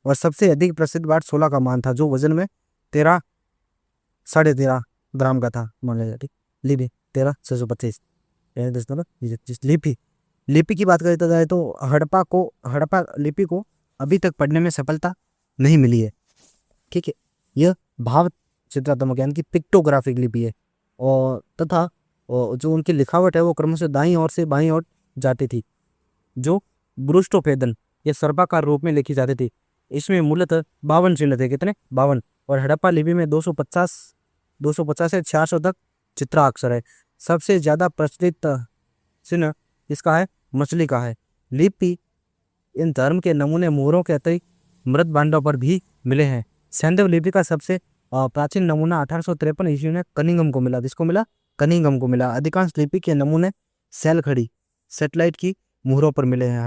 और सबसे अधिक प्रसिद्ध वाट 16 का मान था जो वजन में 13.5 ग्राम का था। मान लिया ठीक। लिपि 13,625 लिपि लिपि की बात करते जाए तो हड़प्पा लिपि को अभी तक पढ़ने में सफलता नहीं मिली है। ठीक है, यह भाव चित्रात्मक यानी कि पिक्टोग्राफिक लिपि है और तथा जो उनकी लिखावट है वो क्रमशः दाईं ओर से बाईं ओर जाती थी, जो ब्रुस्टोफेदन या सर्पाकार रूप में लिखी जाती थी। इसमें मूलतः 52 चिन्ह थे। कितने? 52। और हड़प्पा लिपि में 250 से 400 तक चित्राक्षर है। सबसे ज्यादा प्रचलित चिन्ह इसका है मछली का है। लिपि इन धर्म के नमूने मोहरों के अतिरिक्त मृत भांडों पर भी मिले हैं। सैंधव लिपि का सबसे प्राचीन नमूना 1853 ईस्वी में कनिंघम को मिला। किसको मिला? कनिंघम को मिला। अधिकांश लिपि के नमूने सेल खड़ी सैटेलाइट की मोहरों पर मिले हैं।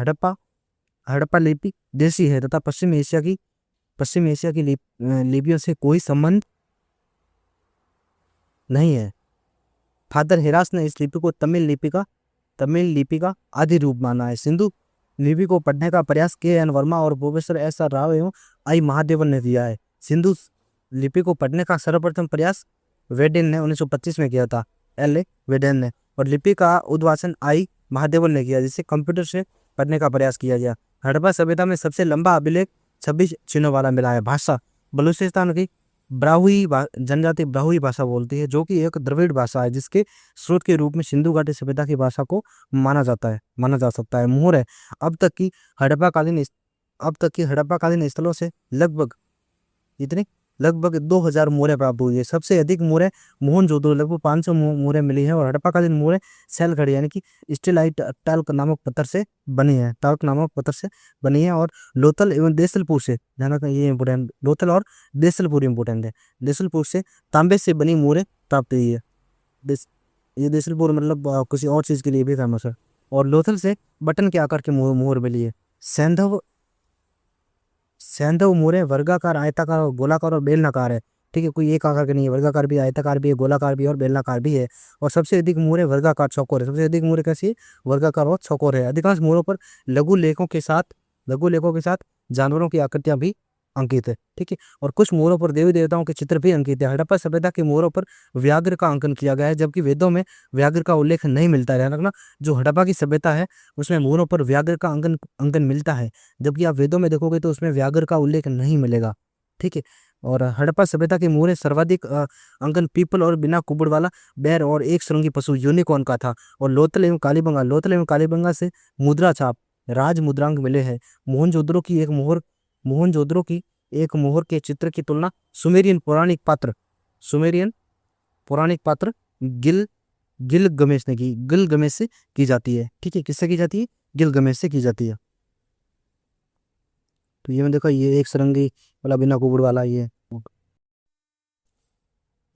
हड़प्पा लिपि देसी है तथा पश्चिम एशिया की लिपियों से कोई संबंध नहीं है। फादर हेरास ने इस लिपि को तमिल लिपि का आदि रूप माना है। सिंधु लिपि को पढ़ने का प्रयास के.एन. वर्मा और प्रोफेसर एस.आर. राव एवं आई. महादेवन ने किया है। सिंधु लिपि को पढ़ने का सर्वप्रथम प्रयास वेडेन ने 1925 में किया था। L.A. वेडेन ने। और लिपि का उद्भाषण आई. महादेवन ने किया, जिसे कंप्यूटर से पढ़ने का प्रयास किया गया। हड़प्पा सभ्यता में सबसे लंबा अभिलेख 26 चिन्हों वाला मिला है। भाषा बलूचिस्तान की ब्राहुई जनजाति ब्राहुई भाषा बोलती है, जो कि एक द्रविड़ भाषा है जिसके स्रोत के रूप में सिंधु घाटी सभ्यता की भाषा को माना जा सकता है। मोहर है। अब तक की हड़प्पाकालीन स्थलों से लगभग 2000 मोहरें प्राप्त हुई है। सबसे अधिक मोहरें मोहनजोदड़ो लगभग 500 मोहरें मिली है और हड़प्पाकालीन मोहरें सेल खड़ी यानी कि स्टेलाइट टाल्क नामक पत्थर से बनी है। और लोथल एवं देसलपुर से, ध्यान रखना ये इंपोर्टेंट, लोथल और देसलपुर इंपोर्टेंट है। देसलपुर से तांबे से बनी मोहरें प्राप्त हुई है। ये देसलपुर मतलब किसी और चीज के लिए भी फेमस है। और लोथल से बटन के आकार की मोहर मिली है। सैंधव मोहरें वर्गाकार, आयताकार और गोलाकार और बेलनाकार है। ठीक है, कोई एक आकार के नहीं है, वर्गाकार भी, आयताकार भी है, गोलाकार भी है और बेलनाकार भी है। और सबसे अधिक मोहरें वर्गाकार चौकोर है। सबसे अधिक मोहरें कैसी है? वर्गाकार और चौकोर है। अधिकांश मोहरों पर लघु लेखों के साथ जानवरों की आकृतियां भी अंकित है। ठीक है, और कुछ मोहरों पर देवी देवताओं के चित्र भी अंकित है। हड़प्पा सभ्यता के मोहरों पर व्याघ्र का अंकन किया गया है, जबकि वेदों में व्याघ्र का उल्लेख नहीं मिलता है। ध्यान रखना, जो हड़प्पा की सभ्यता है उसमें मोहरों पर व्याघ्र का अंकन मिलता है, जबकि आप वेदों में देखोगे तो उसमें व्याघ्र का उल्लेख नहीं मिलेगा। ठीक है, और हड़प्पा सभ्यता के मोहरें सर्वाधिक अंकन पीपल और बिना कुबड़ वाला बैर और एक श्रृंगी पशु यूनिकॉर्न का था। और लोथल एवं कालीबंगा से मुद्रा छाप राज मुद्रांक मिले हैं। मोहनजोदड़ो की एक मोहर के चित्र की तुलना सुमेरियन पौराणिक पात्र गिलगमेश से की जाती है। ठीक है, किससे की जाती है? गिलगमेश से की जाती है। तो ये में देखो, ये एक सरंगी वाला बिना कुबड़ वाला, ये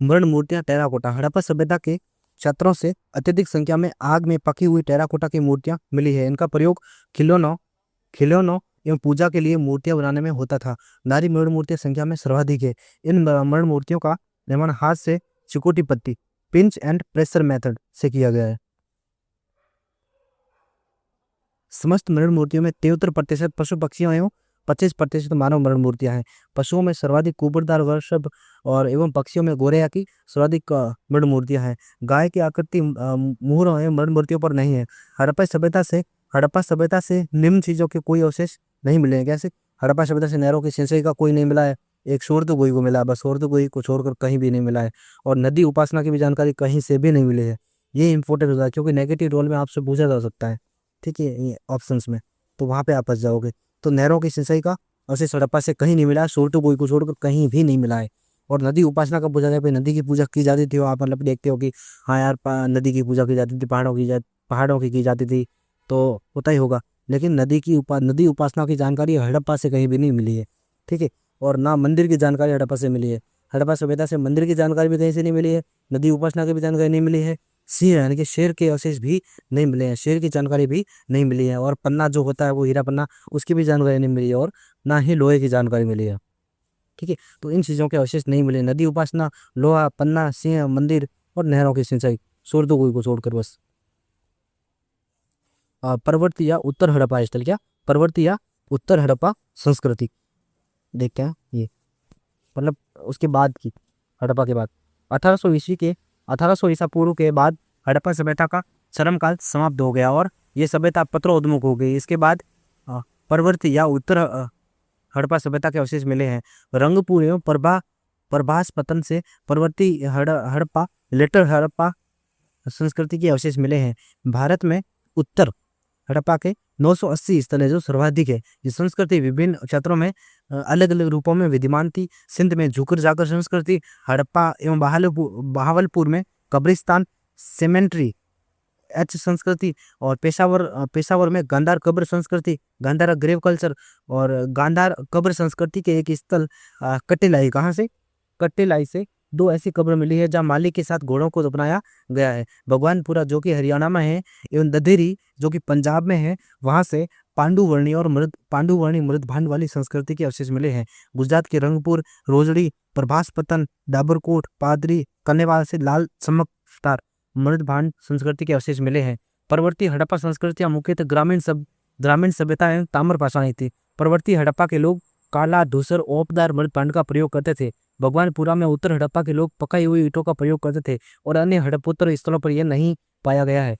मरण मूर्तियां टेराकोटा। हड़प्पा सभ्यता के छात्रों से अत्यधिक संख्या में आग में पकी हुई टेराकोटा की मूर्तियां मिली है। इनका प्रयोग खिलौनों एवं पूजा के लिए मूर्तियां बनाने में होता था। नारी मरण मूर्तियां संख्या में सर्वाधिक है। इन मरण मूर्तियों का निर्माण हाथ से चिकोटी पत्ती पिंच एंड प्रेशर मेथड से किया गया है। समस्त मरण मूर्तियों में 73% पशु पक्षियों एवं 25% मानव मरण मूर्तियां हैं। पशुओं में सर्वाधिक कुबड़दार वृषभ और एवं पक्षियों में गोरैया की सर्वाधिक मरण मूर्तियां हैं। गाय की आकृति मोहरों एवं मरण मूर्तियों पर नहीं है। हड़प्पा सभ्यता से निम्न चीजों के कोई अवशेष नहीं मिले हैं। कैसे? हड़प्पा सभ्यता से नहरों की सिंचाई का कोई नहीं मिला है। एक शोरतुगोई को मिला है, बस शोरतुगोई को छोड़कर कहीं भी नहीं मिला है। और नदी उपासना की भी जानकारी कहीं से भी नहीं मिली है। ये इंपॉर्टेंट होता है क्योंकि नेगेटिव रोल में आपसे पूछा जा सकता है। ठीक है, ये ऑप्शंस में, तो वहां पे आप फंस जाओगे। तो नहरों की सिंचाई का अवशेष हड़प्पा से कहीं नहीं मिला है। शोरतुगोई को छोड़कर कहीं भी नहीं मिला है। और नदी उपासना का पूछा जाए, नदी की पूजा की जाती थी, आप मतलब देखते हो कि हाँ यार नदी की पूजा की जाती थी, पहाड़ों की जाती थी, तो होता ही होगा। लेकिन नदी उपासना की जानकारी हड़प्पा से कहीं भी नहीं मिली है। ठीक है, और ना मंदिर की जानकारी हड़प्पा से मिली है। हड़प्पा सभ्यता से मंदिर की जानकारी भी कहीं से नहीं मिली है, नदी उपासना की भी जानकारी नहीं मिली है, सिंह यानी कि शेर के अवशेष भी नहीं मिले हैं, शेर की जानकारी भी नहीं मिली है, और पन्ना जो होता है वो हीरा पन्ना, उसकी भी जानकारी नहीं मिली है, और ना ही लोहे की जानकारी मिली है। ठीक है, तो इन चीज़ों के अवशेष नहीं मिले, नदी उपासना, लोहा, पन्ना, सिंह, मंदिर और नहरों की सिंचाई, सूरजकुंड को छोड़कर बस। प्रवर्ती या उत्तर हड़प्पा स्थल, क्या प्रवर्ती या उत्तर हड़प्पा संस्कृति, देखते हैं ये, मतलब उसके बाद की, हड़प्पा के बाद 1800 ईस्वी के 1800 ईसा पूर्व के बाद हड़प्पा सभ्यता का चरम काल समाप्त हो गया और ये सभ्यता पत्रोन्मुख हो गई। इसके बाद प्रवर्ती या उत्तर हड़प्पा सभ्यता के अवशेष मिले हैं। रंगपुर एवं प्रभास पतन से प्रवर्ती हड़प्पा लेटर हड़प्पा संस्कृति के अवशेष मिले हैं। भारत में उत्तर हड़प्पा के 980 स्थल है जो सर्वाधिक है। ये संस्कृति विभिन्न क्षेत्रों में अलग अलग रूपों में विद्यमान थी। सिंध में झुकर जाकर संस्कृति, हड़प्पा एवं बहावलपुर में कब्रिस्तान सेमेंट्री एच संस्कृति, और पेशावर में गांधार कब्र संस्कृति, गांधार ग्रेव कल्चर, और गांधार कब्र संस्कृति के एक स्थल कटेलाई, कहाँ से कटेलाई से 2 ऐसी कब्र मिली है जहाँ माली के साथ घोड़ों को दफनाया गया है। भगवानपुरा जो कि हरियाणा में है एवं ददेरी जो कि पंजाब में है, वहाँ से पांडुवर्णी मृदभांड वाली संस्कृति के अवशेष मिले हैं। गुजरात के रंगपुर, रोजड़ी, प्रभास पतन, डाबरकोट, पादरी, कन्नेवाल से लाल चमकदार मृदभांड संस्कृति के अवशेष मिले हैं। प्रवर्ती हड़प्पा संस्कृतियां मुख्यतः ग्रामीण सभ्यता एवं ताम्र पाषाणी थी। प्रवर्ती हड़प्पा के लोग काला, धूसर, ओपदार मृदभांड का प्रयोग करते थे। भगवानपुरा में उत्तर हड़प्पा के लोग पकाई हुई ईंटों का प्रयोग करते थे और अन्य हड़प्पोत्तर स्थलों पर यह नहीं पाया गया है।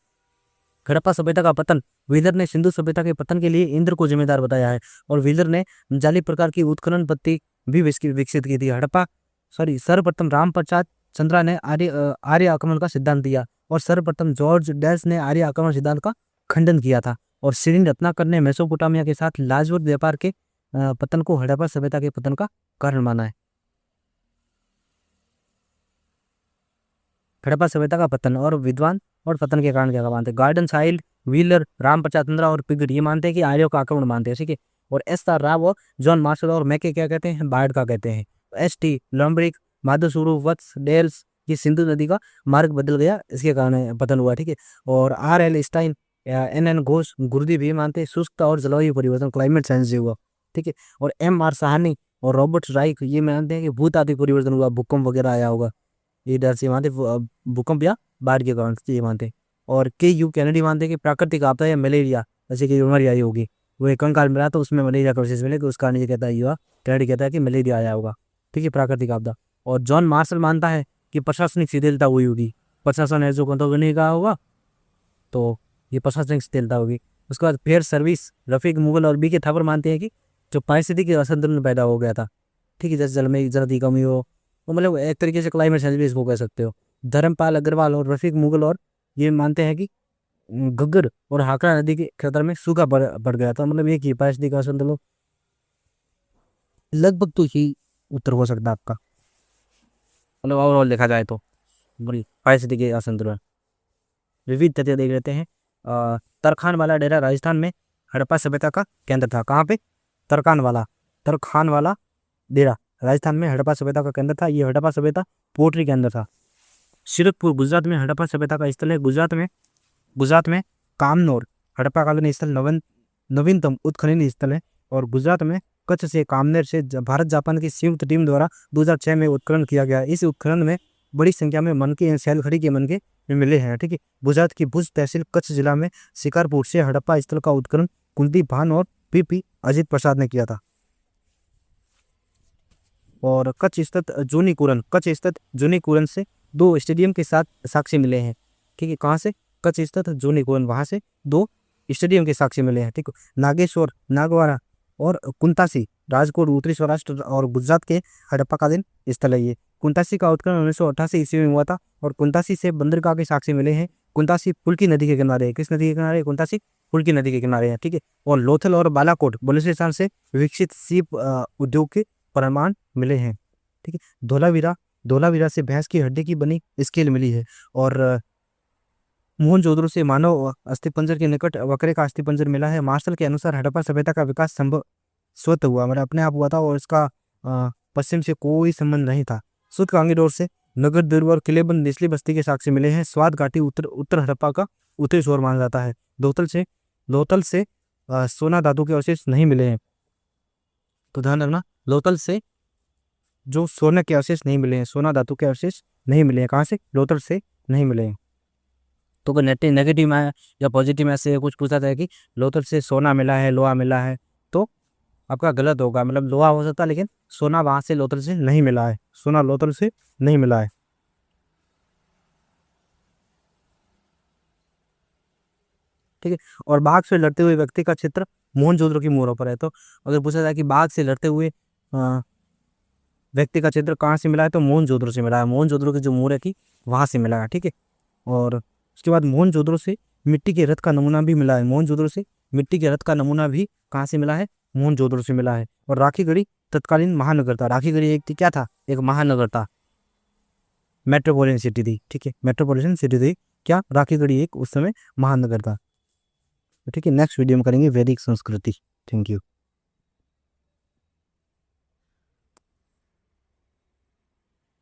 हड़प्पा सभ्यता का पतन, व्हीलर ने सिंधु सभ्यता के पतन के लिए इंद्र को जिम्मेदार बताया है और व्हीलर ने जाली प्रकार की उत्खनन पद्धति भी विकसित की थी। सर्वप्रथम रामप्रसाद चंद्रा ने आर्य आक्रमण का सिद्धांत दिया और सर्वप्रथम जॉर्ज डैश ने आर्य आक्रमण सिद्धांत का खंडन किया था, और श्री रत्नाकर ने मेसोपोटामिया के साथ लाजवत व्यापार के पतन को हड़प्पा सभ्यता के पतन का कारण माना है। हड़प्पा सभ्यता का पतन और विद्वान और पतन के कारण क्या मानते हैं? गार्डन साइल, व्हीलर, रामप्रसाद चंद्रा और पिगड़ ये मानते हैं कि आर्यों का आक्रमण मानते हैं। ठीक है, और एस.आर. राव और जॉन मार्शल और मैके क्या कहते हैं? बार्ड का कहते हैं। एस.टी. लॉम्ब्रिक, माधुसुरु, वत्स, डेल्स, ये सिंधु नदी का मार्ग बदल गया, इसके कारण पतन हुआ। ठीक है, और R.L. Stine, N.N. घोष, गुरुदेव ये मानते हैं शुष्कता और जलवायु परिवर्तन, क्लाइमेट चेंज से हुआ। ठीक है, और M.R. साहनी और रॉबर्ट राइक ये मानते हैं कि भूतात्विक परिवर्तन हुआ, भूकंप वगैरह आया होगा, ये डर से मानते, भूकंप या बाढ़ के कारण ये मानते हैं। और K.U. कैनेडी मानते हैं कि प्राकृतिक आपदा या मलेरिया जैसे कि बीमारी आई होगी, वो एक कंकाल मिला तो उसमें मलेरिया का अवशेष मिले, उस कारण ये कहता है युवा कैनेडी कहता है कि मलेरिया आया होगा। ठीक है, प्राकृतिक आपदा। और जॉन मार्शल मानता है कि प्रशासनिक शिथिलता हुई होगी, प्रशासन है जो कंट्रोल नहीं कहा होगा तो ये प्रशासनिक शिथिलता होगी। उसके बाद फेयर सर्विस, रफीक मुगल और B.K. थापर मानते हैं कि जो पारिस्थितिक असंतुलन पैदा हो गया था। ठीक है, जैसे जल में जरा की कमी हो, वो मतलब एक तरीके से क्लाइमेट चेंज भी इसको कह सकते हो। धर्मपाल अग्रवाल और रफीक मुगल और ये मानते हैं कि घग्गर और हाकरा नदी के क्षेत्र में सूखा बढ़ गया था, मतलब एक ही पारिस्थितिक असंतुलन, लगभग तो ही उत्तर हो सकता है आपका, मतलब ओवरऑल देखा जाए तो पारिस्थितिक असंतुलन। विविध तथ्य देख लेते हैं। तरखान वाला डेरा राजस्थान में हड़प्पा सभ्यता का केंद्र था। कहाँ पे? तरखान वाला डेरा राजस्थान में हड़प्पा सभ्यता का केंद्र था। ये हड़प्पा सभ्यता पोट्री के अंदर था। शिरकपुर गुजरात में हड़प्पा सभ्यता का स्थल है। गुजरात में कामनौर हड़प्पा कालीन स्थल नवीनतम उत्खनन स्थल है। और गुजरात में कच्छ से कामनेर से भारत जापान की संयुक्त टीम द्वारा 2006 में उत्खनन किया गया। इस उत्खनन में बड़ी संख्या में मनके सैलखड़ी के मनके मिले हैं। ठीक है, गुजरात की भुज तहसील कच्छ जिला में शिकारपुर से हड़प्पा स्थल का उत्खनन कुलदीप भान और P.P. अजित प्रसाद ने किया था। और कच्छ स्थित जूनीकुरन से 2 स्टेडियम के साथ साक्ष्य मिले हैं। ठीक है, कहाँ से? कच्छ स्थित जूनीकुरन, वहाँ से 2 स्टेडियम के साक्ष्य मिले हैं। ठीक है, नागेश्वर, नागवारा और कुंतासी राजकोट उत्तरी सौराष्ट्र और गुजरात के हड़प्पाकालीन स्थल है। ये कुंतासी का उत्खनन 1988 ईस्वी में हुआ था और कुंतासी से बंदरगाह के साक्ष्य मिले हैं। कुंतासी फुल्की नदी के किनारे है। किस नदी के किनारे? कुंतासी फुल्की नदी के किनारे है। ठीक है, और लोथल और बालाकोट बलूचिस्तान से विकसित सीप उद्योग के प्रमाण मिले हैं। ठीक है, धोलावीरा से भैंस की हड्डी की बनी स्केल मिली है। और मोहनजोदड़ो से मानव अस्थिपंजर के निकट वक्रे का अस्थिपंजर मिला है। मार्शल के अनुसार हड़प्पा सभ्यता का विकास संभव स्वतः हुआ, मतलब अपने आप हुआ था और इसका पश्चिम से कोई संबंध नहीं था। सूतकांगी से नगर दुर्ग और किलेबंद निचली बस्ती के साक्ष्य मिले हैं। स्वाद घाटी उत्तर हड़प्पा का उत्तरी शोर माना जाता है। लोथल से सोना धातु के अवशेष नहीं मिले हैं। तो ध्यान रखना, लोथल से जो सोने के अवशेष नहीं मिले हैं, सोना धातु के अवशेष नहीं मिले हैं। कहाँ से? लोथल से नहीं मिले हैं। तो अगर नेगेटिव में या पॉजिटिव में से कुछ पूछा था कि लोथल से सोना मिला है, लोहा मिला है, तो आपका गलत होगा। मतलब लोहा हो सकता है लेकिन सोना वहां से लोथल से नहीं मिला है। सोना लोथल से नहीं मिला है। ठीक है। और बाघ से लड़ते हुए व्यक्ति का चित्र मोहनजोदड़ो की मोहरों पर है। तो अगर पूछा जाए कि बाघ से लड़ते हुए व्यक्ति का चित्र कहाँ से मिला है, तो मोहनजोदड़ो से मिला है। मोहनजोदड़ो की जो मोहर है कि वहां से मिला है। ठीक है। और उसके बाद मोहनजोदड़ो से मिट्टी के रथ का नमूना भी मिला है। मोहनजोदड़ो से मिट्टी के रथ का नमूना भी कहाँ से मिला है? मोहनजोदड़ो से मिला है। और राखीगढ़ी तत्कालीन महानगर था। राखीगढ़ी एक क्या था? एक महानगर था, मेट्रोपॉलिटन सिटी थी। ठीक है, मेट्रोपॉलिटन सिटी थी। क्या? राखीगढ़ी एक उस समय महानगर था। ठीक है, नेक्स्ट वीडियो में करेंगे वैदिक संस्कृति। Thank you.